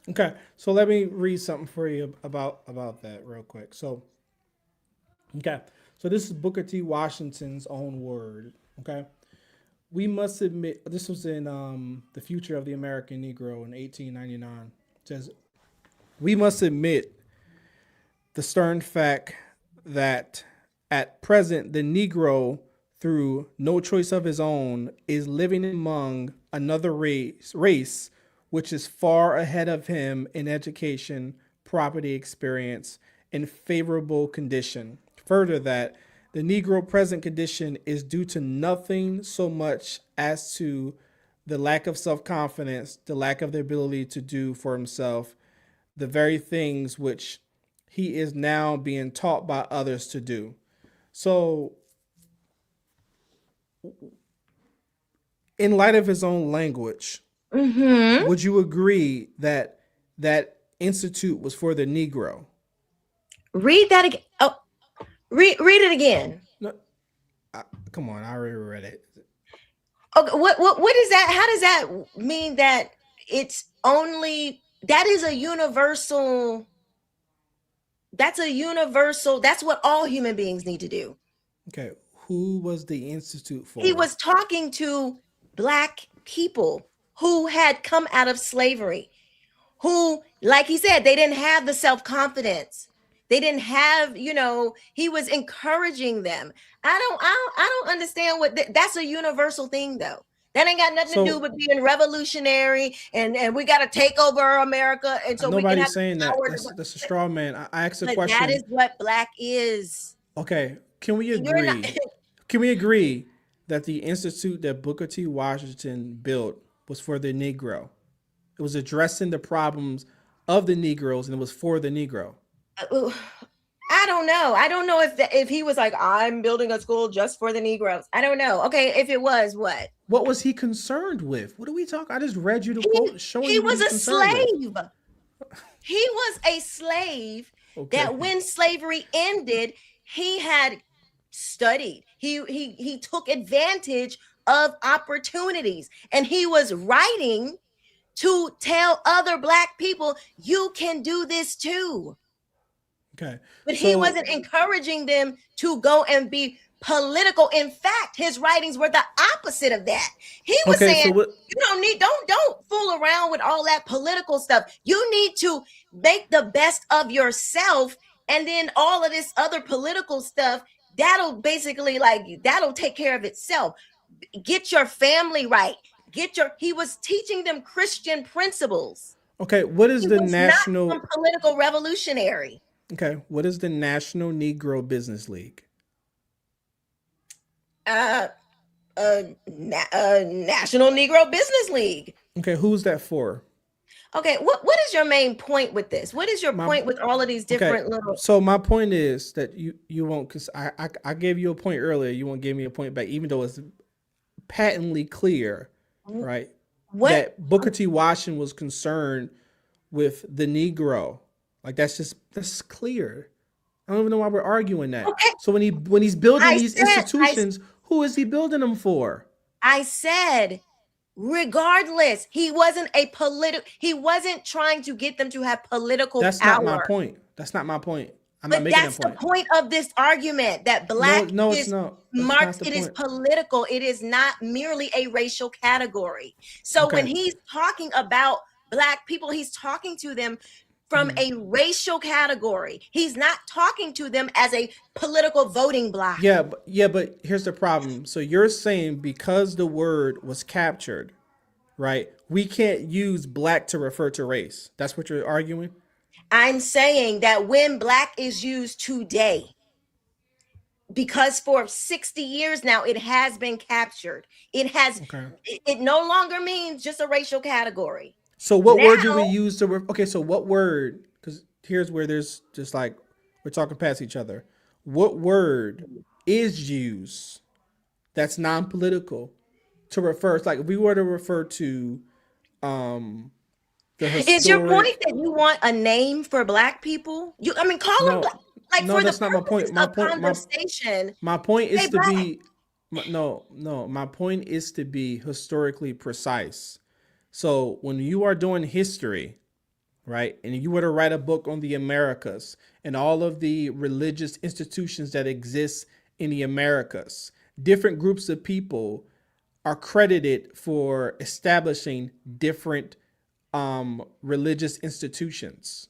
Okay, so let me read something for you about that real quick. So, okay, so this is Booker T. Washington's own word. Okay, we must admit, this was in The Future of the American Negro in 1899. It says, we must admit the stern fact that at present the Negro, through no choice of his own, is living among another race which is far ahead of him in education, property experience, and favorable condition. Further, that the Negro present condition is due to nothing so much as to the lack of self-confidence, the lack of the ability to do for himself the very things which he is now being taught by others to do. So, in light of his own language, would you agree that that institute was for the Negro? Read that again. Oh, read it again. No, come on, I already read it. Okay, what is that? How does that mean that it's only, that is a universal? That's a universal. That's what all human beings need to do. Okay, who was the institute for? He was talking to Black people who had come out of slavery, who, like he said, they didn't have the self-confidence. They didn't have, you know, he was encouraging them. I don't understand what that's a universal thing though. That ain't got nothing to do with being revolutionary and we got to take over America. And so nobody's we can have saying that. That's a straw man. I asked a question. That is what Black is. Okay, can we agree? Can we agree that the institute that Booker T. Washington built was for the Negro? It was addressing the problems of the Negroes, and it was for the Negro. I don't know. I don't know if he was like, I'm building a school just for the Negroes. I don't know. Okay, if it was, what? What was he concerned with? What are we talking? I just read you the quote showing he was a slave. With. He was a slave that when slavery ended, he had studied. He took advantage of opportunities, and he was writing to tell other Black people, you can do this too. Okay. But he wasn't encouraging them to go and be political. In fact, his writings were the opposite of that. He was saying, you don't fool around with all that political stuff. You need to make the best of yourself, and then all of this other political stuff, that'll basically that'll take care of itself. Get your family right. He was teaching them Christian principles. Okay, what is the national not political revolutionary? Okay, what is the National Negro Business League? National Negro Business League. Okay, who's that for? Okay, what is your main point with this? What is your point with all of these different little? So my point is that you won't, because I gave you a point earlier. You won't give me a point back, even though it's patently clear, right? That Booker T. Washington was concerned with the Negro. Like that's clear. I don't even know why we're arguing that. Okay. So when he's building these institutions, who is he building them for? I said, regardless, he wasn't trying to get them to have political power. That's not my point. That's not my point. I'm not But making that's that the point. point of this argument, that No, black no, it's is not. That's not marked, the it is point. political. It is not merely a racial category. So when Okay. he's talking about black people, he's talking to them from a racial category. He's not talking to them as a political voting block. Yeah, but here's the problem. So you're saying because the word was captured, right? We can't use black to refer to race. That's what you're arguing? I'm saying that when black is used today, because for 60 years now it has been captured, Okay. it no longer means just a racial category. So what Now, word do we use to okay, so what word, because here's where there's just like we're talking past each other. What word is used that's non-political to refer, it's like if we were to refer to the is your point historic. that you want a name for black people? I mean, call them No, black, like no, for the that's not my point. purposes of conversation. My point is Say to black. be my point is to be historically precise. So when you are doing history, right, and you were to write a book on the Americas and all of the religious institutions that exist in the Americas, different groups of people are credited for establishing different religious institutions.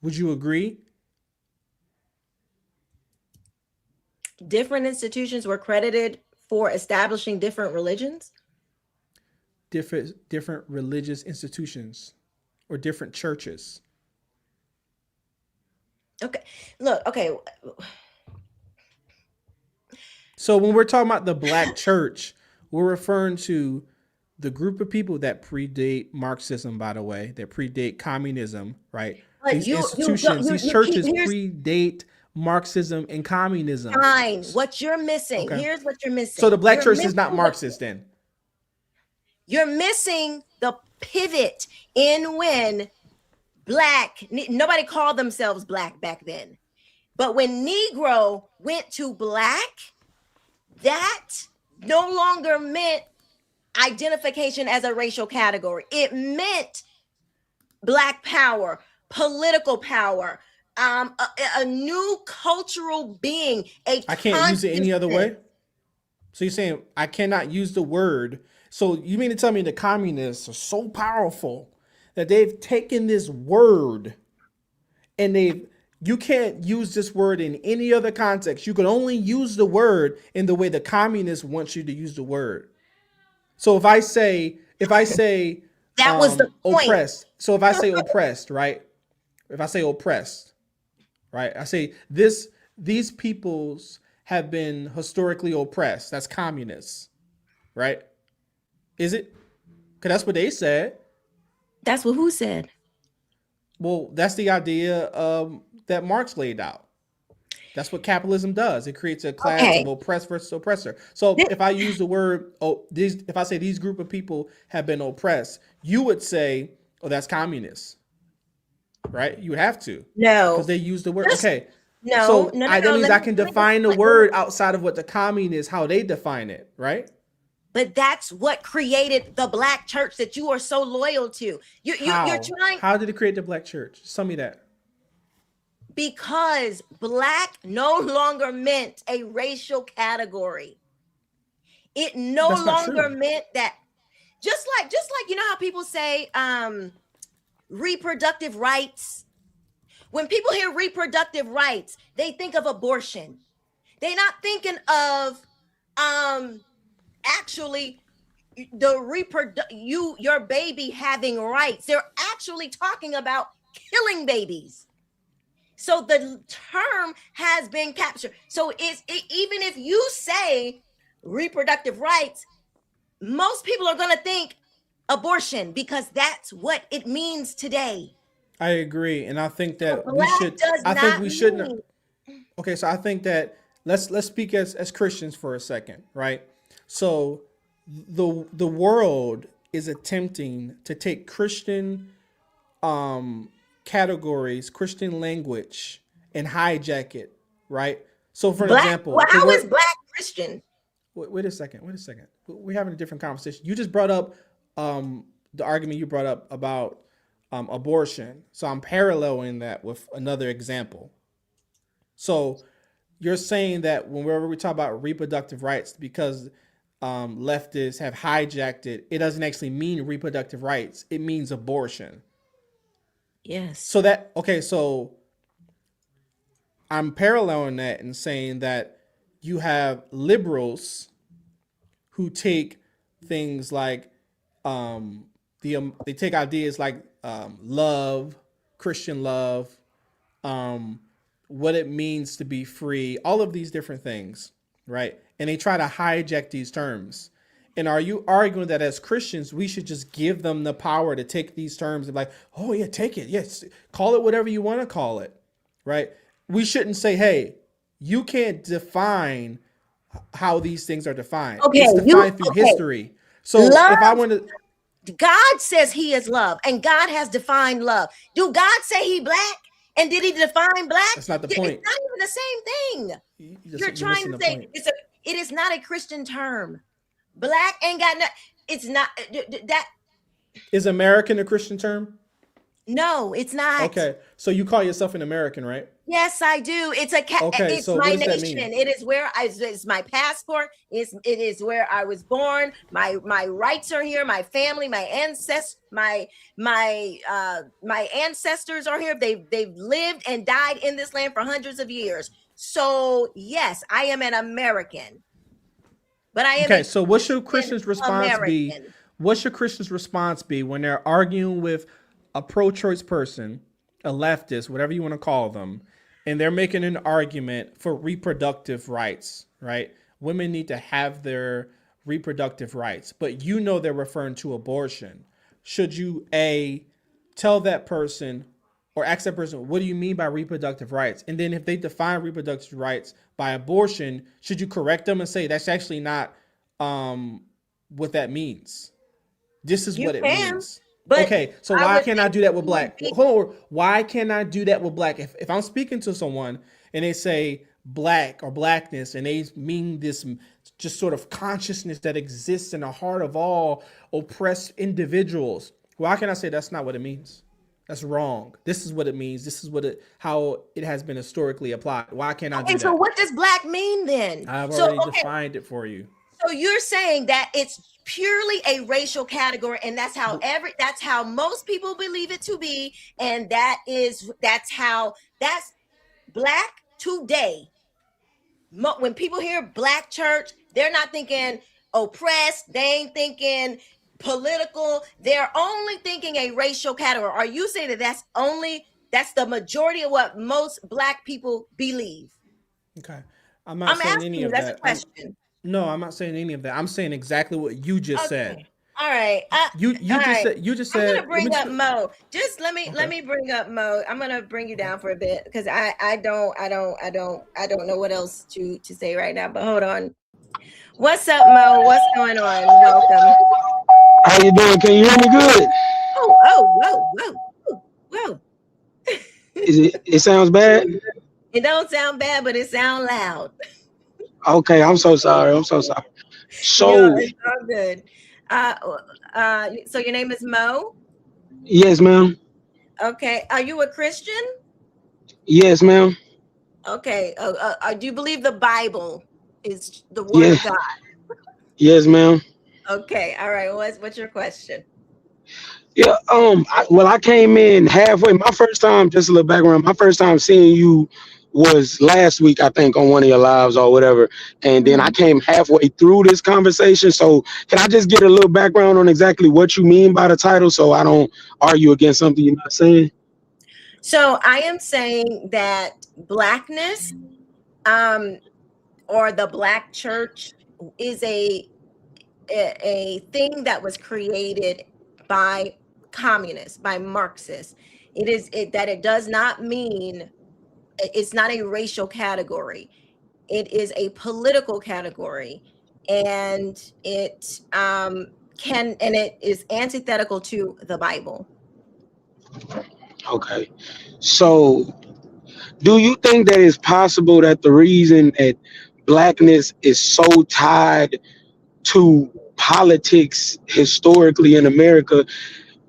Would you agree? Different institutions were credited for establishing different religions. Different religious institutions or different churches. Okay, look, okay. So when we're talking about the black church, we're referring to the group of people that predate Marxism, by the way, that predate communism, right? But These institutions, these churches predate Marxism and communism. Fine. What you're missing, Okay. here's what you're missing. So the black You're church is not Marxist then? You're missing the pivot in when nobody called themselves black back then. But when Negro went to black, that no longer meant identification as a racial category. It meant black power, political power, a new cultural being. I can't use it any other way? So you're saying I cannot use the word. So you mean to tell me the communists are so powerful that they've taken this word and you can't use this word in any other context. You can only use the word in the way the communists want you to use the word. So if I say that was the point. Oppressed. So if I say oppressed, right? If I say oppressed, right? I say these peoples have been historically oppressed. That's communists, right? Is it? Because that's what they said. That's what who said? Well, that's the idea that Marx laid out. That's what capitalism does. It creates a class of oppressed versus oppressor. So if I use the word, if I say these group of people have been oppressed, you would say, oh, that's communist, right? You would have to. No. Because they use the word. Okay. No. That means I can define the word outside of what the communists, how they define it, right? But that's what created the black church that you are so loyal to. You're trying. How did it create the black church? Tell me that. Because black no longer meant a racial category. It no longer meant that. Just like you know how people say reproductive rights. When people hear reproductive rights, they think of abortion. They're not thinking of actually your baby having rights. They're actually talking about killing babies. So the term has been captured. So even if you say reproductive rights, most people are going to think abortion because that's what it means today. I agree, and I think that we should. we shouldn't. Okay, so I think that let's speak as Christians for a second, right? So the world is attempting to take Christian categories, Christian language, and hijack it, right? So for example, well, how is black Christian? Wait a second. We're having a different conversation. You just brought up the argument you brought up about abortion. So I'm paralleling that with another example. So you're saying that whenever we talk about reproductive rights, because leftists have hijacked it, it doesn't actually mean reproductive rights. It means abortion. Yes. So that, okay, so I'm paralleling that and saying that you have liberals who take things like they take ideas like love, Christian love, what it means to be free, all of these different things, right? And they try to hijack these terms. And are you arguing that as Christians, we should just give them the power to take these terms and be like, oh yeah, take it. Yes, call it whatever you want to call it, right? We shouldn't say, hey, you can't define how these things are defined. Okay, it's defined through history. So love, if I want to, God says he is love, and God has defined love. Do God say he black? And did he define black? That's not the point. It's not even the same thing. You're trying to say it is not a Christian term. Black ain't got no. It's not that. Is American a Christian term? No, it's not. Okay, so you call yourself an American, right? Yes, I do. It's a okay, it's so my what does nation. That mean? It is where it's my passport. It is where I was born. My rights are here. My family, my ancestors are here. They've lived and died in this land for hundreds of years. So yes, I am an American. But I am okay. So what should Christians' response American. be? What should Christians' response be when they're arguing with a pro-choice person, a leftist, whatever you want to call them, and they're making an argument for reproductive rights, right? Women need to have their reproductive rights, but you know they're referring to abortion. Should you tell that person or ask that person, what do you mean by reproductive rights? And then if they define reproductive rights by abortion, should you correct them and say that's actually not what that means? This is what it means. But okay, so why can't I do that with black? Hold on. Why can't I do that with black? If I'm speaking to someone and they say black or blackness and they mean this just sort of consciousness that exists in the heart of all oppressed individuals, why can't I say that's not what it means? That's wrong. This is what it means. This is how it has been historically applied. Why can't I do that? So what does black mean then? I've already defined it for you. So you're saying that it's purely a racial category, and that's how most people believe it to be, and that's black today. When people hear black church, they're not thinking oppressed, they ain't thinking political, they're only thinking a racial category. Are you saying that that's the majority of what most black people believe? Okay. I'm not saying any of that. That's a question. No, I'm not saying any of that. I'm saying exactly what you just said. All right. You just said. I'm gonna bring up Mo. Just let me bring up Mo. I'm gonna bring you down for a bit because I don't know what else to say right now. But hold on. What's up, Mo? What's going on? Welcome. How you doing? Can you hear me good? Whoa. It sounds bad? It don't sound bad, but it sounds loud. Okay, I'm so sorry. So it's all good. So your name is Mo? Yes, ma'am. Okay. Are you a Christian? Yes, ma'am. Okay. Do you believe the Bible is the word of God? Yes, ma'am. Okay. All right. What's your question? Yeah. I came in halfway. My first time, just a little background. My first time seeing you was last week, I think, on one of your lives or whatever. And then I came halfway through this conversation. So can I just get a little background on exactly what you mean by the title so I don't argue against something you're not saying? So I am saying that blackness or the black church is a thing that was created by communists, by Marxists. It does not mean, it's not a racial category. It is a political category, and it is antithetical to the Bible. Okay. So do you think that it's possible that the reason that blackness is so tied to politics historically in America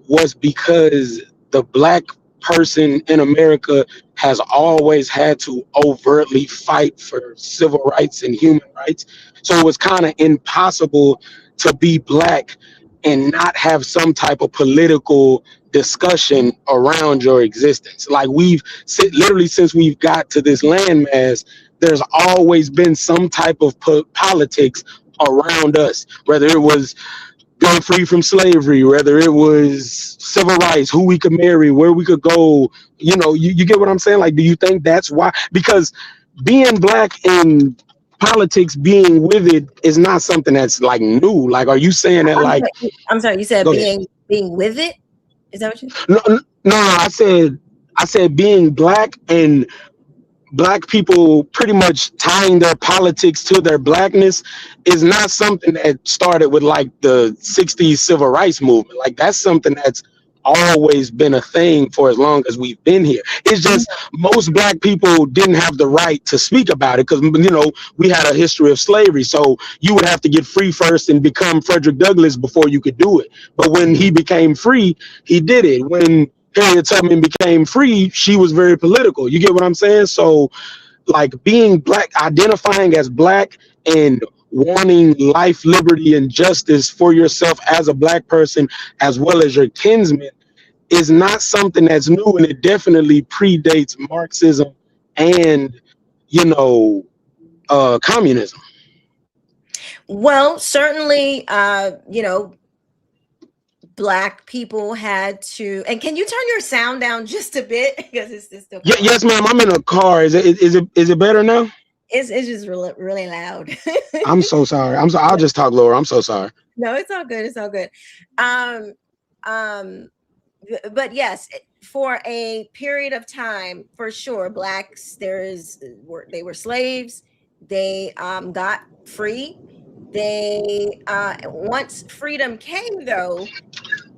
was because the black person in America has always had to overtly fight for civil rights and human rights. So it was kind of impossible to be Black and not have some type of political discussion around your existence. Like literally since we've got to this landmass, there's always been some type of politics around us, whether it was being free from slavery, whether it was civil rights, who we could marry, where we could go. You get what I'm saying? Like, do you think that's why? Because being Black and politics being with it is not something that's like new. Like, are you saying that like I'm sorry, you said being with it? Is that what you said? No, I said being Black and Black people pretty much tying their politics to their Blackness is not something that started with like the 60s civil rights movement. Like, that's something that's always been a thing for as long as we've been here. It's just most Black people didn't have the right to speak about it because, we had a history of slavery. So you would have to get free first and become Frederick Douglass before you could do it. But when he became free, he did it. When Harriet Tubman became free, she was very political. You get what I'm saying? So, like, being Black, identifying as Black and wanting life, liberty, and justice for yourself as a Black person, as well as your kinsmen, is not something that's new, and it definitely predates Marxism and, communism. Well, certainly, Black people had to, and can you turn your sound down just a bit because it's still yes, ma'am. I'm in a car. Is it better now? It's just really loud. I'm so sorry. I'll just talk lower. I'm so sorry. No, it's all good. It's all good. But yes, for a period of time, for sure, Blacks they were slaves. They got free. They once freedom came, though,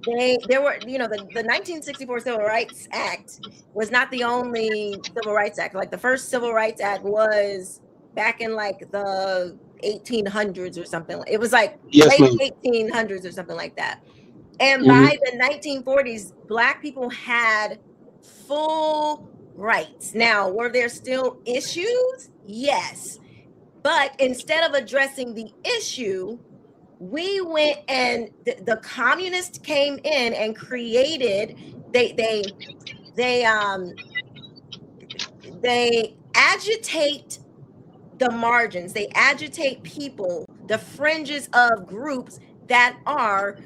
there were, the 1964 Civil Rights Act was not the only civil rights act. Like, the first Civil Rights Act was back in like the 1800s or something. It was like late 1800s or something like that. And by the 1940s, Black people had full rights. Now, were there still issues? Yes. But instead of addressing the issue, we went and the communists came in and created, they agitate the margins. They agitate people, the fringes of groups that are,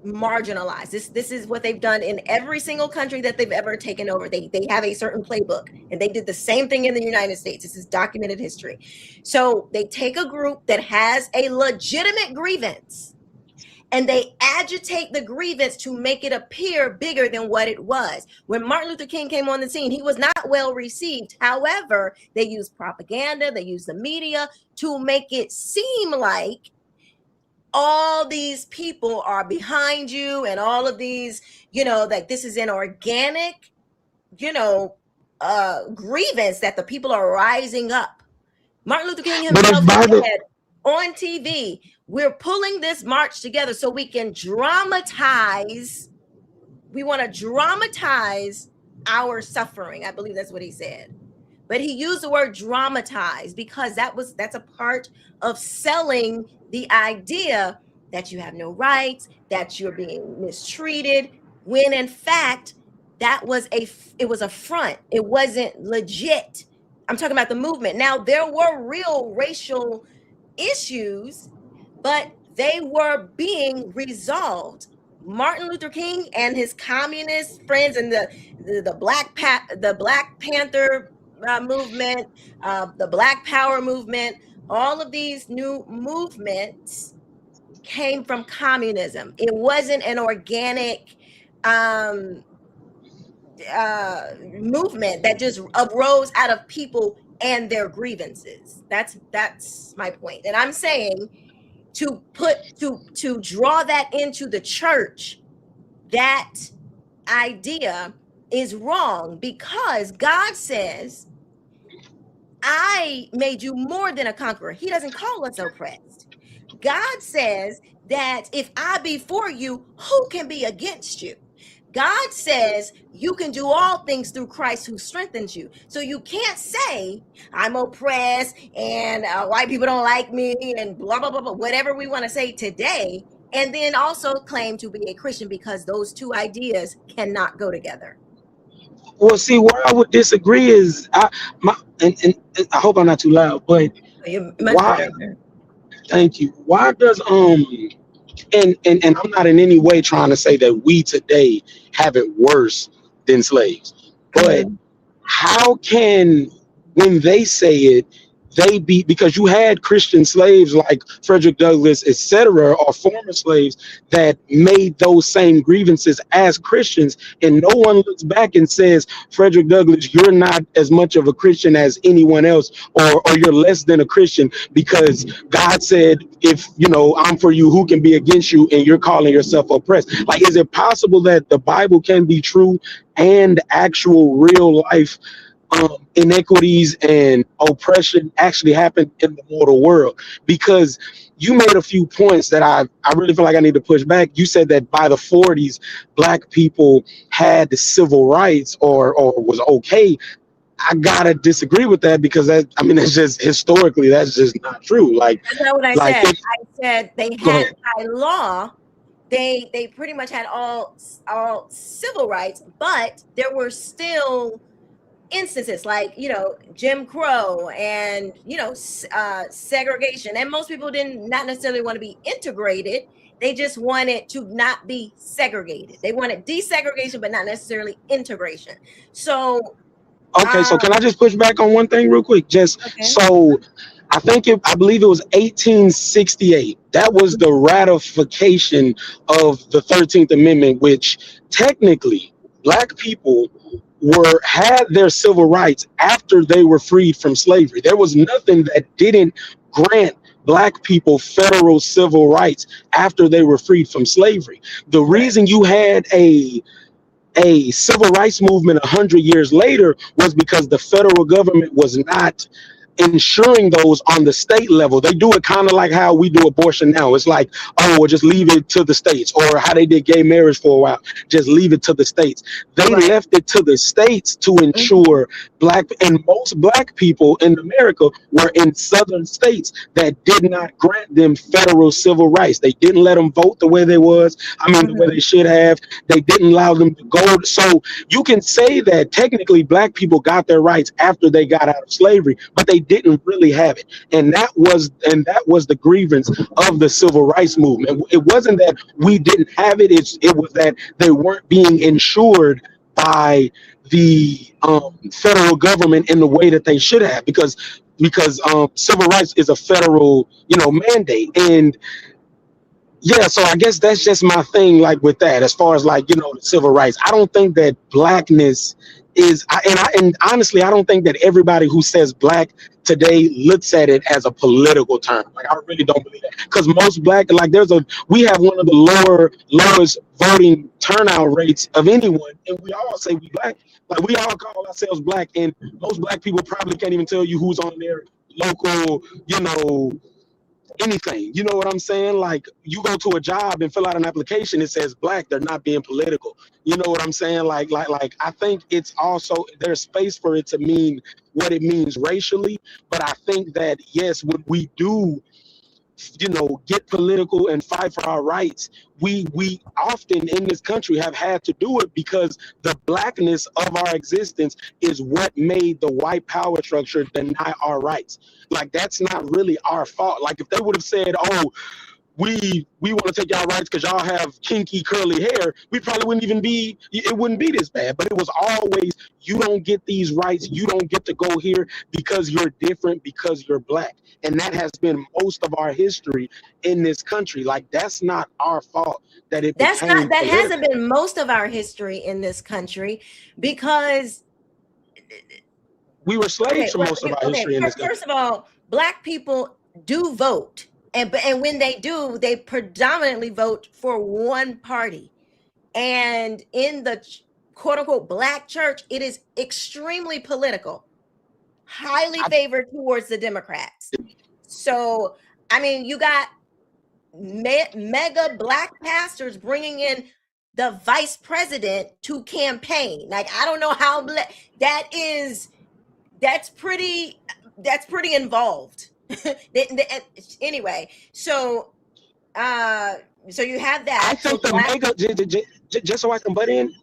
marginalized. This is what they've done in every single country that they've ever taken over. They have a certain playbook, and they did the same thing in the United States. This is documented history. So they take a group that has a legitimate grievance, and they agitate the grievance to make it appear bigger than what it was. When Martin Luther King came on the scene, he was not well received. However, they used propaganda, they used the media to make it seem like all these people are behind you, and all of these, like, this is an organic, grievance that the people are rising up. Martin Luther King himself said on TV, we're pulling this march together so we can dramatize. We want to dramatize our suffering. I believe that's what he said. But he used the word dramatize because that's a part of selling the idea that you have no rights, that you're being mistreated, when in fact it was a front. It wasn't legit. I'm talking about the movement. Now, there were real racial issues, but they were being resolved. Martin Luther King and his communist friends and the Black Panther movement, the Black Power movement, all of these new movements came from communism. It wasn't an organic movement that just arose out of people and their grievances. That's my point. And I'm saying to draw that into the church, that idea is wrong, because God says, I made you more than a conqueror. He doesn't call us oppressed. God says that if I be for you, who can be against you? God says you can do all things through Christ who strengthens you. So you can't say I'm oppressed and white people don't like me and blah, blah, blah, blah, whatever we want to say today, and then also claim to be a Christian, because those two ideas cannot go together. Well, see, where I would disagree is and I hope I'm not too loud, but You're much why? better. Thank you. Why does and I'm not in any way trying to say that we today have it worse than slaves, but how can, when they say it, they be, because you had Christian slaves like Frederick Douglass, etc., or former slaves that made those same grievances as Christians, and no one looks back and says, Frederick Douglass, you're not as much of a Christian as anyone else, or you're less than a Christian because God said, if I'm for you, who can be against you, and you're calling yourself oppressed? Like, is it possible that the Bible can be true and actual real life inequities and oppression actually happen in the mortal world? Because you made a few points that I really feel like I need to push back. You said that by the 40s, Black people had the civil rights or was okay. I gotta disagree with that, because that's just historically, that's just not true. Like, that's not what I said. I said they had by law, they pretty much had all civil rights, but there were still instances like Jim Crow and segregation, and most people not necessarily want to be integrated. They just wanted to not be segregated. They wanted desegregation, but not necessarily integration. So so can I just push back on one thing real quick? So I believe it was 1868. That was the ratification of the 13th Amendment, which technically Black people had their civil rights after they were freed from slavery. There was nothing that didn't grant Black people federal civil rights after they were freed from slavery. The reason you had a civil rights movement 100 years later was because the federal government was not ensuring those on the state level. They do it kind of like how we do abortion now. It's like, oh, well, just leave it to the states, or how they did gay marriage for a while, just leave it to the states. They left it to the states to ensure most Black people in America were in southern states that did not grant them federal civil rights. They didn't let them vote the way the way they should have. They didn't allow them to go. So you can say that technically Black people got their rights after they got out of slavery, but they didn't really have it. And that was the grievance of the civil rights movement. It wasn't that we didn't have it. It was that they weren't being ensured by the federal government in the way that they should have, because civil rights is a federal mandate. And yeah, so I guess that's just my thing, like, with that, as far as like, the civil rights. I don't think that Blackness is, and honestly, I don't think that everybody who says Black today looks at it as a political term. Like, I really don't believe that, because most Black, like, we have one of the lowest voting turnout rates of anyone, and we all say we Black. Like, we all call ourselves Black, and most Black people probably can't even tell you who's on their local, anything. You know what I'm saying? Like, you go to a job and fill out an application, it says Black, they're not being political. You know what I'm saying? Like I think it's also, there's space for it to mean what it means racially, but I think that, yes, when we do get political and fight for our rights, we often in this country have had to do it because the Blackness of our existence is what made the white power structure deny our rights. Like, that's not really our fault. Like, if they would have said, oh, we want to take y'all rights because y'all have kinky curly hair, we probably it wouldn't be this bad. But it was always, you don't get these rights, you don't get to go here because you're different, because you're Black. And that has been most of our history in this country. Like, that's not our fault that it that political. hasn't been most of our history in this country, because we were slaves for most of our history in this country. First of all, Black people do vote. And when they do, they predominantly vote for one party. And in the quote unquote Black church, it is extremely political, highly favored towards the Democrats. So, I mean, you got mega Black pastors bringing in the vice president to campaign. Like, I don't know how that's pretty involved. Anyway, so you have that. I think the mega, just so I can butt in,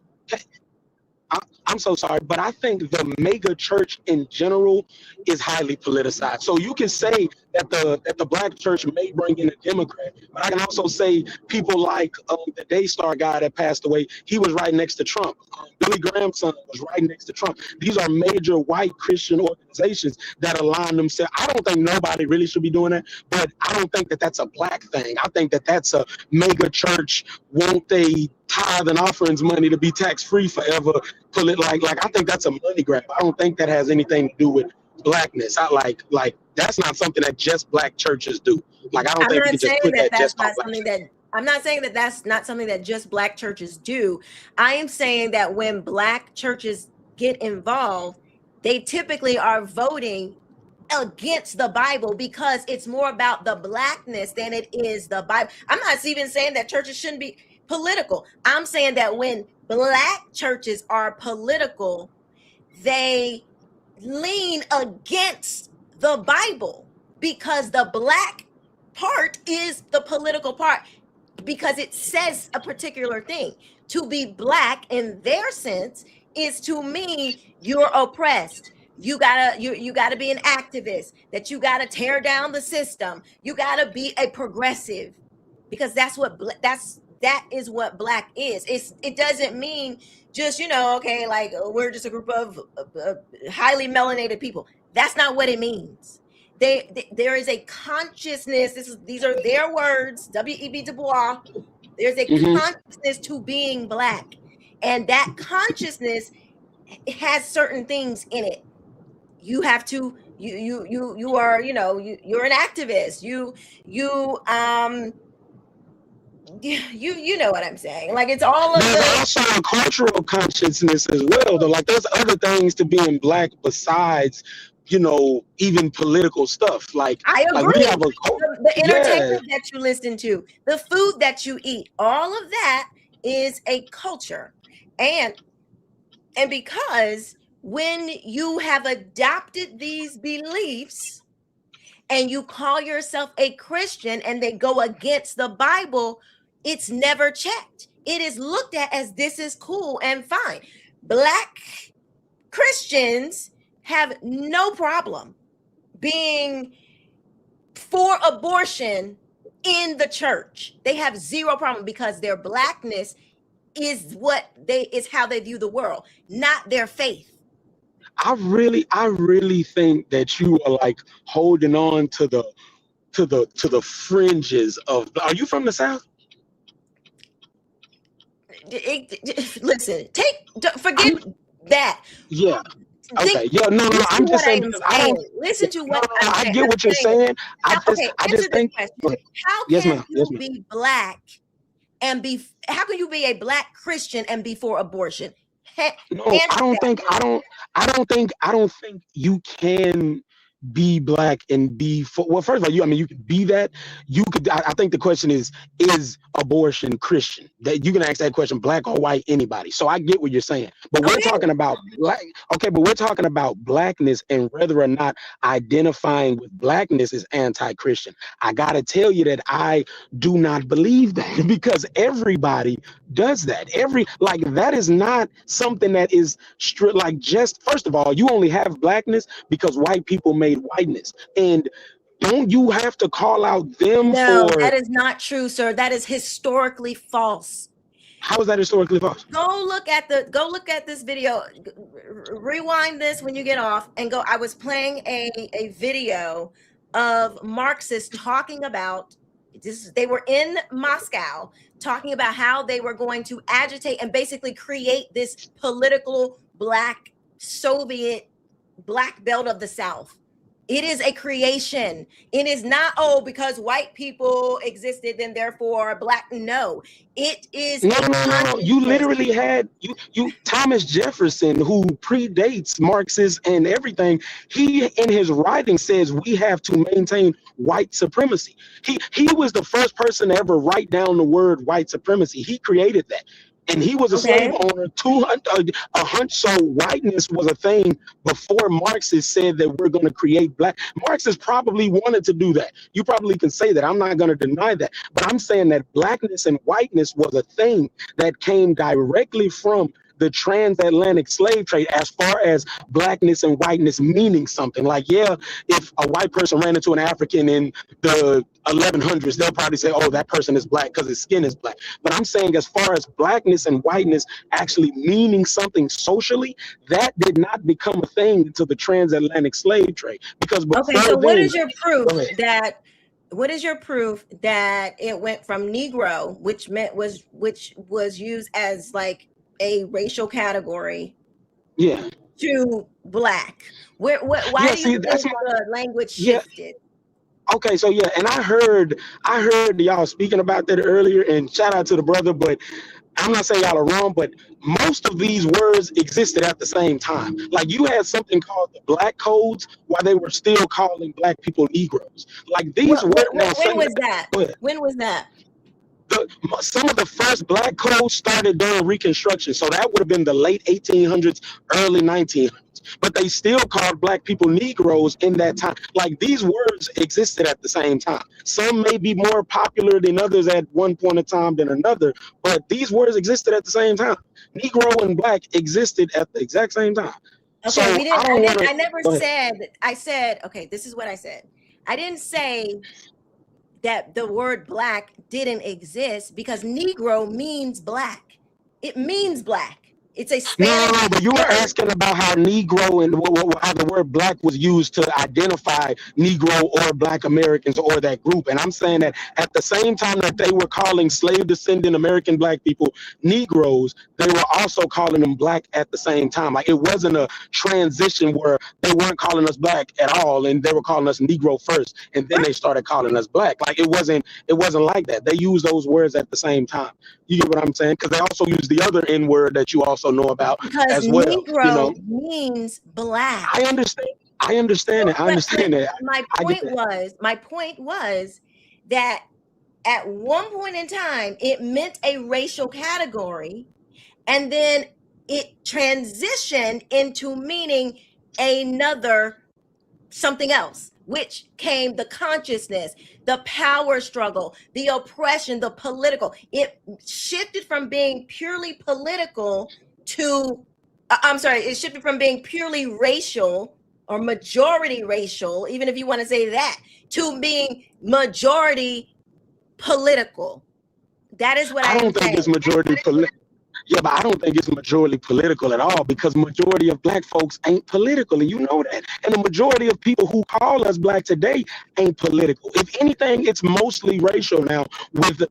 I'm so sorry, but I think the mega church in general is highly politicized. So you can say that the black church may bring in a Democrat, but I can also say people like the Daystar guy that passed away, he was right next to Trump. Billy Graham's son was right next to Trump. These are major white Christian organizations that align themselves. I don't think nobody really should be doing that, but I don't think that that's a black thing. I think that that's a mega church. Won't they tithe and offerings money to be tax-free forever? Like I think that's a money grab. I don't think that has anything to do with blackness. I like that's not something that just black churches do. Like I don't think we can just put that just on black churches. I'm not saying that that's not something that just black churches do. I am saying that when black churches get involved, they typically are voting against the Bible because it's more about the blackness than it is the Bible. I'm not even saying that churches shouldn't be political. I'm saying that when black churches are political, they lean against the Bible because the black part is the political part, because it says a particular thing. To be black in their sense is to mean you're oppressed. You gotta be an activist, that you gotta tear down the system. You gotta be a progressive, because that is what black is. It doesn't mean just, okay, like we're just a group of highly melanated people. That's not what it means. There is a consciousness. These are their words, W.E.B. Du Bois. There's a consciousness to being black, and that consciousness has certain things in it. You have to, you are, you're an activist. You know what I'm saying? Like, it's all of there's also a cultural consciousness as well, though. Like, there's other things to being black besides, even political stuff. Like, I agree. Like we have the entertainment that you listen to, the food that you eat, all of that is a culture. And because when you have adopted these beliefs and you call yourself a Christian and they go against the Bible, it's never checked. It is looked at as this is cool and fine. Black Christians have no problem being for abortion in the church. They have zero problem because their blackness is how they view the world, not their faith. I really think that you are like holding on to the fringes of. Are you from the South? Listen, forget that. Yeah. Okay. Yeah. No. I'm just saying. Listen to what I get what you're saying. I just think. How can you be black and be? How can you be a black Christian and be for abortion? No, I don't think you can be black and be for. Well, first of all, you can be that. You could. I think the question is abortion Christian? That you can ask that question, black or white, anybody. So I get what you're saying, but we're talking about black. Okay, but we're talking about blackness and whether or not identifying with blackness is anti-Christian. I gotta tell you that I do not believe that because everybody does that. That is not something that is strict. Like, just first of all, you only have blackness because white people made whiteness, and don't you have to call out them? No, that is not true, sir. That is historically false. How is that historically false? Go look at this video. Rewind this when you get off and go. I was playing a video of Marxists talking about this. They were in Moscow talking about how they were going to agitate and basically create this political black Soviet black belt of the South. It is a creation. It is not, because white people existed, then therefore black. No, it is. No. You literally had you Thomas Jefferson, who predates Marxists and everything. He, in his writing, says we have to maintain white supremacy. He was the first person to ever write down the word white supremacy. He created that. And he was a slave owner. 100. So whiteness was a thing before Marxists said that we're going to create black. Marxists probably wanted to do that. You probably can say that. I'm not going to deny that. But I'm saying that blackness and whiteness was a thing that came directly from the transatlantic slave trade, as far as blackness and whiteness meaning something. Like, yeah, if a white person ran into an African in the 1100s, they'll probably say, oh, that person is black because his skin is black. But I'm saying, as far as blackness and whiteness actually meaning something socially, that did not become a thing until the transatlantic slave trade. Because before so then, what is your proof that? What is your proof that it went from Negro, which was used as like a racial category, to black? Why do you think the language shifted? Okay, so yeah, and I heard y'all speaking about that earlier, and shout out to the brother, but I'm not saying y'all are wrong, but most of these words existed at the same time. Like, you had something called the Black Codes while they were still calling black people Negroes. Like, these When was that? When was that? Some of the first black codes started during Reconstruction, so that would have been the late 1800s, early 1900s. But they still called black people Negroes in that time. Like, these words existed at the same time. Some may be more popular than others at one point in time than another, but these words existed at the same time. Negro and black existed at the exact same time. Okay, so I never said. I said, okay, this is what I said. I didn't say that the word black didn't exist, because Negro means black. It means black. It's a Spanish No, but you were word. asking about how Negro and how the word black was used to identify Negro or Black Americans or that group. And I'm saying that at the same time that they were calling slave descendant American black people Negroes, they were also calling them black at the same time. Like, it wasn't a transition where they weren't calling us black at all and they were calling us Negro first, and then they started calling us black. Like, it wasn't like that. They used those words at the same time. You get what I'm saying? Because they also use the other N word that you also know about as well. Negro means black. I understand it. My point was that at one point in time it meant a racial category, and then it transitioned into meaning another something else, which came the consciousness, the power struggle, the oppression, the political. It shifted from being purely political to, it shifted from being purely racial or majority racial, even if you want to say that, to being majority political. That is what I don't think it's majority political. Yeah, but I don't think it's majority political at all, because majority of black folks ain't political, and you know that. And the majority of people who call us black today ain't political. If anything, it's mostly racial now, with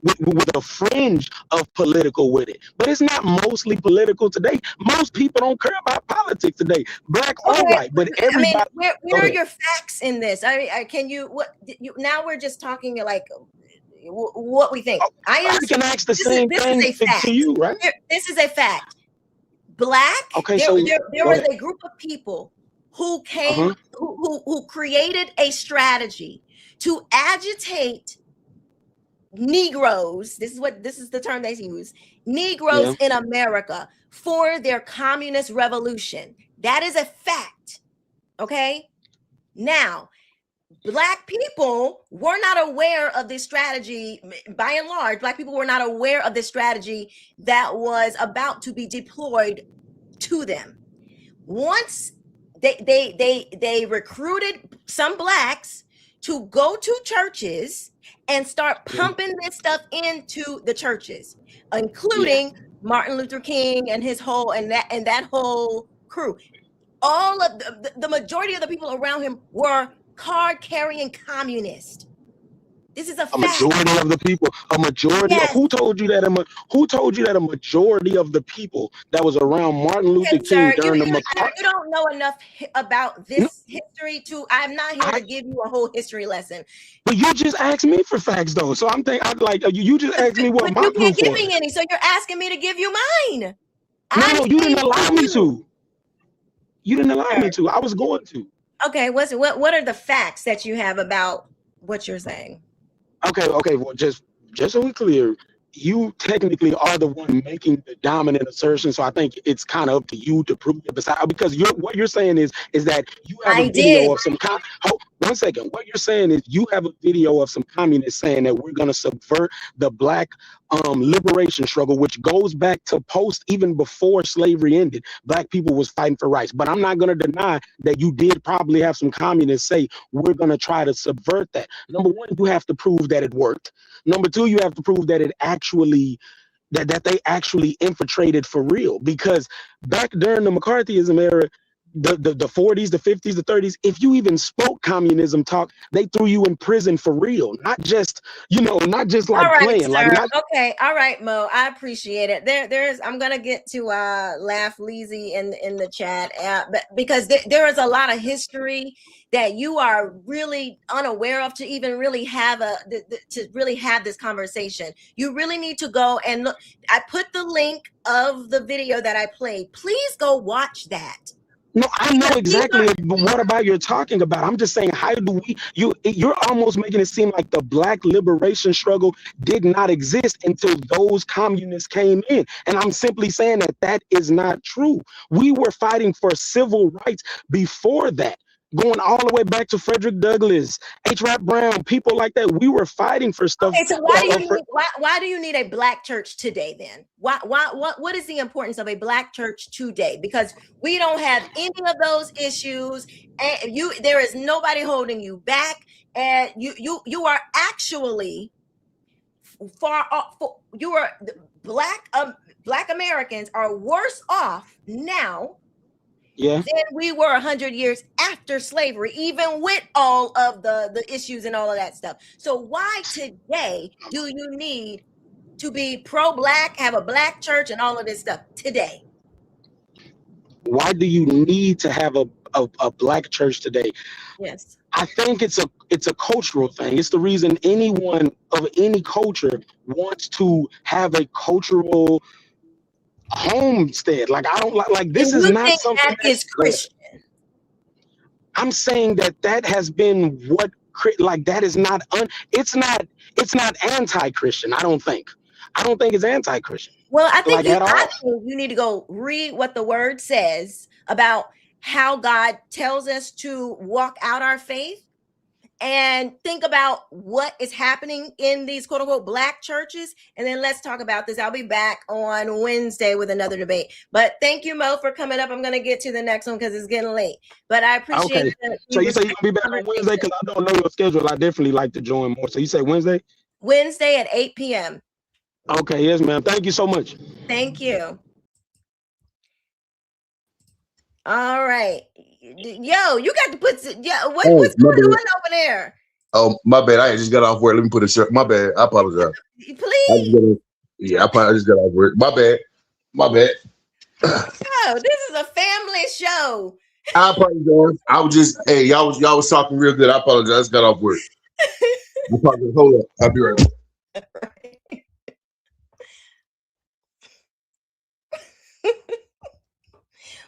a fringe of political with it. But it's not mostly political today. Most people don't care about politics today, black or white. But everybody. I mean, where are your facts in this? Now we're just talking like what we think. I can ask the same thing to you, right? This is a fact. Black. Okay, there was a group of people who came, who created a strategy to agitate Negroes. This is the term they use. Negroes in America for their communist revolution. That is a fact. Okay. Now, Black people were not aware of this strategy. By and large, Black people were not aware of this strategy that was about to be deployed to them. Once they recruited some Blacks to go to churches and start pumping this stuff into the churches, including Martin Luther King and his whole and that whole crew. All of the majority of the people around him were card-carrying communists. This is a fact. A majority of the people. A majority. Yes. Who told you that? Who told you that a majority of the people that was around Martin Luther King during the McCarthy? You don't know enough about this history to. I'm not here to give you a whole history lesson. But you just asked me for facts, though. So I'm like, you just asked me what my proof was. You can't give me any, so you're asking me to give you mine. No, you didn't allow me to. You didn't allow me to. I was going to. Okay, what are the facts that you have about what you're saying? Okay. Well, just so we're clear, you technically are the one making the dominant assertion. So I think it's kind of up to you to prove it. Because what you're saying is that you have a video of some one second. What you're saying is you have a video of some communists saying that we're going to subvert the Black liberation struggle, which goes back to even before slavery ended. Black people was fighting for rights. But I'm not going to deny that you did probably have some communists say we're going to try to subvert that. Number one, you have to prove that it worked. Number two, you have to prove that it actually that they actually infiltrated for real. Because back during the McCarthyism era, the 40s, the 50s, the 30s, if you even spoke communism talk, they threw you in prison for real, not just like playing. Like okay, all right, Mo, I appreciate it. There's I'm gonna get to Laugh Leezy in the chat, but because there is a lot of history that you are really unaware of to even really have this conversation. You really need to go and look. I put the link of the video that I played. Please go watch that. No, I know exactly what about you're talking about. I'm just saying, how do you're almost making it seem like the Black liberation struggle did not exist until those communists came in. And I'm simply saying that is not true. We were fighting for civil rights before that. Going all the way back to Frederick Douglass, H. Rap Brown, people like that. We were fighting for stuff. Okay, so why do you need a Black church today then? What is the importance of a Black church today? Because we don't have any of those issues, and there is nobody holding you back, and you are actually far off. You are Black Americans are worse off now. Yeah. Then we were 100 years after slavery, even with all of the issues and all of that stuff. So why today do you need to be pro-Black, have a Black church and all of this stuff today? Why do you need to have a Black church today? Yes. I think it's a cultural thing. It's the reason anyone of any culture wants to have a cultural homestead. Like I don't like this is not something that is Christian. I'm saying that has been what that is not it's not anti-Christian. I don't think it's anti-Christian. Well, I think you need to go read what the word says about how God tells us to walk out our faith, and think about what is happening in these quote unquote Black churches. And then let's talk about this. I'll be back on Wednesday with another debate. But thank you, Mo, for coming up. I'm going to get to the next one because it's getting late. But I appreciate it. So you say you'll be back on Wednesday? Because I don't know your schedule. I definitely like to join more. So you say Wednesday? Wednesday at 8 p.m. Okay, yes, ma'am. Thank you so much. Thank you. All right. Yo, you got to put what's going on over there? Oh, my bad. I just got off work. Let me put a shirt. My bad. I apologize. Please. I just got off work. My bad. Yo, this is a family show. I apologize. I was just y'all was talking real good. I apologize. I just got off work. Hold up. I'll be right back.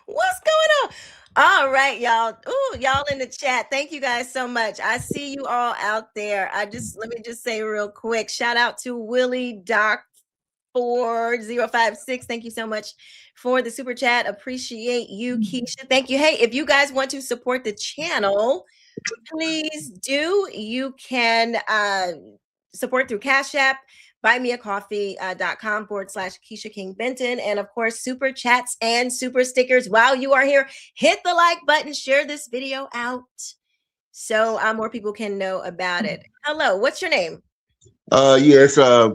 What's going on? All right, y'all. Ooh, y'all in the chat. Thank you guys so much. I see you all out there. Let me just say real quick, shout out to Willie Doc 4056. Thank you so much for the super chat. Appreciate you, Keisha. Thank you. Hey, if you guys want to support the channel, please do. You can support through Cash App, buymeacoffee.com/Keisha King Benton. And of course, super chats and super stickers. While you are here, hit the like button, share this video out so more people can know about it. Hello, what's your name? It's my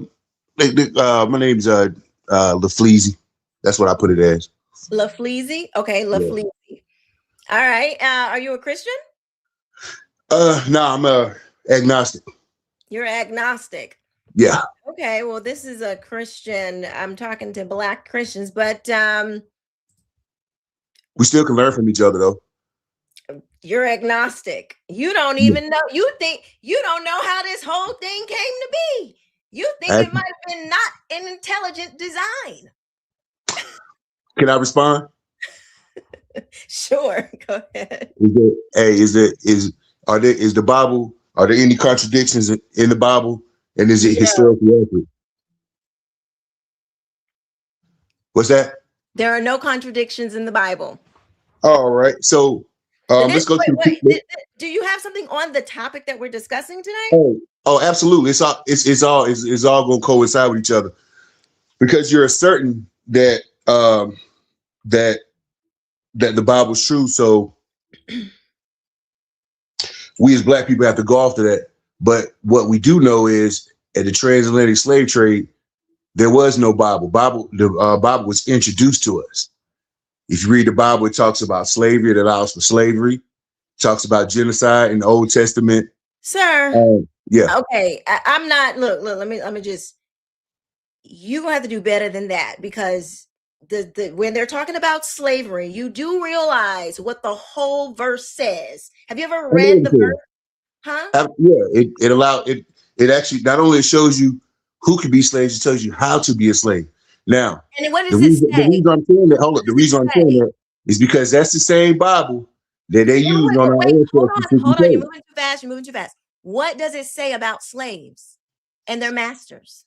name's LaFleezy. That's what I put it as. LaFleezy? Okay, LaFleezy. Yeah. All right. Are you a Christian? No, I'm agnostic. You're agnostic. Yeah. Okay, well, this is a Christian. I'm talking to Black Christians, but we still can learn from each other, though. You're agnostic. You don't even know. You think you don't know how this whole thing came to be. You think it might have been not an intelligent design. Can I respond? Sure, go ahead. Is the Bible? Are there any contradictions in the Bible? And is it historically accurate? What's that? There are no contradictions in the Bible. All right. So let's go do you have something on the topic that we're discussing tonight? Oh, absolutely. It's all gonna coincide with each other, because you're asserting that that the Bible's true. So we as Black people have to go after that. But what we do know is, at the transatlantic slave trade, there was no Bible. The Bible was introduced to us. If you read the Bible, it talks about slavery. It allows for slavery. It talks about genocide in the Old Testament. Sir. Yeah. Okay. I'm not. Look. Let me just. You gonna have to do better than that, because when they're talking about slavery, you do realize what the whole verse says. Have you ever read the verse? Huh? Yeah. It actually not only shows you who can be slaves, it tells you how to be a slave. Now, and what does it say? The reason I'm saying that, hold up, the reason I'm saying that is because that's the same Bible that they use on our ancestors. Hold on, you're moving too fast. You're moving too fast. What does it say about slaves and their masters?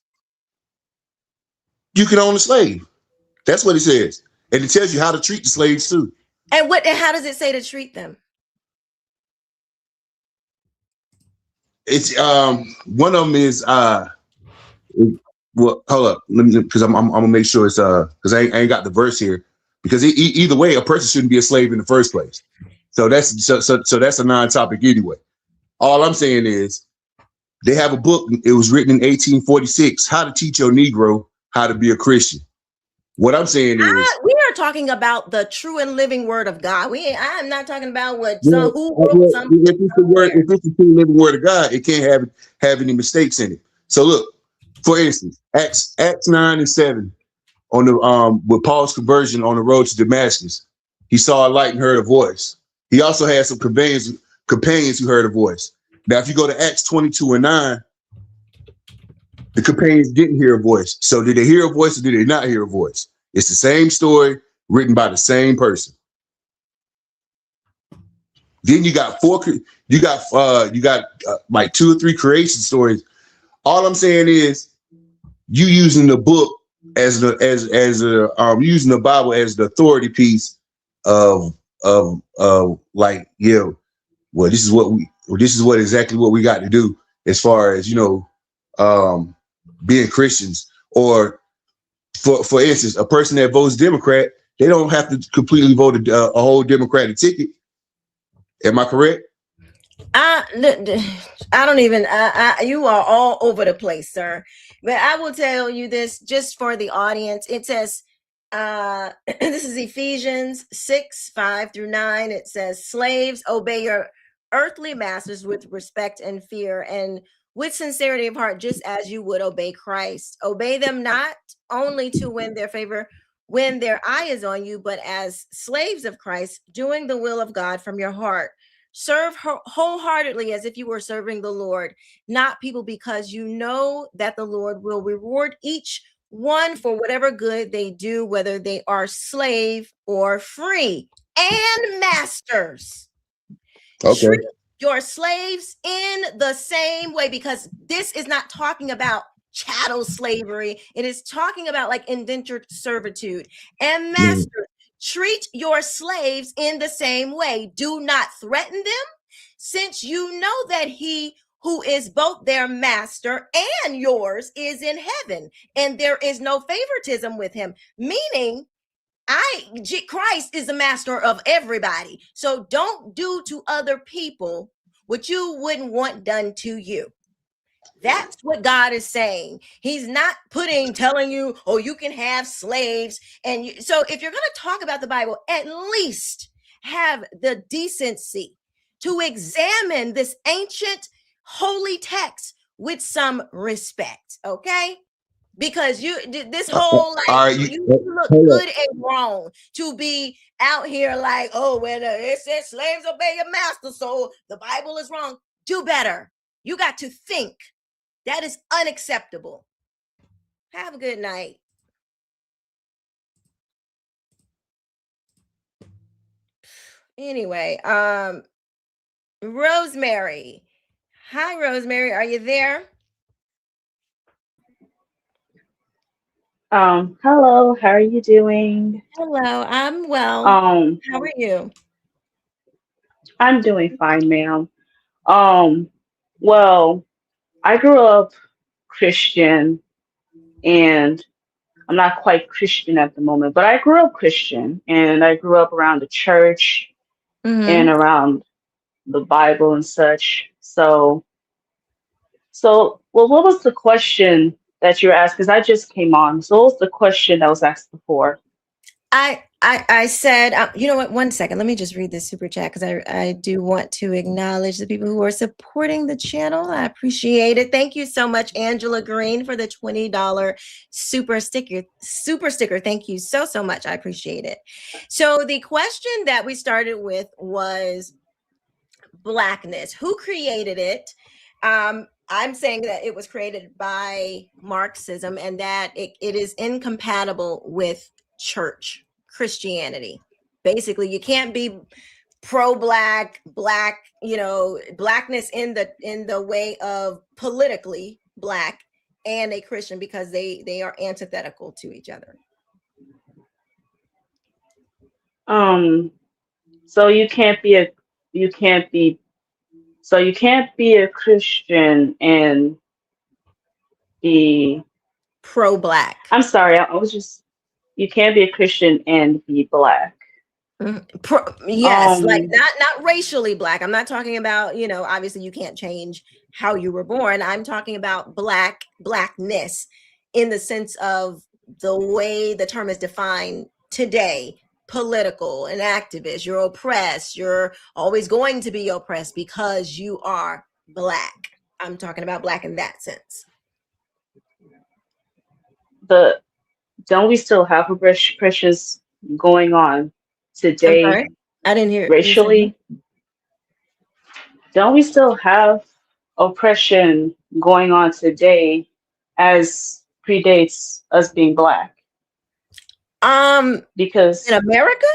You can own a slave. That's what it says, and it tells you how to treat the slaves too. And how does it say to treat them? It's one of them is well, hold up, because I'm gonna make sure it's because I ain't got the verse here, because either way a person shouldn't be a slave in the first place. So that's that's a non-topic anyway. All I'm saying is they have a book. It was written in 1846, How to Teach Your Negro How to Be a Christian. What I'm saying is we are talking about the true and living word of God. I'm not talking about what if it's the true and living word of God, it can't have any mistakes in it. So look, for instance, Acts 9:7 on the with Paul's conversion on the road to Damascus, he saw a light and heard a voice. He also had some companions who heard a voice. Now, if you go to Acts 22:9, the companions didn't hear a voice. So did they hear a voice or did they not hear a voice? It's the same story written by the same person. Then you got like 2 or 3 creation stories. All I'm saying is you using the book using the Bible as the authority piece of like, well, this is exactly what we got to do as far as, being Christians. Or for instance, a person that votes Democrat, they don't have to completely vote a whole Democratic ticket. Am I correct? I don't even, you are all over the place, sir. But I will tell you this just for the audience. It says, this is Ephesians 6:5-9. It says, slaves, obey your earthly masters with respect and fear and with sincerity of heart, just as you would obey Christ. Obey them not only to win their favor when their eye is on you, but as slaves of Christ, doing the will of God from your heart. Serve wholeheartedly as if you were serving the Lord, not people, because you know that the Lord will reward each one for whatever good they do, whether they are slave or free. And masters, treat your slaves in the same way, because this is not talking about chattel slavery. It is talking about like indentured servitude. And masters, treat your slaves in the same way. Do not threaten them, since you know that he who is both their master and yours is in heaven, and there is no favoritism with him. Meaning, Christ is the master of everybody. So don't do to other people what you wouldn't want done to you. That's what God is saying. He's not telling you, oh, you can have slaves. And so if you're going to talk about the Bible, at least have the decency to examine this ancient holy text with some respect, okay? Because this whole you look good and wrong to be out here like, oh, well, it says slaves obey your master, so the Bible is wrong. Do better. You got to think. That is unacceptable. Have a good night. Anyway, Rosemary. Hi, Rosemary. Are you there? Hello, how are you doing? Hello, I'm well. Um, How are you? I'm doing fine, ma'am. Um, well, I grew up Christian and I'm not quite Christian at the moment, but I grew up Christian and I grew up around the church and Mm-hmm. around the Bible and such. Well, what was the question that you were asked? Because I just came on. So, what was the question that was asked before? I said, you know what? One second. Let me just read this super chat because I do want to acknowledge the people who are supporting the channel. I appreciate it. Thank you so much, Angela Green, for the $20 super sticker. Super sticker. Thank you so much. I appreciate it. So the question that we started with was Blackness. Who created it? I'm saying that it was created by Marxism and that it is incompatible with church Christianity. Basically, you can't be pro-black, blackness in the way of politically black and a Christian because they are antithetical to each other. So you can't be you can't be a Christian and be Pro-black. I'm sorry, I was just you can't be a Christian and be black. Yes, like Um not racially black. I'm not talking about, obviously you can't change how you were born. I'm talking about blackness in the sense of the way the term is defined today. Political and activist, you're oppressed, you're always going to be oppressed because you are black. I'm talking about black in that sense. the don't we still have oppressions going on I'm today sorry, I didn't hear you say that. racially? Don't we still have oppression going on today as predates us being black? In Because America?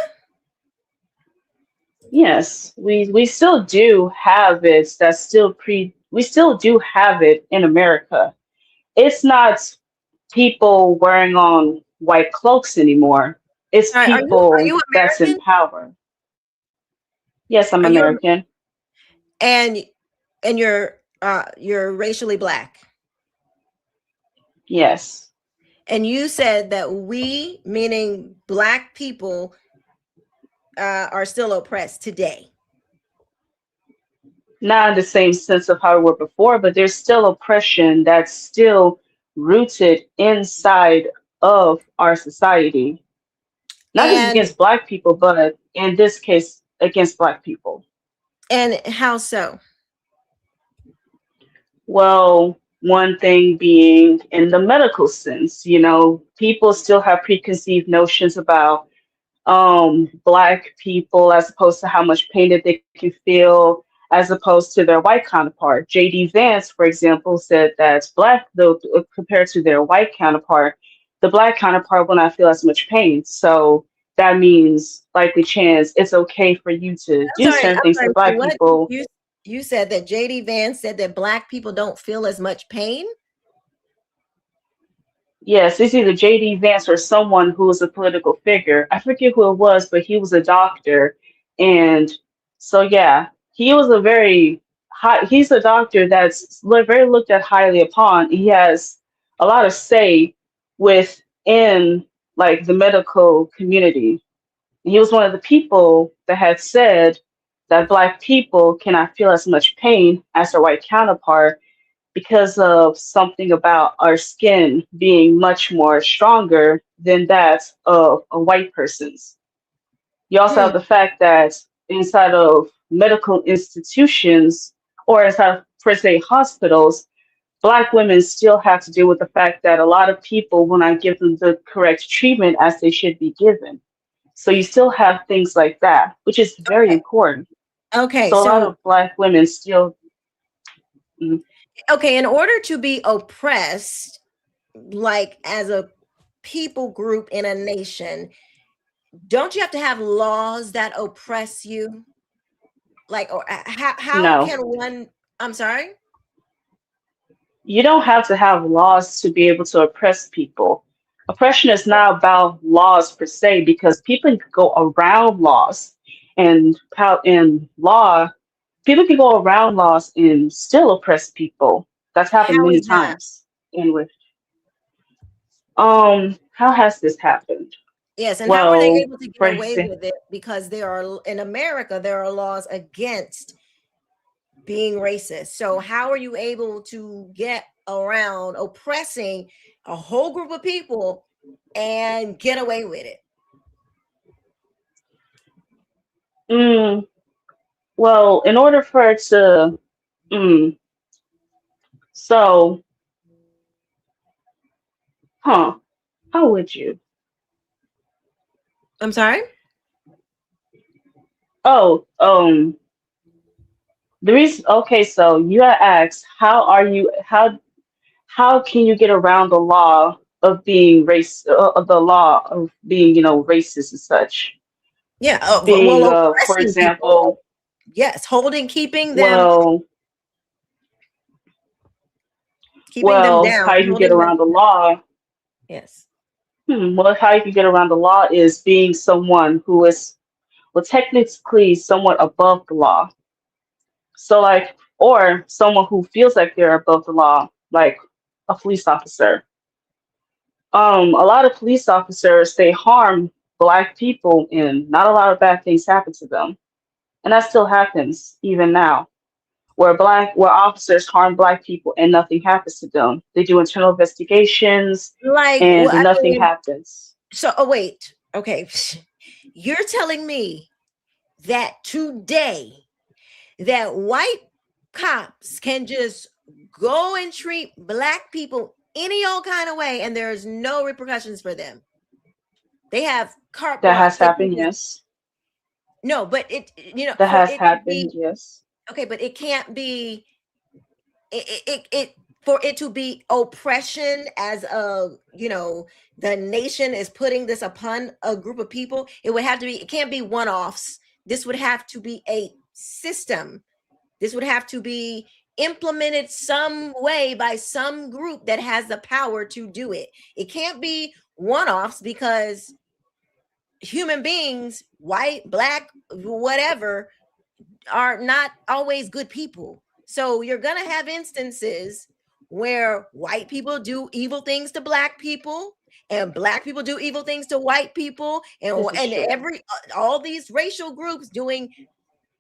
yes, we still do have it. We still do have it in America. It's not people wearing on white cloaks anymore. It's Are people you that's in American? power. Yes, I'm Are you American. and you're racially black? Yes. And you said that we, meaning black people, are still oppressed today. Not in the same sense of how we were before, but there's still oppression that's still rooted inside of our society. Not just And against black people, but in this case, against black people. how so? Well, one thing being in the medical sense, people still have preconceived notions about black people as opposed to how much pain that they can feel as opposed to their white counterpart. J.D. Vance, for example, said that black, though, compared to their white counterpart, the black counterpart will not feel as much pain. So that means likely chance it's okay for you to do certain I'm things to sorry. black What people. you said that J.D. Vance said that black people don't feel as much pain? Yes, it's either J.D. Vance or someone who was a political figure. I forget who it was, but he was a doctor. And so, yeah, he was a very high, he's a doctor that's very looked at highly upon. He has a lot of say within like the medical community. He was one of the people that had said that Black people cannot feel as much pain as their white counterpart because of something about our skin being much more stronger than that of a white person's. You also have the fact that inside of medical institutions or inside of, per se, hospitals, Black women still have to deal with the fact that a lot of people will not give them the correct treatment as they should be given. So you still have things like that, which is very important. Okay, So a lot so of Black women still. okay, in order to be oppressed, like as a people group in a nation, don't you have to have laws that oppress you? Like, or how No, can one? I'm sorry. you don't have to have laws to be able to oppress people. Oppression is not about laws per se, because people can go around laws, and in law, people can go around laws and still oppress people. That's happened How many is that? times. And with how has this happened? Yes, and how are they Well, able to get for away example, with it? Because in America, there are laws against being racist. So how are you able to get around oppressing a whole group of people and get away with it? well, in order for it to, mm, so, how would you? I'm sorry? Oh, the reason. Okay, so you had asked, how can you get around the law of being of the law of being, racist and such? Yeah. Being, Well, for oppressing people. example, Yes, keeping them well, down, how you can get holding them. around the law? Yes. Well, how you can get around the law is being someone who is, well, technically somewhat above the law. So, like, or someone who feels like they're above the law, like a police officer. A lot of police officers, they harm Black people, and not a lot of bad things happen to them. And that still happens even now, where officers harm Black people and nothing happens to them. They do internal investigations Like, and well, I nothing mean, happens. so, wait. Okay. You're telling me that today that white cops can just go and treat Black people any old kind of way and there's no repercussions for them? They have carte That has blanche. They can happened, just, yes. no, but That for has it to happened, be yes. okay, but it can't be it for it to be oppression as the nation is putting this upon a group of people. It can't be one-offs. This would have to be a system. This would have to be implemented some way by some group that has the power to do it. It can't be one-offs, because human beings, white, Black, whatever, are not always good people. So you're going to have instances where white people do evil things to Black people and Black people do evil things to white people, and all these racial groups doing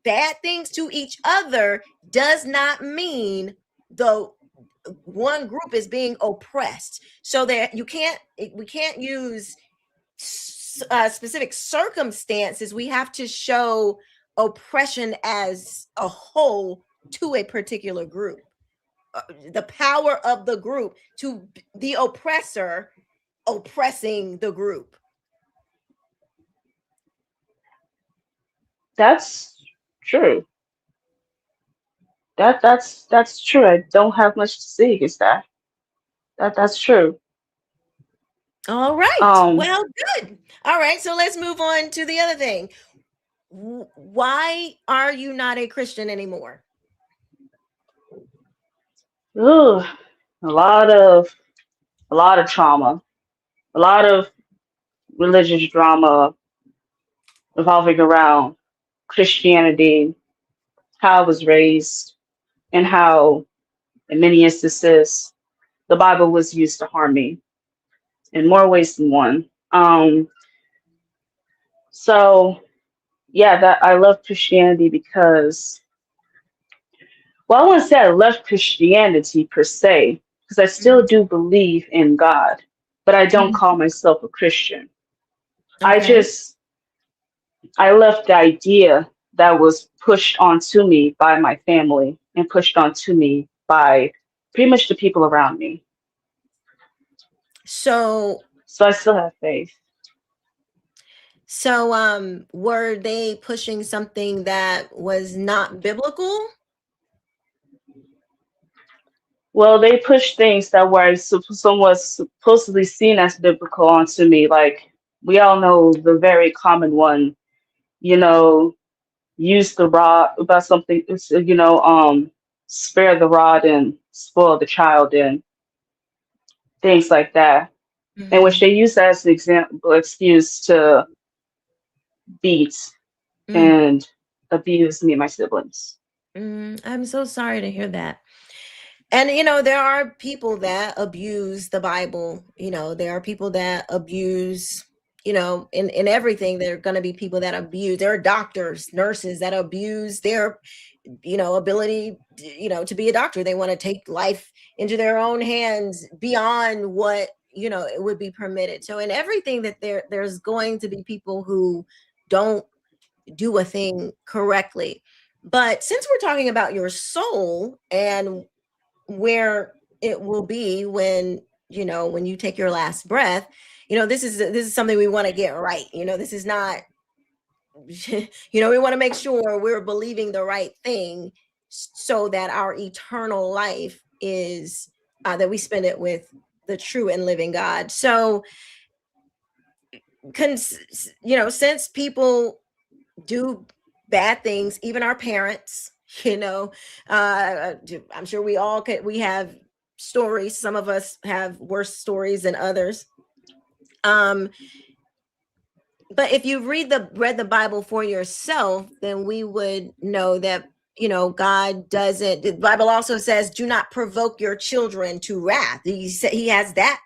bad things to each other does not mean the one group is being oppressed. So that we can't use specific circumstances. We have to show oppression as a whole to a particular group. The power of the group to the oppressor oppressing the group. That's true. That's true. I don't have much to say against that. That's true. All right. Um, Well, good. All right. So let's move on to the other thing. Why are you not a Christian anymore? ooh, a lot of trauma, a lot of religious drama revolving around Christianity, how I was raised, and how, in many instances, the Bible was used to harm me in more ways than one. So yeah, that I love Christianity because, well, I wouldn't say I left Christianity per se, because I still do believe in God, but I don't call myself a Christian. I Okay. just, I left the idea that was pushed onto me by my family and pushed onto me by pretty much the people around me. So So I still have faith. were they pushing something that was not biblical? Well, they pushed things that were somewhat supposedly seen as biblical onto me. Like, we all know the very common one, you know, use the rod about something, spare the rod and spoil the child and things like that. in which they use that as an example excuse to beat and abuse me and my siblings. I'm so sorry to hear that. And, there are people that abuse the Bible. There are people that abuse, in everything. There are going to be people that abuse. There are doctors, nurses that abuse their, ability, to be a doctor. They want to take life into their own hands beyond what, it would be permitted. So in everything that there's going to be people who don't do a thing correctly. But since we're talking about your soul and where it will be when you take your last breath, this is something we want to get right. This is not we want to make sure we're believing the right thing so that our eternal life is that we spend it with the true and living God. So since people do bad things, even our parents, I'm sure we have stories. Some of us have worse stories than others. But if you read the Bible for yourself, then we would know that, God doesn't. The Bible also says, do not provoke your children to wrath. He has that.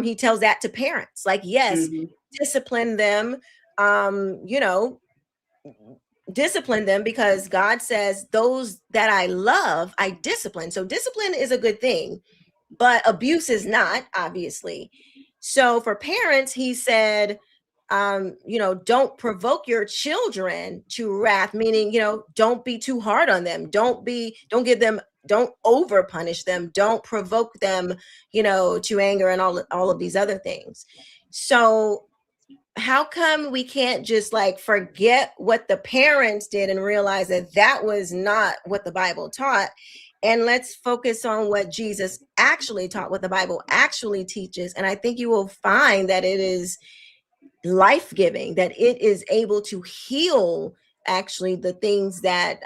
He tells that to parents, like, yes, discipline them, discipline them, because God says those that I love, I discipline. So discipline is a good thing, but abuse is not, obviously. So for parents, he said, don't provoke your children to wrath, meaning, don't be too hard on them. Don't over punish them. Don't provoke them, to anger and all of these other things. So how come we can't just forget what the parents did and realize that was not what the Bible taught? And let's focus on what Jesus actually taught, what the Bible actually teaches. And I think you will find that it is life-giving, that it is able to heal actually the things that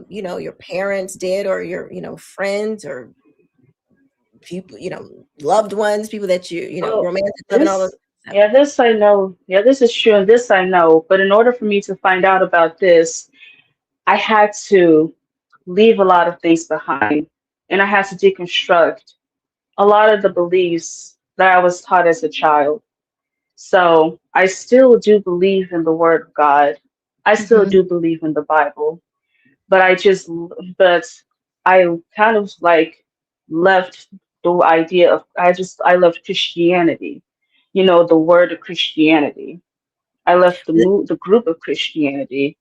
your parents did, or your friends, or people, loved ones, people that romantic love and all those. This I know. Yeah, this is true, and this I know. But in order for me to find out about this, I had to leave a lot of things behind, and I had to deconstruct a lot of the beliefs that I was taught as a child. So I still do believe in the Word of God. I still do believe in the Bible, but but I kind of left the idea of, I left Christianity, the word of Christianity. I left the group of Christianity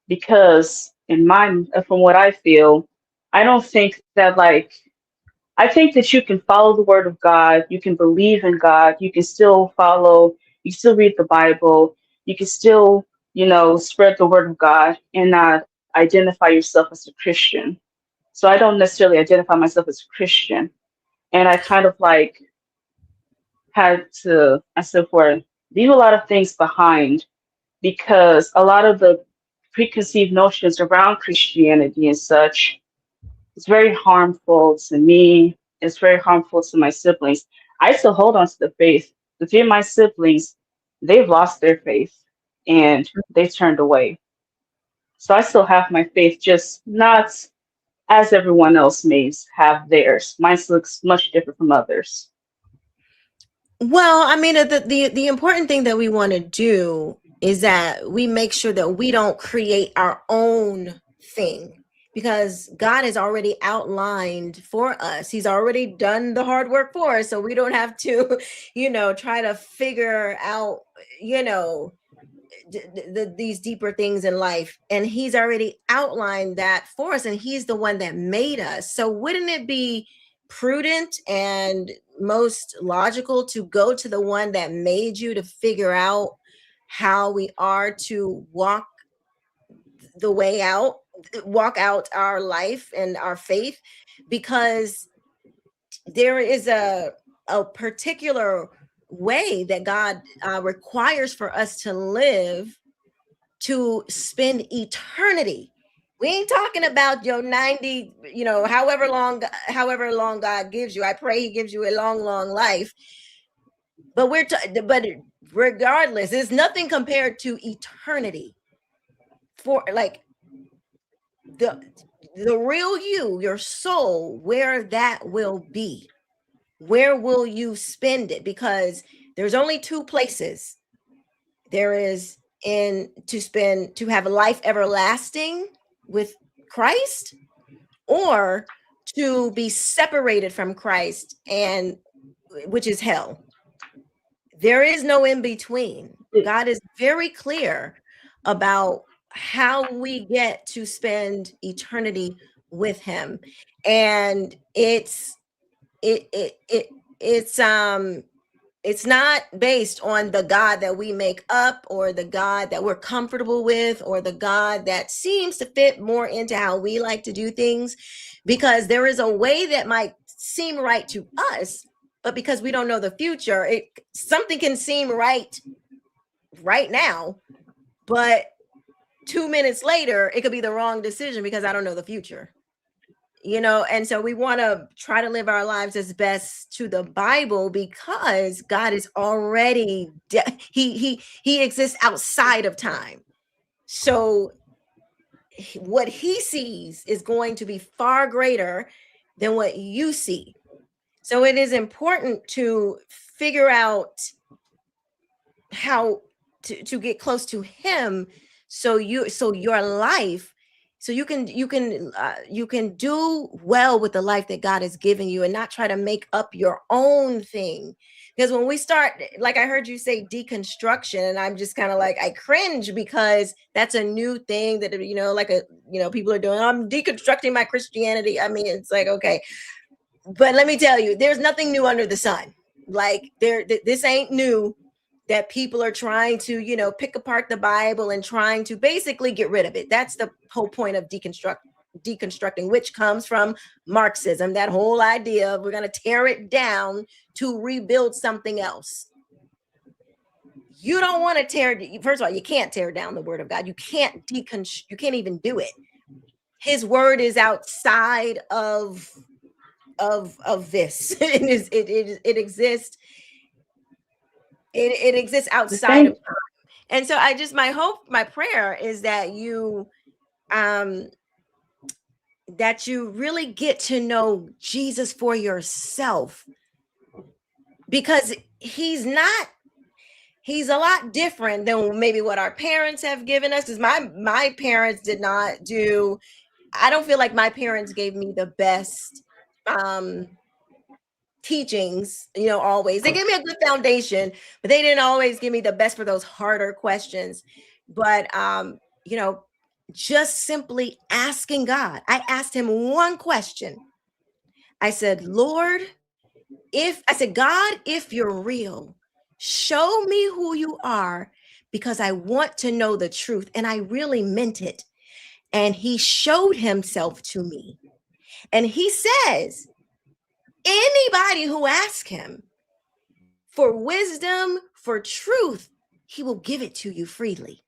because from what I feel, I don't think that I think that you can follow the word of God, you can believe in God, you can still read the Bible, you can still, spread the word of God and not identify yourself as a Christian. So I don't necessarily identify myself as a Christian. And I kind of had to, I said, leave a lot of things behind, because a lot of the preconceived notions around Christianity and such, it's very harmful to me. It's very harmful to my siblings. I still hold on to the faith. The three of my siblings, they've lost their faith and they turned away. So I still have my faith, just not as everyone else may have theirs. Mine looks much different from others. Well, I mean, the important thing that we want to do is that we make sure that we don't create our own thing, because God has already outlined for us. He's already done the hard work for us, so we don't have to, try to figure out, these deeper things in life. And he's already outlined that for us, and he's the one that made us. So wouldn't it be prudent and most logical to go to the one that made you, to figure out how we are to walk out our life and our faith? Because there is a particular way that God requires for us to live, to spend eternity. We ain't talking about your 90, however long God gives you. I pray he gives you a long, long life. But but regardless, it's nothing compared to eternity. For like the real you, your soul, where that will be. Where will you spend it? Because there's only two places. There is to have a life everlasting with Christ, or to be separated from Christ, and which is hell. There is no in between. God is very clear about how we get to spend eternity with him. And it's not based on the God that we make up, or the God that we're comfortable with, or the God that seems to fit more into how we like to do things, because there is a way that might seem right to us, but because we don't know the future, something can seem right now, but 2 minutes later, it could be the wrong decision because I don't know the future. And so we want to try to live our lives as best to the Bible, because God is already he exists outside of time. So what he sees is going to be far greater than what you see. So it is important to figure out how to get close to him, so your life, so you can do well with the life that God has given you, and not try to make up your own thing. Because when we start, like I heard you say deconstruction, and I'm just kind of like, I cringe, because that's a new thing that people are doing. I'm deconstructing my Christianity. I mean, it's like, okay, but let me tell you, there's nothing new under the sun. Like this ain't new, that people are trying to, pick apart the Bible and trying to basically get rid of it. That's the whole point of deconstructing, which comes from Marxism, that whole idea of we're going to tear it down to rebuild something else. You don't want to first of all, you can't tear down the word of God. You can't you can't even do it. His word is outside of this. It exists. It exists outside of time. And so my hope, my prayer is that you really get to know Jesus for yourself, because he's a lot different than maybe what our parents have given us. Because my parents did not do, I don't feel like my parents gave me the best teachings, always. They gave me a good foundation, but they didn't always give me the best for those harder questions. But just simply asking God. I asked him one question. I said, God, if you're real, show me who you are, because I want to know the truth. And I really meant it. And he showed himself to me. And he says, anybody who asks him for wisdom, for truth, he will give it to you freely.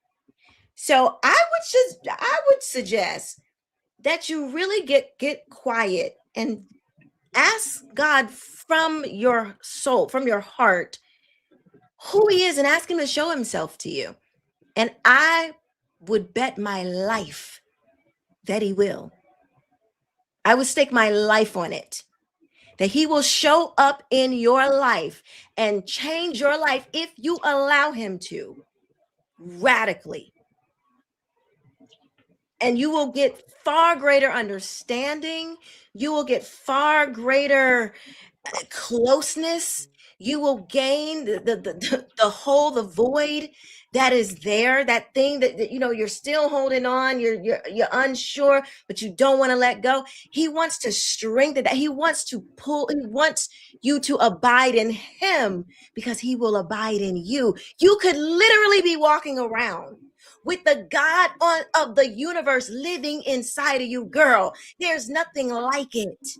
So I would suggest that you really get quiet and ask God from your soul, from your heart, who he is, and ask him to show himself to you. And I would bet my life that he will. I would stake my life on it, that he will show up in your life and change your life if you allow him to, radically. And you will get far greater understanding. You will get far greater closeness. You will gain the void that is there, that thing that you're still holding on, you're unsure, but you don't want to let go. He wants to strengthen that. He wants you to abide in him, because he will abide in you. You could literally be walking around with the God of the universe living inside of you. Girl, there's nothing like it.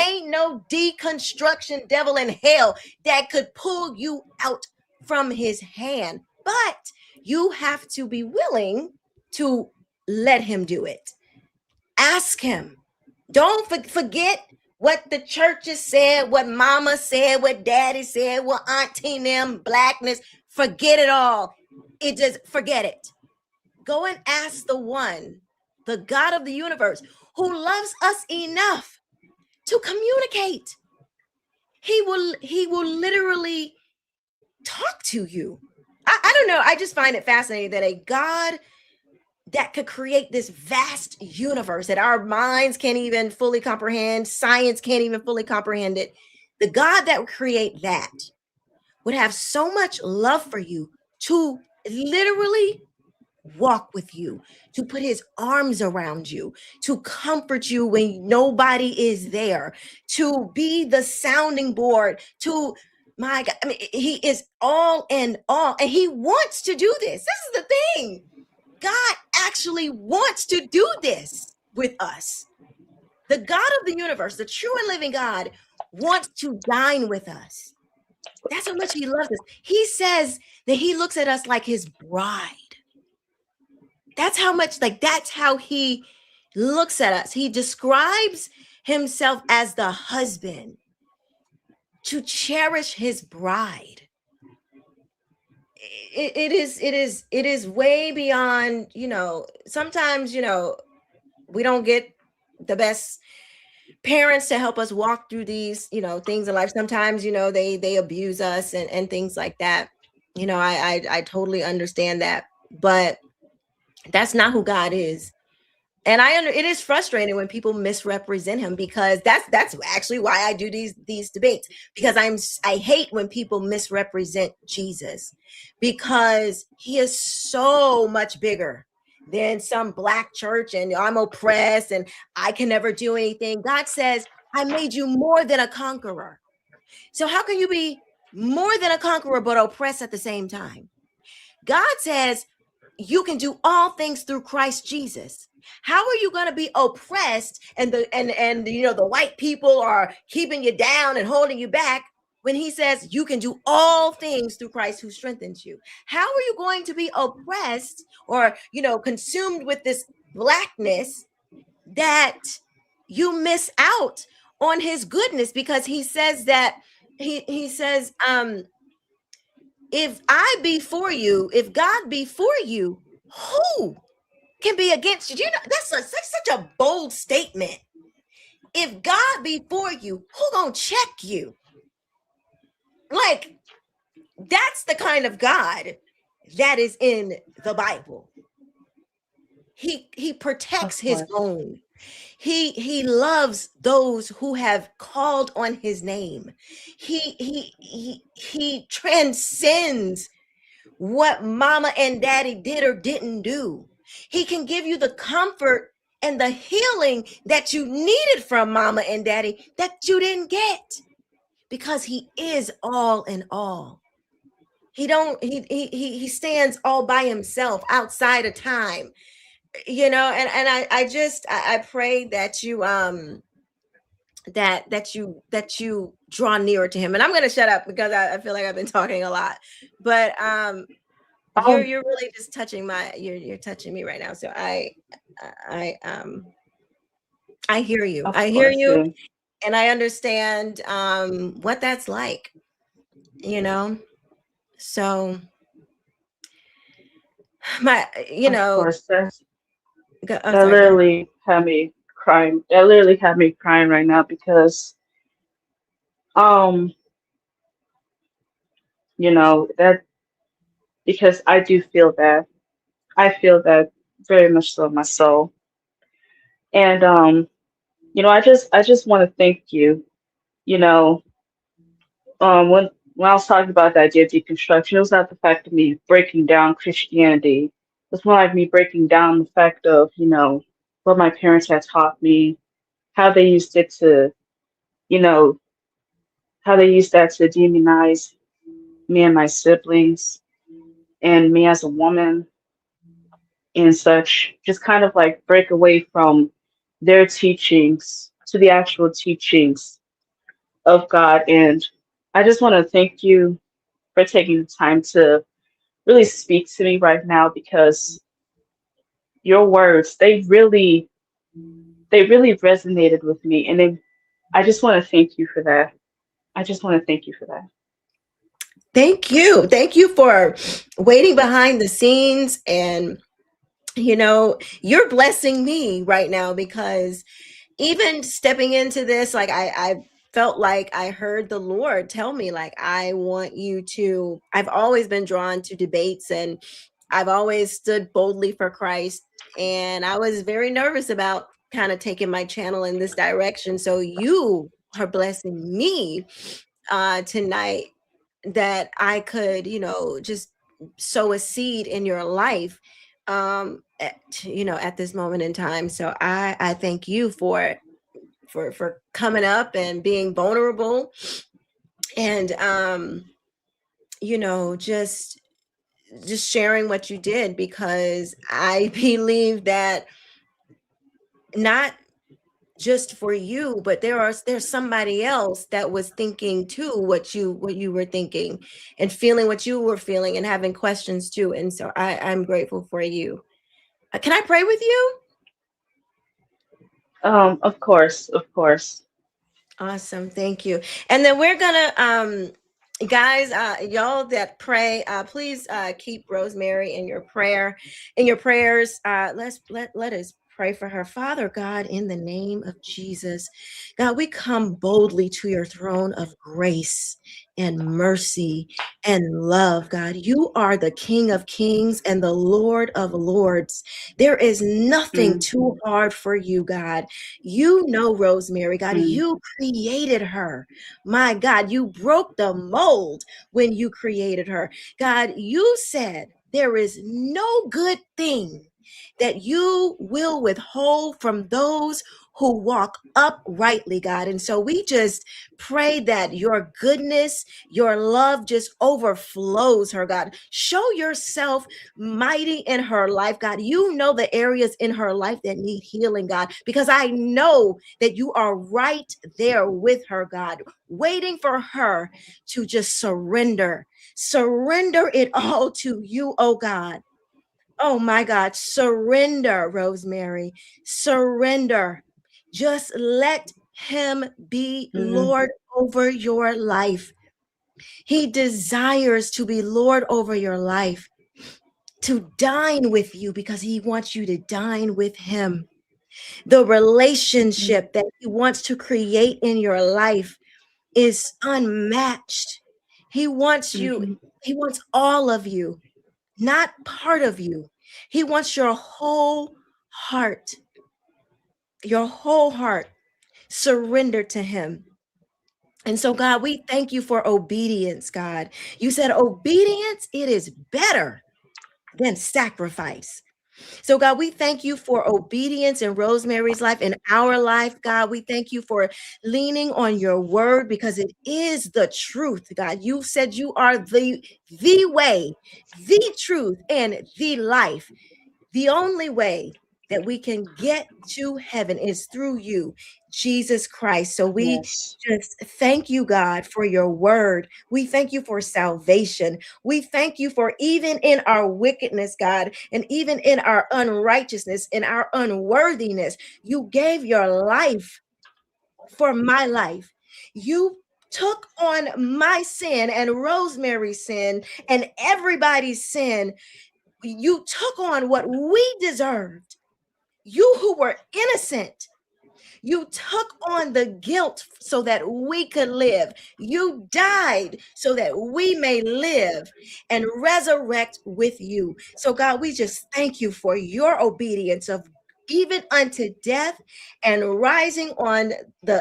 Ain't no deconstruction devil in hell that could pull you out from his hand. But you have to be willing to let him do it. Ask him. Don't forget what the churches said, what mama said, what daddy said, what auntie them, blackness, forget it all. It just, forget it. Go and ask the one, the God of the universe, who loves us enough to communicate. He will literally talk to you. I don't know. I just find it fascinating that a God that could create this vast universe that our minds can't even fully comprehend, science can't even fully comprehend it. The God that would create that would have so much love for you to literally walk with you, to put his arms around you, to comfort you when nobody is there, to be the sounding board, to, my God, I mean, he is all in all, and he wants to do this. This is the thing. God actually wants to do this with us. The God of the universe, the true and living God, wants to dine with us. That's how much he loves us. He says that he looks at us like his bride. That's how much, like, that's how he looks at us. He describes himself as the husband to cherish his bride. It is way beyond, sometimes, we don't get the best parents to help us walk through these, things in life. Sometimes, they abuse us and things like that. I totally understand that, but that's not who God is. And it is frustrating when people misrepresent him, because that's actually why I do these debates, because I hate when people misrepresent Jesus, because he is so much bigger than some black church and I'm oppressed and I can never do anything. God says, I made you more than a conqueror. So how can you be more than a conqueror but oppressed at the same time? God says you can do all things through Christ Jesus. How are you going to be oppressed and the white people are keeping you down and holding you back when he says you can do all things through Christ who strengthens you? How are you going to be oppressed or consumed with this blackness that you miss out on his goodness? Because he says that he says if I be for you, if God be for you, who can be against you? That's such a bold statement. If God be for you, who gonna check you? Like, that's the kind of God that is in the Bible. He protects his own. He loves those who have called on his name. He transcends what mama and daddy did or didn't do. He can give you the comfort and the healing that you needed from mama and daddy that you didn't get, because he is all in all. He stands all by himself outside of time, and I pray that you that you draw nearer to him. And I'm going to shut up because I feel like I've been talking a lot, but you're really just touching you're touching me right now. So I hear you. I hear you, and I understand what that's like, So that literally had me crying. That literally had me crying right now because because I do feel that. I feel that very much so in my soul. And I just want to thank you. When I was talking about the idea of deconstruction, it was not the fact of me breaking down Christianity. It was more like me breaking down the fact of, what my parents had taught me, how they used it to, how they used that to demonize me and my siblings and me as a woman and such. Just kind of like break away from their teachings to the actual teachings of God. And I just want to thank you for taking the time to really speak to me right now, because your words, they really resonated with me, and I just want to thank you for that. I just want to thank you for that. Thank you. Thank you for waiting behind the scenes. And, you know, you're blessing me right now, because even stepping into this, like I felt like I heard the Lord tell me, like, I want you to, I've always been drawn to debates, and I've always stood boldly for Christ. And I was very nervous about kind of taking my channel in this direction. So you are blessing me tonight, that I could, you know, just sow a seed in your life, you know, at this moment in time. So I thank you for coming up and being vulnerable, and you know, just sharing what you did, because I believe that not just for you, but there's somebody else that was thinking too what you were thinking, and feeling what you were feeling, and having questions too. And so I'm grateful for you. Can I pray with you? Of course, of course. Awesome, thank you. And then we're gonna guys, y'all that pray, please keep Rosemary in your prayers. Let us pray for her. Father God, in the name of Jesus, God, we come boldly to your throne of grace and mercy and love. God, you are the King of Kings and the Lord of Lords. There is nothing too hard for you, God. You know Rosemary, God. You created her. My God, you broke the mold when you created her. God, you said there is no good thing that you will withhold from those who walk uprightly, God. And so we just pray that your goodness, your love just overflows her, God. Show yourself mighty in her life, God. You know the areas in her life that need healing, God, because I know that you are right there with her, God, waiting for her to just surrender it all to you, oh God. Oh my God, surrender, Rosemary, surrender. Just let him be Lord over your life. He desires to be Lord over your life, to dine with you, because he wants you to dine with him. The relationship that he wants to create in your life is unmatched. He wants you, he wants all of you, not part of you. He wants your whole heart, surrendered to him. And so, God, we thank you for obedience, God. You said obedience, it is better than sacrifice. So, God, we thank you for obedience in Rosemary's life, in our life, God. We thank you for leaning on your word, because it is the truth, God. You said you are the way, the truth, and the life. The only way that we can get to heaven is through you, Jesus Christ. So we just thank you, God, for your word. We thank you for salvation. We thank you for, even in our wickedness, God, and even in our unrighteousness, in our unworthiness, you gave your life for my life. You took on my sin and Rosemary's sin and everybody's sin. You took on what we deserved. You who were innocent, you took on the guilt so that we could live. You died so that we may live and resurrect with you. So, God, we just thank you for your obedience of even unto death, and rising on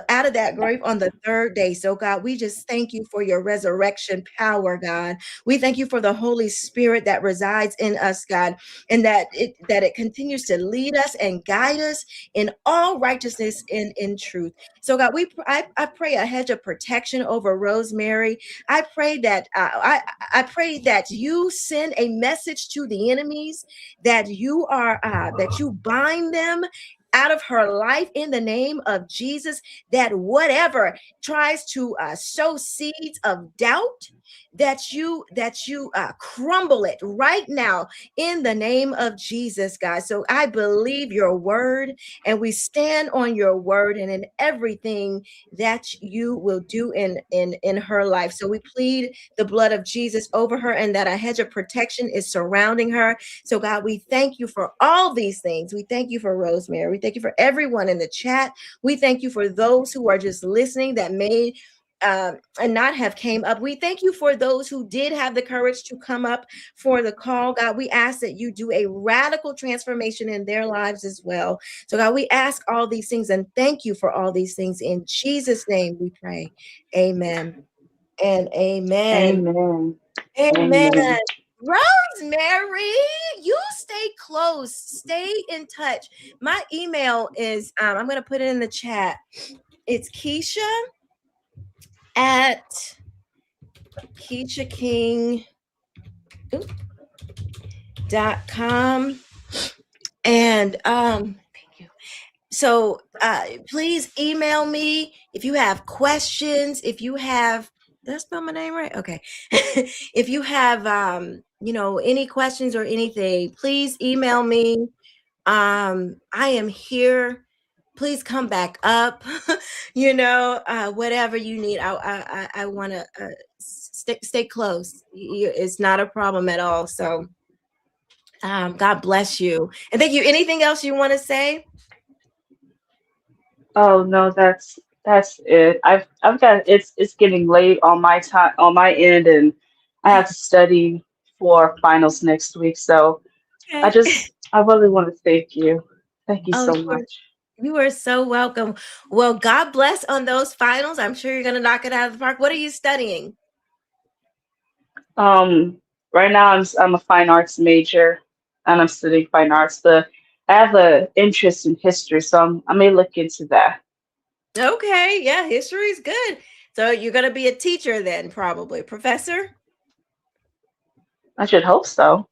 out of that grave on the third day. So, God, we just thank you for your resurrection power, God. We thank you for the Holy Spirit that resides in us, God, and that it continues to lead us and guide us in all righteousness and in truth. So, God, I pray a hedge of protection over Rosemary. I pray that I pray that you send a message to the enemies, that you are that you bind them out of her life in the name of Jesus, that whatever tries to sow seeds of doubt, that you crumble it right now in the name of Jesus, God. So I believe your word, and we stand on your word and in everything that you will do in her life. So we plead the blood of Jesus over her, and that a hedge of protection is surrounding her. So God, we thank you for all these things. We thank you for Rosemary. We thank you for everyone in the chat. We thank you for those who are just listening that may and not have came up. We thank you for those who did have the courage to come up for the call. God, we ask that you do a radical transformation in their lives as well. So God, we ask all these things and thank you for all these things. In Jesus' name we pray. Amen and amen. Amen. Amen. Amen. Rosemary, you stay close, stay in touch. My email is, I'm going to put it in the chat. It's Keisha at KeishaKing.com. And thank you. So please email me if you have questions, if you have, did I spell my name right? Okay. If you have any questions or anything, please email me. I am here. Please come back up. Whatever you need. I want to stay close. It's not a problem at all. So God bless you. And thank you. Anything else you want to say? Oh no, that's it. I've got it's getting late on my time on my end, and I have to study for finals next week. So Okay. I really want to thank you. Thank you so much. You are so welcome. Well, God bless on those finals. I'm sure you're going to knock it out of the park. What are you studying? Right now I'm a fine arts major, and I'm studying fine arts, but I have an interest in history, so I may look into that. Okay, yeah, history is good. So you're going to be a teacher then, probably. Professor? I should hope so.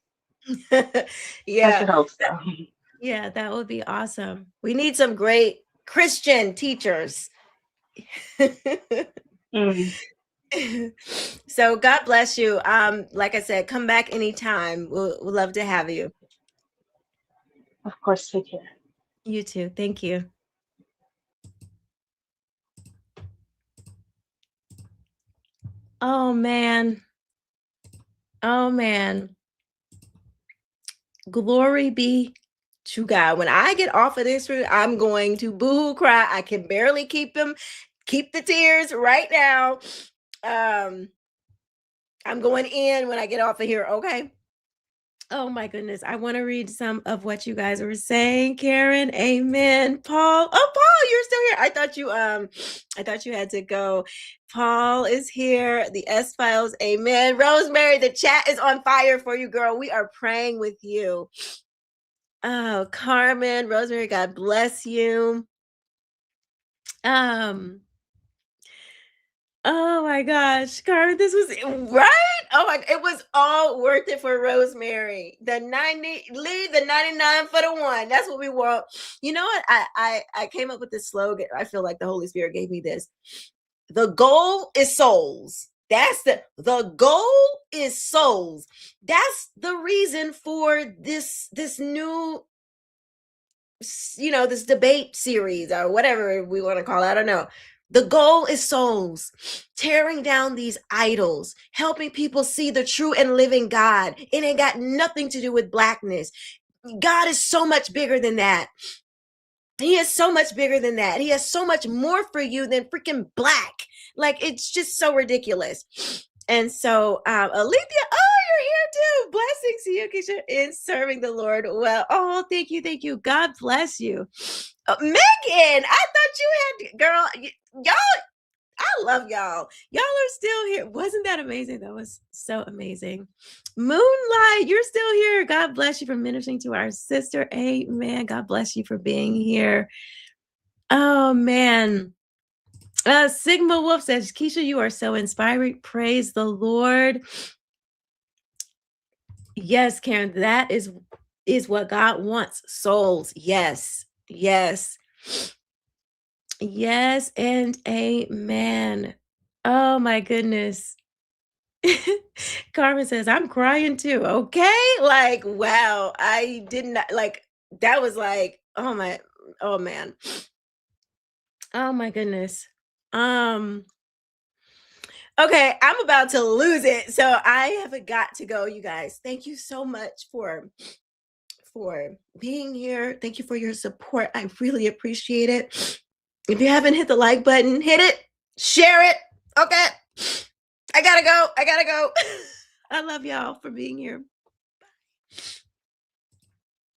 I Yeah. should hope so. Yeah, that would be awesome. We need some great Christian teachers. Mm, So God bless you. Like I said, come back anytime. We'll love to have you. of course, take care. You too. Thank you. Oh man. Oh man. Glory be to God. When I get off of this room, I'm going to boo cry. I can barely keep the tears right now. I'm going in when I get off of here, okay? Oh my goodness. I want to read some of what you guys were saying. Karen, amen. Paul. Oh, Paul, you're still here. I thought you had to go. Paul is here. The S Files, amen. Rosemary, the chat is on fire for you, girl. We are praying with you. Oh, Carmen, Rosemary, God bless you. Oh my gosh, Carmen, this was right. Oh my, it was all worth it for Rosemary. The 90, leave the 99 for the one. That's what we want. You know what? I came up with this slogan. I feel like the Holy Spirit gave me this. The goal is souls. That's the goal is souls. That's the reason for this new this debate series or whatever we want to call it. I don't know. The goal is souls, tearing down these idols, helping people see the true and living God. It ain't got nothing to do with blackness. God is so much bigger than that. He is so much bigger than that. He has so much more for you than freaking black. Like, it's just so ridiculous. And so, Alethea, oh, you're here too. Blessings to you, Keisha, in serving the Lord well. Oh, thank you, thank you. God bless you. Megan, I thought you had, girl, y'all, I love y'all. Y'all are still here. Wasn't that amazing? That was so amazing. Moonlight, you're still here. God bless you for ministering to our sister. Amen. God bless you for being here. Oh, man. Sigma Wolf says, Keisha, you are so inspiring. Praise the Lord. Yes, Karen, that is what God wants. Souls. Yes. Yes. Yes and amen. Oh my goodness. Carmen says, I'm crying too. Okay. Like, wow. I did not like that was like, oh man. Oh my goodness. Okay, I'm about to lose it. So I have got to go, you guys. Thank you so much for being here. Thank you for your support. I really appreciate it. If you haven't hit the like button, hit it, share it. Okay. I gotta go. I love y'all for being here.